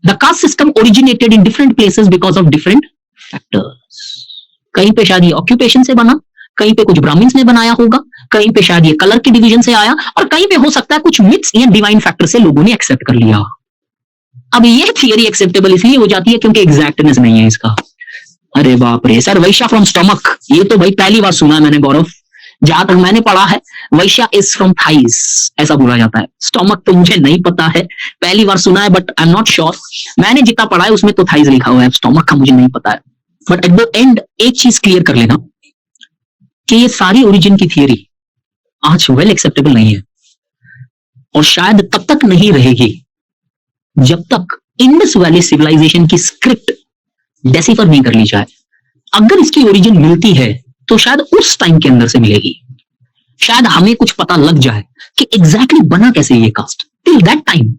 the caste system originated in different places because of different factors. कहीं पे शायद ये ऑक्यूपेशन से बना, कहीं पे कुछ ब्राह्मण्स ने बनाया होगा, कहीं पे शायद ये कलर के डिवीजन से आया और कहीं पे हो सकता है कुछ मिथ्स या डिवाइन फैक्टर से लोगों ने एक्सेप्ट कर लिया। अब ये थियरी एक्सेप्टेबल इसलिए हो जाती है क्योंकि एग्जैक्टनेस नहीं है इसका। अरे बाप रे सर, वैश्या फ्रॉम स्टमक, ये तो भाई पहली बार सुना है मैंने गौरव। जहां तक मैंने पढ़ा है वैश्या इज फ्रॉम थाइस, ऐसा बोला जाता है। स्टमक तो मुझे नहीं पता है, पहली बार सुना है, but I am not sure. मैंने जितना पढ़ा है उसमें तो थाइस लिखा हुआ है, स्टमक का मुझे नहीं पता है। बट एट द एंड एक चीज क्लियर कर लेना कि ये सारी ओरिजिन की थियरी आज वेल एक्सेप्टेबल नहीं है और शायद तब तक नहीं रहेगी जब तक इंडस वैली सिविलाइजेशन की स्क्रिप्ट डेसिफर नहीं कर ली जाए। अगर इसकी ओरिजिन मिलती है तो शायद उस टाइम के अंदर से मिलेगी, शायद हमें कुछ पता लग जाए कि एग्जैक्टली बना कैसे ये caste. Till that time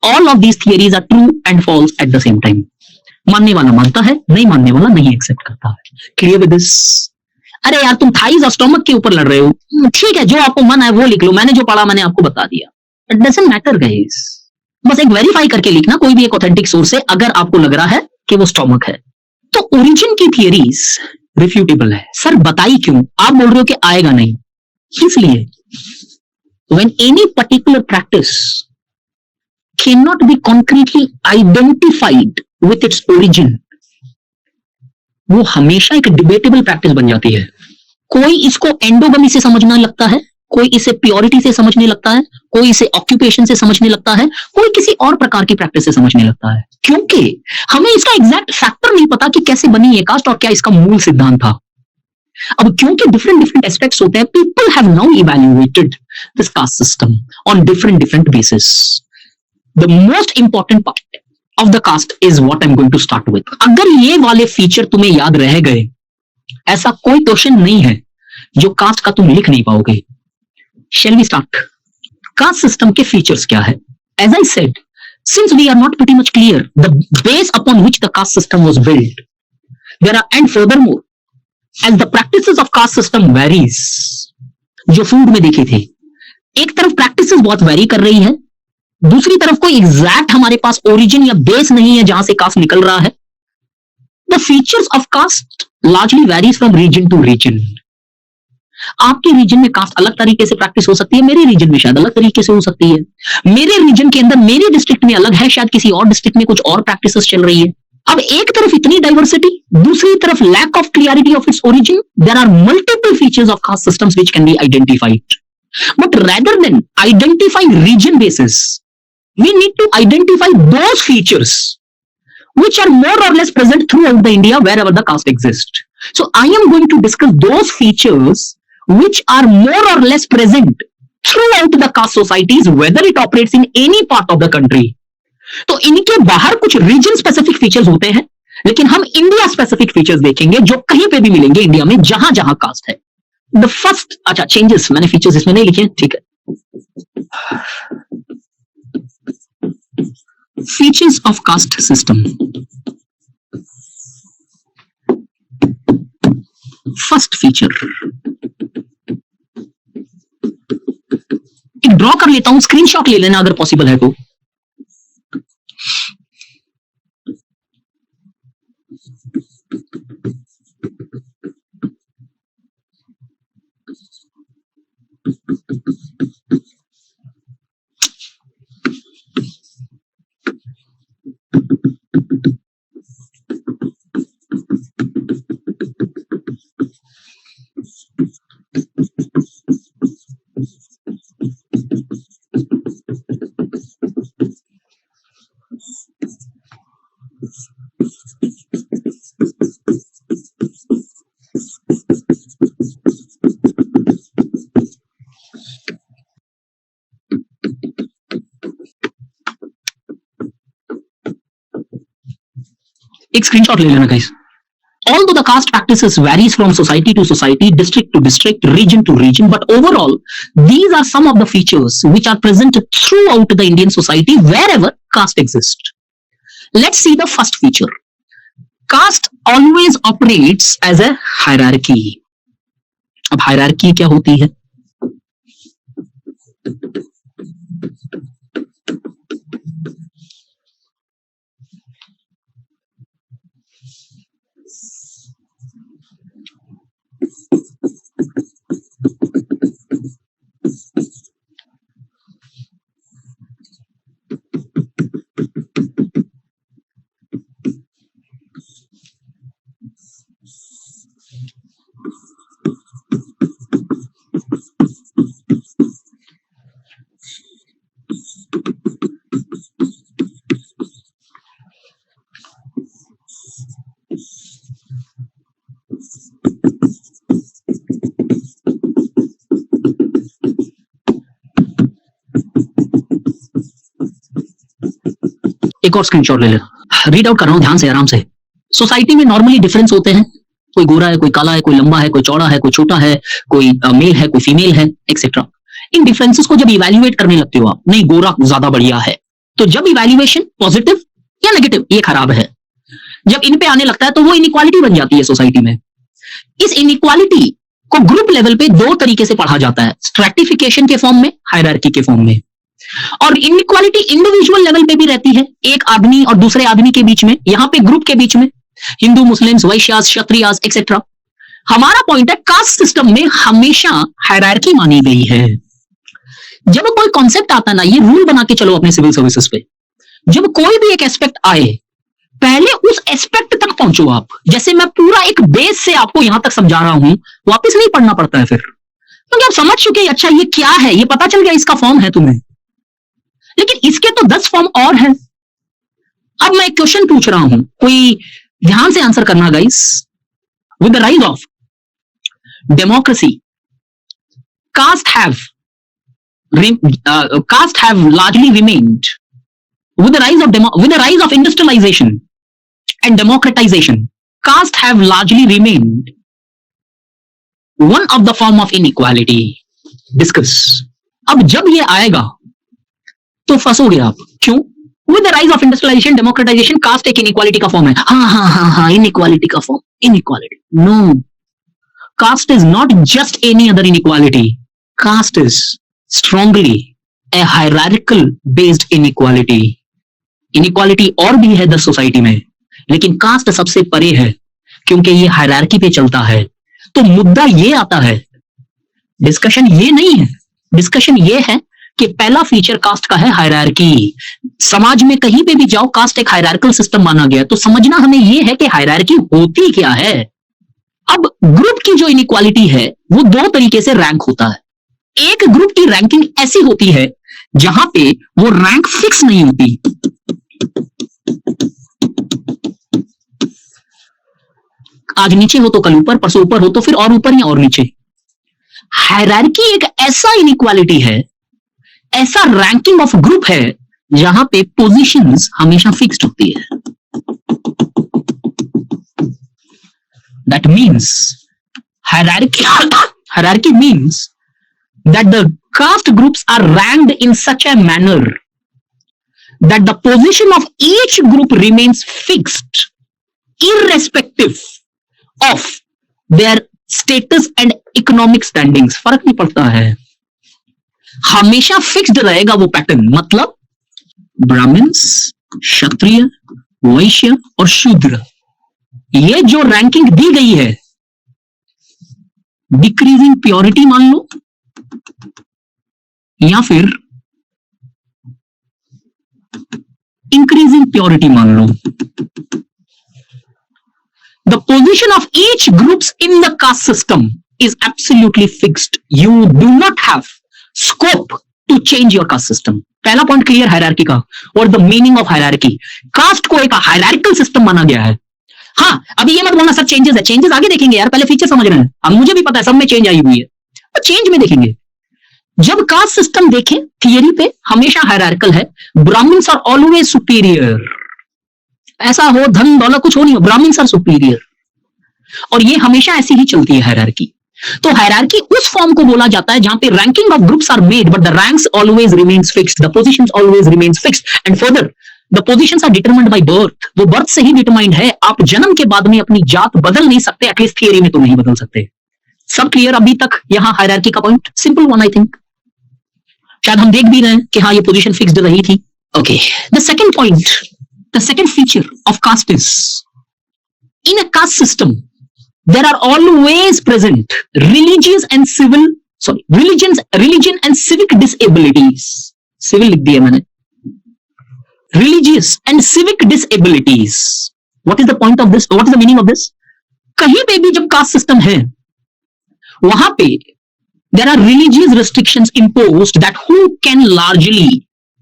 all of these theories are true and false at the same time. मानने वाला मानता है, नहीं मानने वाला नहीं एक्सेप्ट करता है। Clear with this? अरे यार तुम थाइस और स्टोमक के ऊपर लड़ रहे हो, ठीक है, जो आपको मन है वो लिख लो, मैंने जो पढ़ा मैंने आपको बता दिया। इट डजंट मैटर गाइस, बस एक वेरीफाई करके लिखना कोई भी एक ऑथेंटिक सोर्स से अगर आपको लग रहा है कि वो स्टोमक है। तो ओरिजिन की थियरीज रिफ्यूटेबल है। सर बताई क्यों? आप बोल रहे हो कि आएगा नहीं, इसलिए when any particular practice cannot be concretely identified with its origin, वो हमेशा एक डिबेटेबल प्रैक्टिस बन जाती है। कोई इसको एंडोगमी से समझने लगता है, कोई इसे प्योरिटी से समझने लगता है, कोई इसे ऑक्यूपेशन से समझने लगता है, कोई किसी और प्रकार की प्रैक्टिस से समझने लगता है, क्योंकि हमें इसका एग्जैक्ट फैक्टर नहीं पता कि कैसे बनी ये कास्ट और क्या इसका मूल सिद्धांत था। अब क्योंकि डिफरेंट डिफरेंट एस्पेक्ट्स होते हैं, people have now evaluated this caste system on different different basis. The most important part of the caste is what I am going to start with. अगर ये वाले फीचर तुम्हें याद रह गए, ऐसा कोई क्वेश्चन नहीं है जो कास्ट का तुम लिख नहीं पाओगे। Shall we start? Caste system के features क्या है? As I said, since we are not pretty much clear the base upon which the caste system was built, there are, and furthermore, as the practices of caste system varies, जो food में देखे थे, एक तरफ practices बहुत vary कर रही है, दूसरी तरफ कोई एग्जैक्ट हमारे पास ओरिजिन या बेस नहीं है जहां से कास्ट निकल रहा है। The features of caste largely varies from region to region. आपके रीजन में कास्ट अलग तरीके से प्रैक्टिस हो सकती है, मेरे रीजन में शायद अलग तरीके से हो सकती है। मेरे रीजन के अंदर मेरे डिस्ट्रिक्ट में अलग है, शायद किसी और डिस्ट्रिक्ट में कुछ और प्रैक्टिसेस चल रही है। अब एक तरफ इतनी डाइवर्सिटी, दूसरी तरफ lack of clarity of its origin, there are multiple features of caste systems which can be identified. But rather than identify region basis, we need to identify those features which are more or less present throughout the India wherever the caste exists. So I am going to discuss those features which are more or less present throughout the caste societies, whether it operates in any part of the country. तो इनके बाहर कुछ reason specific features होते हैं, लेकिन हम India specific features देखेंगे जो कहीं पे भी मिलेंगे इंडिया में जहां जहां कास्ट है। द फर्स्ट, अच्छा चेंजेस, मैंने फीचर्स इसमें नहीं लिखे, ठीक है। Features of caste system. First feature, एक ड्रॉ कर लेता हूं, स्क्रीनशॉट ले लेना अगर पॉसिबल है तो। एक स्क्रीनशॉट ले लेना guys. Although the caste practices varies from society to society, district to district, region to region, but overall, these are some of the features which are present throughout the Indian society wherever caste exists. Let's see the first feature. Caste always operates as a hierarchy. अब hierarchy क्या होती है? एक और screenshot ले लेना. Read out कर रहा हूं ध्यान से, आराम से. सोसाइटी में नॉर्मली डिफरेंस होते हैं. कोई गोरा है, कोई काला है, कोई लंबा है, कोई चौड़ा है, कोई छोटा है, कोई मेल है, कोई फीमेल है, एक्सेट्रा. इन डिफरेंसेस को जब इवैल्यूएट करने लगते हो आप, नहीं गोरा ज्यादा बढ़िया है, तो जब इवैल्यूएशन पॉजिटिव या नेगेटिव, ये खराब है, जब इन पे आने लगता है तो वो इनइक्वालिटी बन जाती है सोसाइटी में. इस इनइक्वालिटी को ग्रुप लेवल पे दो तरीके से पढ़ा जाता है, स्ट्रैटिफिकेशन के फॉर्म में, हायरार्की के फॉर्म में. और इनइक्वालिटी इंडिविजुअल लेवल पे भी रहती है, एक आदमी और दूसरे आदमी के बीच में, यहां पे ग्रुप के बीच में, हिंदू, मुस्लिम्स, वैश्यास, क्षत्रियास एक्सेट्रा. हमारा पॉइंट है कास्ट सिस्टम में हमेशा हायरार्की मानी गई है. जब कोई कॉन्सेप्ट आता ना, ये रूल बना के चलो अपने सिविल सर्विसेज पे, जब कोई भी एक एस्पेक्ट आए, पहले उस एस्पेक्ट तक पहुंचो आप. जैसे मैं पूरा एक बेस से आपको यहां तक समझा रहा हूं, वापस नहीं पढ़ना पड़ता है फिर, क्योंकि आप समझ चुके, अच्छा ये क्या है, ये पता चल गया इसका फॉर्म है तुम्हें. लेकिन इसके तो 10 फॉर्म और हैं. अब मैं एक क्वेश्चन पूछ रहा हूं, कोई ध्यान से आंसर करना guys. With the rise of democracy, caste have largely remained. With the rise of industrialization and democratization, caste have largely remained one of the form of inequality. Discuss. अब जब ये आएगा तो फंसोगे आप. क्यों? With the rise of industrialization, democratization, caste एक inequality का form है. हाँ, inequality का form. Inequality. No. Caste is not just any other inequality. Caste is strongly a hierarchical based inequality. Inequality और भी है 10 सोसाइटी में, लेकिन कास्ट सबसे परे है क्योंकि ये हायरार्की पे चलता है. तो मुद्दा ये आता है, डिस्कशन ये नहीं है, डिस्कशन ये है कि पहला फीचर कास्ट का है हायरार्की. समाज में कहीं पे भी जाओ, कास्ट एक हायरार्किकल सिस्टम माना गया, तो समझना हमें ये है कि हायरार्की होती क्या है. अब ग्रुप की जो इनइक्वालिटी है वो दो तरीके से रैंक होता है. एक ग्रुप की रैंकिंग ऐसी होती है जहां पे वो रैंक फिक्स नहीं होती. आज नीचे हो तो कल ऊपर, परसों ऊपर हो तो फिर और ऊपर या और नीचे. हायरार्की एक ऐसा इनइक्वालिटी है, ऐसा रैंकिंग ऑफ ग्रुप है जहां पे पोजीशंस हमेशा फिक्स्ड होती है. That means hierarchy means that the caste groups are ranked in such a manner that the position of each group remains fixed irrespective of their status and economic standings. फर्क नहीं पड़ता है, हमेशा fixed रहेगा वो pattern. मतलब Brahmins, Kshatriya, वैश्य और शूद्र, ये जो रैंकिंग दी गई है, डिक्रीजिंग प्योरिटी मान लो या फिर इंक्रीजिंग प्योरिटी मान लो. The position of each groups in the caste system is absolutely fixed. You do not have scope to change your caste system. पहला पॉइंट क्लियर हायरार्की का. और the meaning of hierarchy, caste को एक hierarchical system माना गया है. हाँ, अभी ये मत बोलना सब चेंजेस है, चेंजेस आगे देखेंगे यार, पहले फीचर समझ रहे हैं. अब मुझे भी पता है सब में चेंज आई हुई है, तो चेंज में देखेंगे. जब कास्ट सिस्टम देखें थियरी पे हमेशा हायरार्किकल है. Brahmins are always superior. ऐसा हो, धन दौलत कुछ हो नहीं हो, ब्राह्मण्स आर सुपीरियर। और ये हमेशा ऐसी ही चलती है हायरार्की। तो हायरार्की उस फॉर्म को बोला जाता है जहां पे ranking of groups are made but the ranks always remains fixed, the positions always remains fixed and further the positions are determined by birth. वो बर्थ से ही डिटरमाइंड है, आप जन्म के बाद में अपनी जात बदल नहीं सकते, एटलीस्ट थियरी में तो नहीं बदल सकते। सब क्लियर अभी तक यहाँ हायरार्की का point? Simple one I think. शायद हम देख भी रहे हैं कि हाँ ये पोजीशन फिक्स्ड रही थी। Okay, the second point, the second feature of caste is in a caste system there are always present religion and civic disabilities. Civil लिख दिया मैंने, religious and civic disabilities. What is the point of this? What is the meaning of this? कहीं पे भी जब cast system है वहां पे there are religious restrictions imposed that who can largely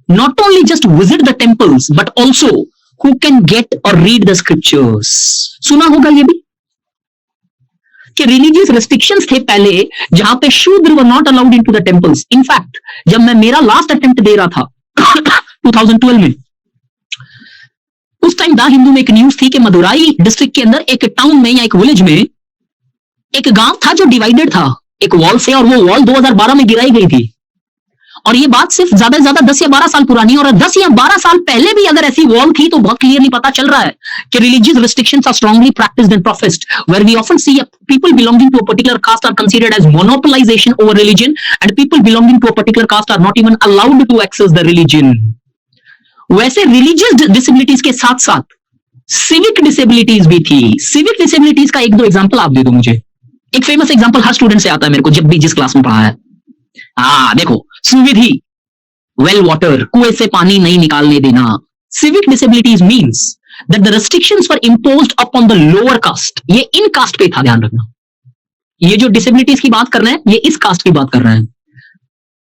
not only just visit the temples but also who can get or read the scriptures. सुना होगा ये भी कि रिलीजियस रेस्ट्रिक्शंस थे पहले जहां पे शूद्र वर not allowed into the temples. In fact जब मैं मेरा लास्ट अटेम्प्ट दे रहा था 2012 में, उस टाइम द हिंदू में एक न्यूज थी कि मदुराई डिस्ट्रिक्ट के अंदर एक टाउन में या एक विलेज में एक गांव था जो डिवाइडेड था एक वॉल से, और वो वॉल 2012 में गिराई गई थी। और ये बात सिर्फ ज्यादा से ज्यादा 10 या 12 साल पुरानी, और 10 या 12 साल पहले भी अगर ऐसी वॉल थी तो बहुत क्लियरली पता चल रहा है कि religious restrictions are strongly practised and professed, where we often see people belonging to a particular caste are considered as monopolization over religion and people belonging to a particular caste are not even allowed to access the religion. वैसे religious disabilities के साथ साथ civic disabilities भी थी। Civic disabilities का एक दो example आप दे दो मुझे। एक फेमस एग्जांपल हर स्टूडेंट से आता है मेरे को जब भी जिस क्लास में पढ़ा है। देखो, सुविधि, वेल वाटर, कुएं से पानी नहीं निकालने देना। Civic disabilities means that the restrictions were imposed upon the lower cast. ये इन कास्ट पे था, ध्यान रखना। ये जो डिसेबिलिटीज की बात कर रहे हैं ये इस कास्ट की बात कर रहे हैं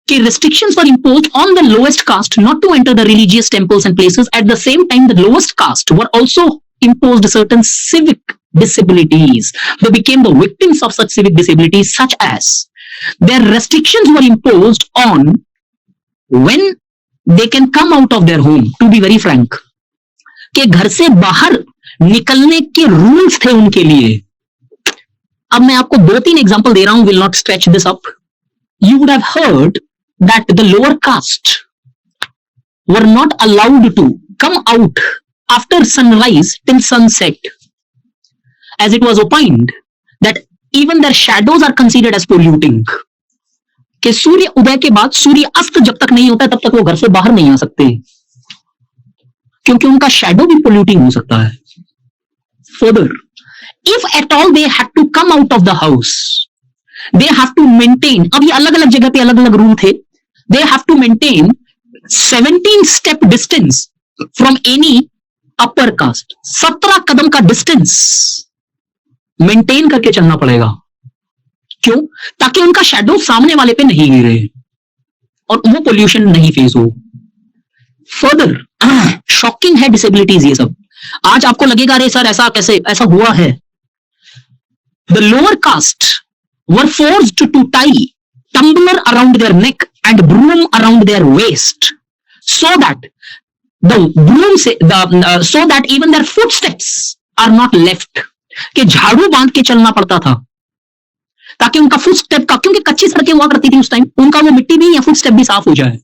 कि restrictions were imposed on the lowest caste not to enter the religious temples and places. At the same time, the lowest caste were also imposed certain civic disabilities. They became the victims of such civic disabilities, such as their restrictions were imposed on when they can come out of their home. To be very frank, कि घर से बाहर निकलने के rules थे उनके लिए। अब मैं आपको 2-3 एग्जांपल दे रहा हूं, will not stretch this up. You would have heard that the lower caste were not allowed to come out after sunrise till sunset, as it was opined that even their shadows are considered as polluting. कि सूर्य उदय के बाद सूर्य अस्त जब तक नहीं होता तब तक वो घर से बाहर नहीं आ सकते, क्योंकि उनका शैडो भी पोल्यूटिंग हो सकता है। Further, if at all they had to come out of the house, they have to maintain, अब ये अलग अलग जगह पे अलग अलग रूल थे, they have to maintain 17 step distance from any upper caste. 17 कदम का डिस्टेंस मेंटेन करके चलना पड़ेगा। क्यों? ताकि उनका शैडो सामने वाले पे नहीं गिरे और वो पोल्यूशन नहीं फेस हो। फर्दर, शॉकिंग है डिसेबिलिटीज ये सब। आज आपको लगेगा अरे सर ऐसा कैसे, ऐसा हुआ है। The lower cast were forced to tie tumbler around their neck and broom around their waist, so that so that even their footsteps are not left. कि झाड़ू बांध के चलना पड़ता था ताकि उनका फुटस्टेप का, क्योंकि कच्ची सड़कें हुआ करती थी उस टाइम, उनका वो मिट्टी भी या फुटस्टेप भी साफ हो जाए।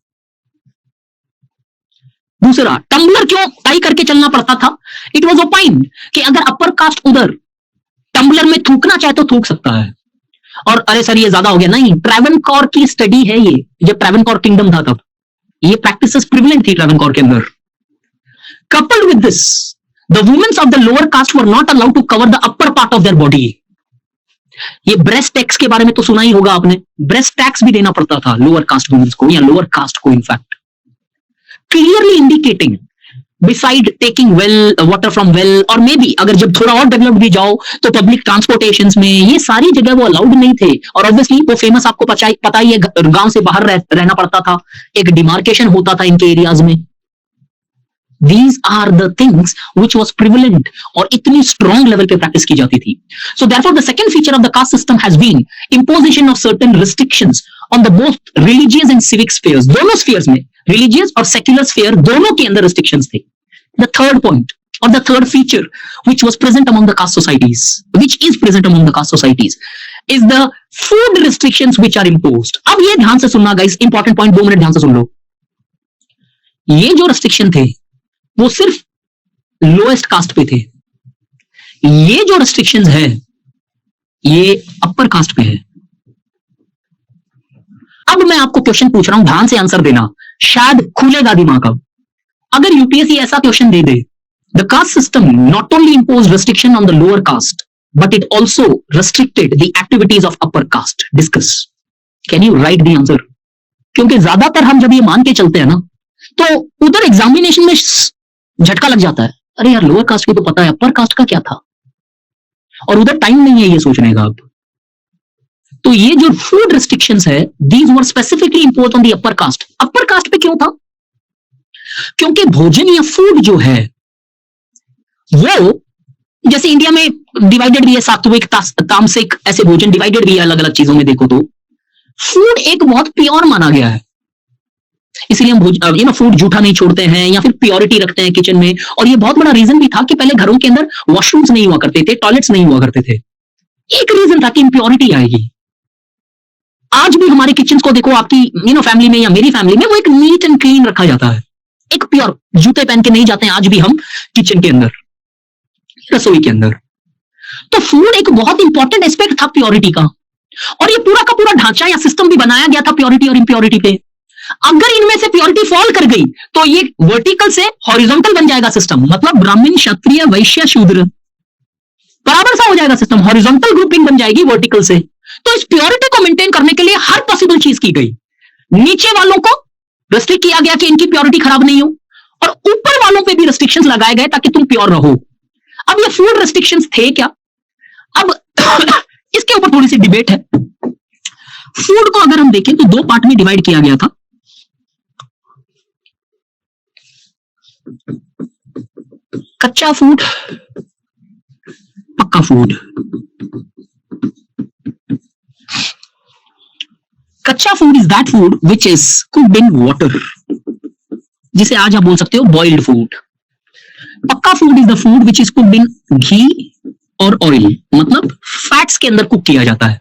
दूसरा, टम्बलर क्यों टाई करके चलना पड़ता था? इट वॉज ओपाइंड कि अगर अपर कास्ट उधर टम्बलर में थूकना चाहे तो थूक सकता है। और अरे सर ये ज्यादा हो गया, नहीं, ट्रैवनकोर की स्टडी है ये, जब ट्रैवनकोर किंगडम था तब ये प्रैक्टिसेस प्रिविलेंट थी ट्रैवनकोर के अंदर। Coupled with this, the womens of the lower caste were not allowed to cover the upper part of their body. ये ब्रेस्ट टैक्स के बारे में तो सुना ही होगा आपने, ब्रेस्ट टैक्स भी देना पड़ता था लोअर कास्ट वुमेन्स को या लोअर कास्ट को। In fact clearly indicating beside taking well water from well, और मे बी अगर जब थोड़ा और डेवलप भी जाओ तो पब्लिक ट्रांसपोर्टेशंस में ये सारी जगह वो अलाउड नहीं थे। और ऑब्वियसली वो फेमस आपको पता ही है, गांव से बाहर रहना पड़ता था, एक डिमार्केशन होता था इनके एरियाज में। These are the things which was prevalent और इतनी strong level पे practice की जाती थी। So therefore the second feature of the caste system has been imposition of certain restrictions on the both religious and civic spheres. दोनों spheres में, religious और secular sphere दोनों के अंदर restrictions थे। The third point, or the third feature which was present among the caste societies, which is present among the caste societies, is the food restrictions which are imposed. अब ये ध्यान से सुनना guys, important point, 2 minute ध्यान से सुन लो. ये जो restriction थे वो सिर्फ लोएस्ट कास्ट पे थे. ये जो restrictions है ये अपर कास्ट पे है. अब मैं आपको क्वेश्चन पूछ रहा हूं, ध्यान से आंसर देना, शायद खुलेगा दिमाग. अब अगर यूपीएससी ऐसा question they they, the caste system not only impose restriction on the lower caste but it also restricted the activities of upper caste, discuss. Can you right the answer? क्योंकि ज्यादातर हम जब ये मान के चलते हैं ना तो उधर एग्जामिनेशन में झटका लग जाता है, अरे यार लोअर कास्ट की तो पता है, अपर कास्ट का क्या था, और उधर टाइम नहीं है ये सोचने का. अब तो ये जो फूड रिस्ट्रिक्शंस है, these were specifically impose on the upper caste. Upper caste पे क्यों था? क्योंकि भोजन या फूड जो है वो जैसे इंडिया में डिवाइडेड भी है, सात्विक तामसिक, ऐसे भोजन डिवाइडेड भी है अलग अलग चीजों में. देखो तो फूड एक बहुत प्योर माना गया है, इसलिए हम फूड जूठा नहीं छोड़ते हैं या फिर प्योरिटी रखते हैं किचन में. और ये बहुत बड़ा रीजन भी था कि पहले घरों के अंदर वॉशरूम्स नहीं हुआ करते थे, टॉयलेट्स नहीं हुआ करते थे. एक रीजन था कि इम्प्योरिटी आएगी. आज भी हमारे किचन को देखो, आपकी फैमिली में या मेरी फैमिली में वो एक नीट एंड क्लीन रखा जाता है, एक प्योर, जूते पहन के नहीं जाते हैं आज भी हम किचन के अंदर, रसोई के अंदर. तो फूड एक बहुत इंपॉर्टेंट एस्पेक्ट था प्योरिटी का, और ये पूरा का पूरा ढांचा या सिस्टम भी बनाया गया था प्योरिटी और इम्प्योरिटी पे. अगर इनमें से प्योरिटी फॉल कर गई तो ये वर्टिकल से हॉरिजॉन्टल बन जाएगा सिस्टम, मतलब ब्राह्मण, क्षत्रिय, वैश्य, शूद्र बराबर सा हो जाएगा सिस्टम, हॉरिजॉन्टल ग्रुपिंग बन जाएगी वर्टिकल से. तो इस प्योरिटी को मेंटेन करने के लिए हर पॉसिबल चीज की गई. नीचे वालों को रेस्ट्रिक्ट किया गया कि इनकी प्योरिटी खराब नहीं हो, और ऊपर वालों पे भी रेस्ट्रिक्शंस लगाए गए ताकि तुम प्योर रहो. अब ये फूड रेस्ट्रिक्शंस थे क्या? अब इसके ऊपर थोड़ी सी डिबेट है. फूड को अगर हम देखें तो 2 पार्ट में डिवाइड किया गया था. कच्चा फूड, पक्का फूड. कच्चा food is that food which is cooked in water, जिसे आज आप बोल सकते हो बॉइल्ड फूड. पक्का food is the food which is cooked in ghee और ऑयल, मतलब फैट्स के अंदर कुक किया जाता है.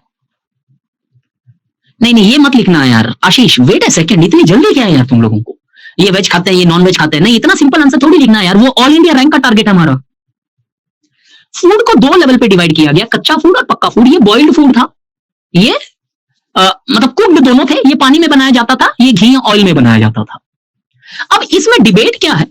नहीं नहीं, ये मत लिखना है यार आशीष, वेट अ सेकंड, इतनी जल्दी क्या है यार तुम लोगों को? ये वेज खाते हैं, ये नॉन वेज खाते हैं, नहीं, इतना सिंपल आंसर थोड़ी लिखना है यार, वो ऑल इंडिया रैंक का टारगेट है हमारा. फूड को 2 लेवल पे डिवाइड किया गया, कच्चा फूड और पक्का फूड. ये बॉइल्ड फूड था, ये मतलब कुक्ड दोनों थे. ये पानी में बनाया जाता था, ये घी ऑयल में बनाया जाता था. अब इसमें डिबेट क्या है?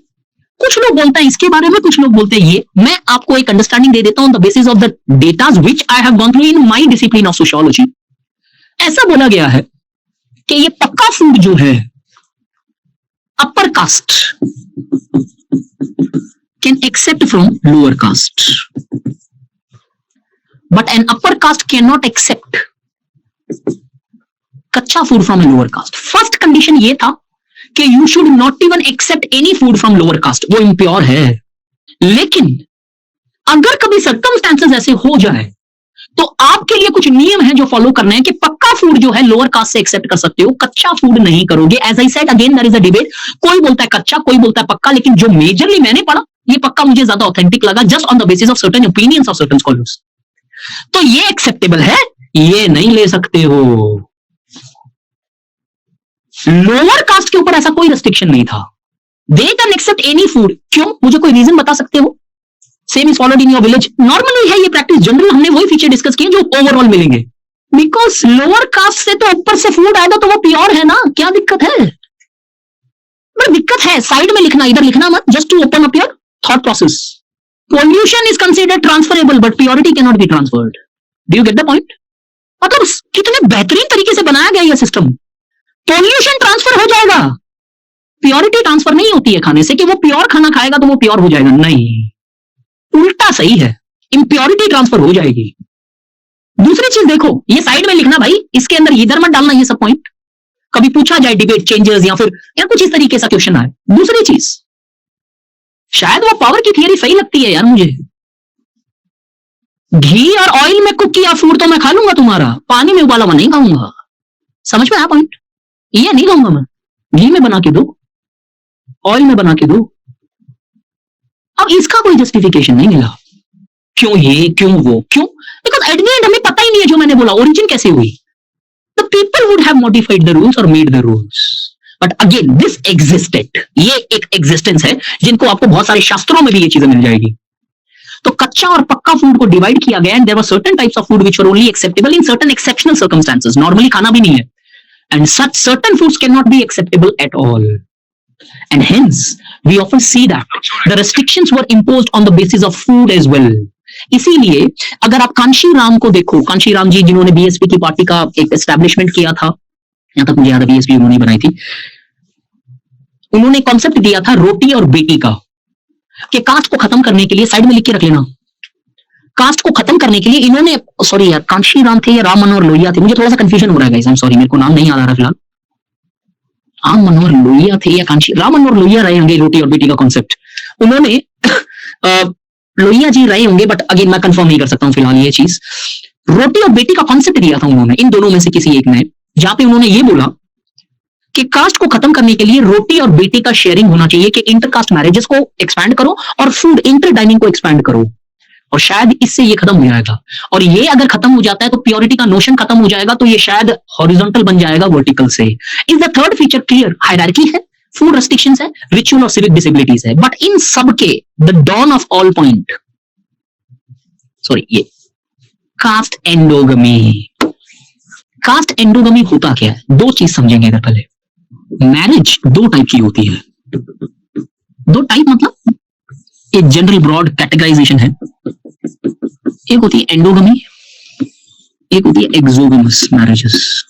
कुछ लोग बोलते हैं इसके बारे में, कुछ लोग बोलते हैं ये. मैं आपको एक अंडरस्टैंडिंग दे देता हूं, the basis of the datas which I have gone through in my discipline of sociology. ऐसा बोला गया है कि ये पक्का फूड जो है, upper caste can accept from lower caste, but an upper caste can not accept कच्चा food from a lower caste. First condition ये था कि you should not even accept any food from lower caste, वो impure है. लेकिन अगर कभी circumstances ऐसे हो जाए तो आपके लिए कुछ नियम है जो फॉलो करने हैं कि पक्का फूड जो है लोअर कास्ट से एक्सेप्ट कर सकते हो, कच्चा फूड नहीं करोगे. As I said again, there is a debate, कोई बोलता है कच्चा, कोई बोलता है पक्का, लेकिन जो मेजरली मैंने पढ़ा ये पक्का मुझे ज्यादा ऑथेंटिक लगा, just on the basis of certain opinions of certain scholars. तो ये एक्सेप्टेबल है, ये नहीं ले सकते हो. लोअर कास्ट के ऊपर ऐसा कोई रेस्ट्रिक्शन नहीं था, they can accept any food. क्यों? मुझे कोई रीजन बता सकते हो? Same is followed in your village. Normally है ये प्रैक्टिस, जनरल हमने वही फीचर डिस्कस किए जो ओवरऑल मिलेंगे. बिकॉज लोअर कास्ट से तो ऊपर से फूड आएगा तो वो प्योर है ना, क्या दिक्कत है? बट दिक्कत है, साइड में लिखना, इधर लिखना मत, just to open up your thought process. Pollution is considered transferable but purity can not be transferred. Do you get the point? मतलब कितने बेहतरीन तरीके से बनाया गया यह सिस्टम. पोल्यूशन ट्रांसफर हो जाएगा, प्योरिटी ट्रांसफर नहीं होती है खाने से कि वो प्योर खाना खाएगा तो वो प्योर हो जाएगा. नहीं, उल्टा सही है, इम्प्योरिटी ट्रांसफर हो जाएगी. दूसरी चीज देखो, ये साइड में लिखना भाई, इसके अंदर इधर मत डालना ये सब पॉइंट. कभी पूछा जाए डिबेट चेंजेस या फिर या कुछ इस तरीके का क्वेश्चन आए. दूसरी चीज, शायद वो पावर की थियरी सही लगती है यार मुझे. घी और ऑयल में कुक किया फूड तो मैं खा लूंगा तुम्हारा, पानी में उबाला हुआ नहीं खाऊंगा. समझ में आया पॉइंट? ये नहीं खाऊंगा मैं. घी में बना के दो, ऑयल में बना के दो, अब इसका कोई जस्टिफिकेशन नहीं मिला, क्यों ये क्यों वो क्यों, बिकॉज एट द एंड हमें पता ही नहीं है जो मैंने बोला ओरिजिन कैसे हुई. The people would have modified the rules और made the rules, but again this existed. ये एक एग्जिस्टेंस है जिनको आपको बहुत सारे शास्त्रों में भी ये चीजें मिल जाएगी. तो कच्चा और पक्का फूड को डिवाइड किया गया, and there were certain types of food which were only acceptable in certain exceptional circumstances. Normally खाना भी नहीं है, and such certain foods can not be acceptable at all. And hence, we often see that the restrictions were imposed on the basis of food as well. इसीलिए अगर आप कांशी राम को देखो, कांशी राम जी जिन्होंने बीएसपी की पार्टी का एक एस्टैब्लिशमेंट किया था, यहां तक मुझे याद है बीएसपी उन्होंने बनाई थी. उन्होंने कॉन्सेप्ट दिया था रोटी और बेटी का, कि कास्ट को खत्म करने के लिए, साइड में लिख के रख लेना, कास्ट को खत्म करने के लिए इन्होंने, सॉरी यार कांशी राम थे या राम मनोहर लोहिया थे, मुझे थोड़ा सा कंफ्यूजन हो रहा है गाइस, आई एम सॉरी, मेरे को नाम नहीं याद आ रहा फिलहाल. राम मनोहर लोहिया थे या कांशी, राम मनोहर लोहिया रहे होंगे रोटी और बेटी का कॉन्सेप्ट. उन्होंने लोहिया जी रहे होंगे, बट अगेन मैं कंफर्म नहीं कर सकता हूं फिलहाल ये चीज. रोटी और बेटी का कॉन्सेप्ट दिया था उन्होंने, इन दोनों में से किसी एक ने, जहां पे उन्होंने ये बोला कि कास्ट को खत्म करने के लिए रोटी और बेटी का शेयरिंग होना चाहिए, कि इंटरकास्ट मैरिजेस को एक्सपैंड करो और फूड इंटर डाइनिंग को एक्सपैंड करो, और शायद इससे ये खत्म हो जाएगा. और ये अगर खत्म हो जाता है तो प्योरिटी का नोशन खत्म हो जाएगा, तो ये शायद हॉरिजॉन्टल बन जाएगा वर्टिकल से. Is the third feature clear? Hierarchy है, फूड रेस्ट्रिक्शंस है, रिचुअल और सिविक डिसेबिलिटीज है, बट इन सबके the dawn of all point, sorry ये कास्ट एंडोगमी. कास्ट एंडोगमी होता क्या है? दो चीज समझेंगे इधर पहले. मैरिज दो टाइप की होती है. दो टाइप मतलब एक जनरल ब्रॉड कैटेगराइजेशन है. एक होती है एंडोगमी, एक होती है exogamous marriages.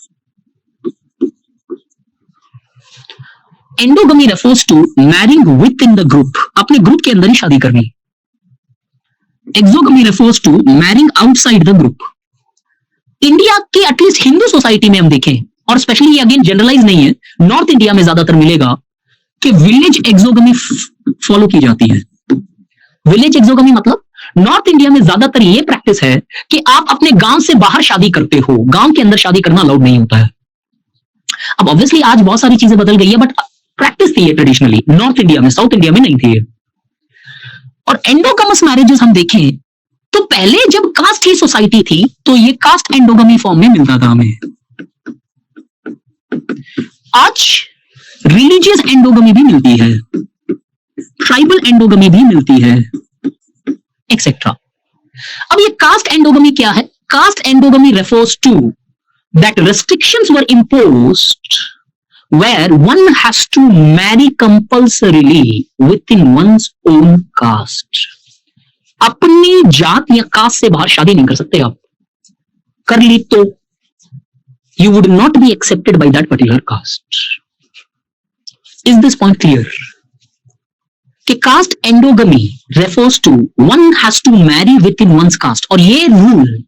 Endogamy refers to marrying within the group, अपने ग्रुप के अंदर ही शादी करनी. Exogamy refers to marrying outside the group. India के एटलीस्ट हिंदू सोसाइटी में हम देखें, और स्पेशली ये अगेन जनरलाइज नहीं है, नॉर्थ इंडिया में ज्यादातर मिलेगा कि विलेज एक्सोगमी फॉलो की जाती है. विलेज एक्सोगमी मतलब नॉर्थ इंडिया में ज्यादातर ये प्रैक्टिस है कि आप अपने गांव से बाहर शादी करते हो, गांव के अंदर शादी करना अलाउड नहीं होता है. अब ऑब्वियसली आज बहुत सारी चीजें बदल गई है, बट प्रैक्टिस थी ये ट्रेडिशनली नॉर्थ इंडिया में, साउथ इंडिया में नहीं थी. और एंडोगमस मैरिजेस हम देखें तो पहले जब कास्ट की सोसाइटी थी तो ये कास्ट एंडोगमी फॉर्म में मिलता था हमें. आज रिलीजियस एंडोगमी भी मिलती है, ट्राइबल एंडोगमी भी मिलती है, एक्सेट्रा. अब ये कास्ट एंडोगमी क्या है? Caste endogamy refers to that restrictions were imposed where one has to marry compulsorily within one's own caste. अपनी जात या कास्ट से बाहर शादी नहीं कर सकते आप. कर ली तो you would not be accepted by that particular caste. Is this point clear? कि caste endogamy refers to one has to marry within one's caste, और ये रूल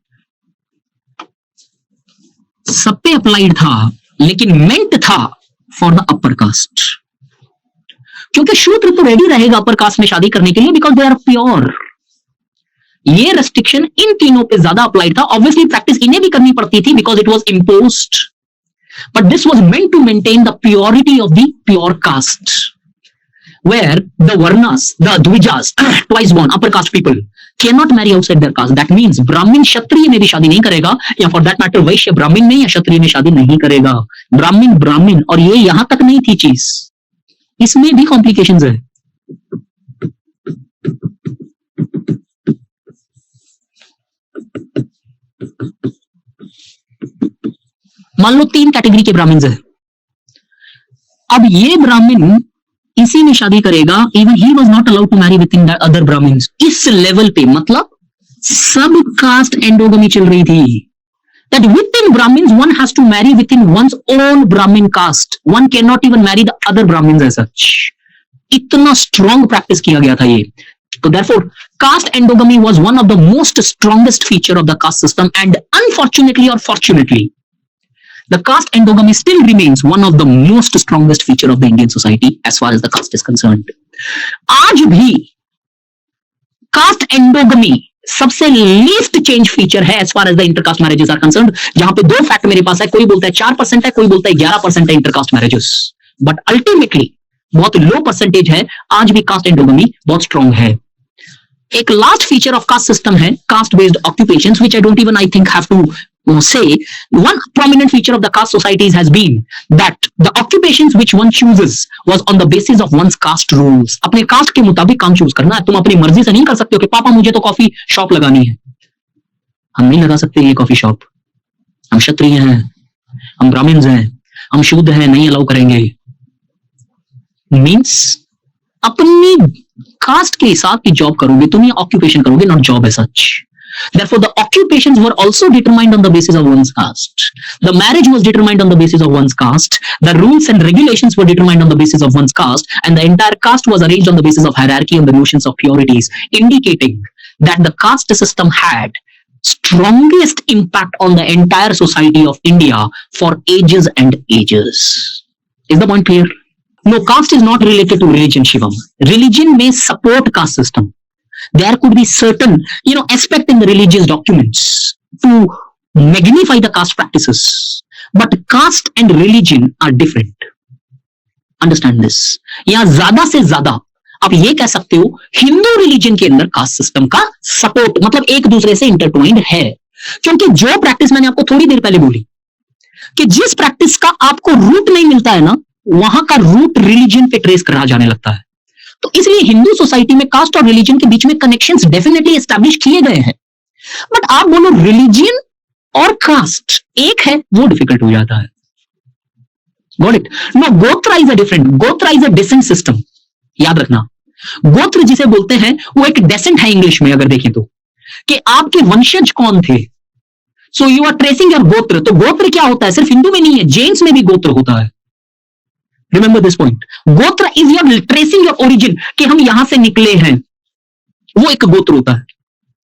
सब पे अप्लाइड था, लेकिन मेंट था फॉर द अपर कास्ट. क्योंकि शूद्र तो रेडी रहेगा अपर कास्ट में शादी करने के लिए, बिकॉज दे आर प्योर. ये रेस्ट्रिक्शन इन तीनों पे ज्यादा अप्लाइड था. ऑब्वियसली प्रैक्टिस इन्हें भी करनी पड़ती थी because it was imposed, but this was meant to maintain the purity of the pure caste, where the varnas, the dvijas, twice born upper caste people cannot marry outside their caste. That means ब्राह्मण क्षत्रिय में भी शादी नहीं करेगा, या for that matter वैश्य ब्राह्मण में या क्षत्रिय में शादी नहीं करेगा. ब्राह्मण ब्राह्मण, और ये यहां तक नहीं थी चीज, इसमें भी कॉम्प्लिकेशंस है. मान लो 3 कैटेगरी के ब्राह्मण है. अब ये ब्राह्मण इसी में शादी करेगा, even he was not allowed to marry within other Brahmins. इस लेवल पे मतलब सब कास्ट एंडोगमी चल रही थी. That within Brahmins one has to marry within one's own Brahmin caste, one can not even marry the other Brahmins as such. इतना strong practice किया गया था ये. तो therefore caste endogamy was one of the most strongest feature of the caste system, and unfortunately or fortunately the caste endogamy still remains one of the most strongest feature of the Indian society as far as the caste is concerned. आज भी caste endogamy सबसे least change feature है as far as the intercaste marriages are concerned, जहां पे 2 fact मेरे पास है, कोई बोलता है 4% है, कोई बोलता है 11% है intercaste marriages, but ultimately बहुत लो परसेंटेज है. आज भी कास्ट एंडोगमी बहुत स्ट्रांग है. एक last feature of caste system है caste based occupations, which I don't even I think have to say. One prominent feature of the caste societies has been that the occupations which one chooses was on the basis of one's caste rules. अपने cast के मुताबिक काम choose करना है, तुम अपनी मर्जी से नहीं कर सकते हो कि पापा मुझे तो कॉफी शॉप लगानी है। हम नहीं लगा सकते ये कॉफी शॉप, हम क्षत्रिय हैं, हम ब्राह्मण्स हैं, हम शूद्र हैं, नहीं अलाउ करेंगे। मीन्स अपनी कास्ट के हिसाब की जॉब करोगे तुम, ये ऑक्यूपेशन करोगे, not job as such. Therefore, the occupations were also determined on the basis of one's caste. The marriage was determined on the basis of one's caste. The rules and regulations were determined on the basis of one's caste, and the entire caste was arranged on the basis of hierarchy and the notions of purities, indicating that the caste system had strongest impact on the entire society of India for ages and ages. Is the point clear? No, caste is not related to religion, Shivam. Religion may support caste system. There could be certain, aspect in the religious documents to magnify the caste practices. But caste and religion are different. Understand this. या ज्यादा से ज्यादा आप ये कह सकते हो Hindu religion के अंदर कास्ट सिस्टम का सपोर्ट, मतलब एक दूसरे से इंटरट्वाइंड है। क्योंकि जो प्रैक्टिस मैंने आपको थोड़ी देर पहले बोली कि जिस प्रैक्टिस का आपको रूट नहीं मिलता है ना, वहां का रूट रिलीजन पे ट्रेस करा जाने लगता है। तो इसलिए हिंदू सोसाइटी में कास्ट और रिलीजन के बीच में कनेक्शंस डेफिनेटली एस्टैब्लिश किए गए हैं। बट आप बोलो रिलीजन और कास्ट एक है, वो डिफिकल्ट हो जाता है। Got it? नो, गोत्र इज अ डिफरेंट, गोत्र इज अ डिसेंट सिस्टम। याद रखना, गोत्र जिसे बोलते हैं वो एक डेसेंट है इंग्लिश में, अगर देखें तो, कि आपके वंशज कौन थे। So you are tracing your gotra. तो गोत्र क्या होता है, सिर्फ हिंदू में नहीं है, जैन्स में भी गोत्र होता है। रिमेंबर दिस पॉइंट, गोत्र is your tracing your origin, कि हम यहां से निकले हैं, वो एक गोत्र होता है।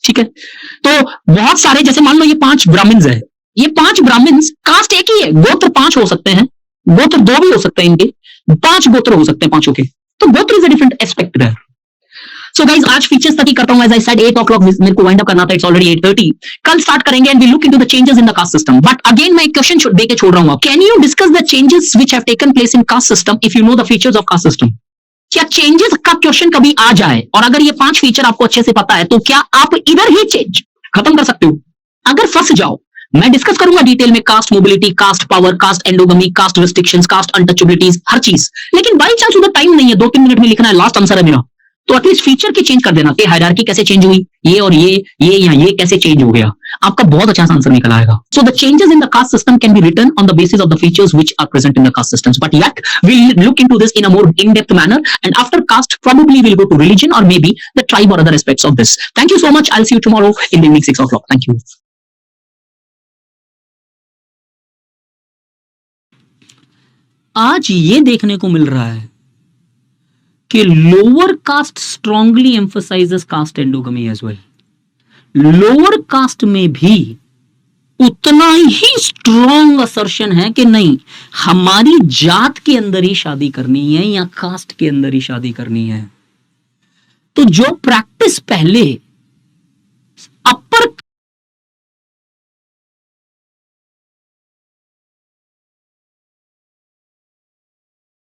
ठीक है, तो बहुत सारे, जैसे मान लो ये 5 ब्राह्मण्स है, ये 5 ब्राह्मण्स, कास्ट एक ही है, गोत्र 5 हो सकते हैं, गोत्र 2 भी हो सकते हैं, इनके 5 गोत्र हो सकते हैं, 5 के। तो गोत्र इज अ डिफरेंट एस्पेक्ट है। सो गाइस, आज फीचर्स तक ही करता हूं। एज आई सेड 8 o'clock मेरे को वाइंड अप करना था, इट्स ऑलरेडी 8:30। कल स्टार्ट करेंगे and we look into the changes in the caste system. But again मैं एक क्वेश्चन दे के छोड़ रहा हूं, can you discuss the changes which have taken place in caste system if you know the features of caste system? क्या changes का question कभी आ जाए और अगर ये 5 फीचर आपको अच्छे से पता है, तो क्या आप इधर ही चेंज खत्म कर सकते हो? अगर फंस जाओ, मैं डिस्कस करूंगा डिटेल में caste mobility, caste power, caste endogamy, caste restrictions, caste untouchabilities, हर चीज। लेकिन बाई चांस उधर टाइम नहीं है, 2-3 मिनट में लिखना है, लास्ट आंसर है मेरा, तो एटलीस्ट फीचर की चेंज कर देना कि हायरार्की कैसे चेंज हुई, ये और ये या ये कैसे चेंज हो गया, आपका बहुत अच्छा आंसर निकल आएगा। So the changes in the caste system can be written on the basis of the features which are present in the caste systems, but yet we'll look into this in a more in-depth manner, and after caste probably we'll go to religion or maybe the tribe or other aspects of this. Thank you so much. I'll see you tomorrow in the evening 6 o'clock. Thank you. आज ये देखने को मिल रहा है कि lower caste strongly emphasises caste endogamy as well. Lower caste में भी उतना ही स्ट्रॉन्ग असर्शन है कि नहीं, हमारी जात के अंदर ही शादी करनी है या कास्ट के अंदर ही शादी करनी है। तो जो प्रैक्टिस पहले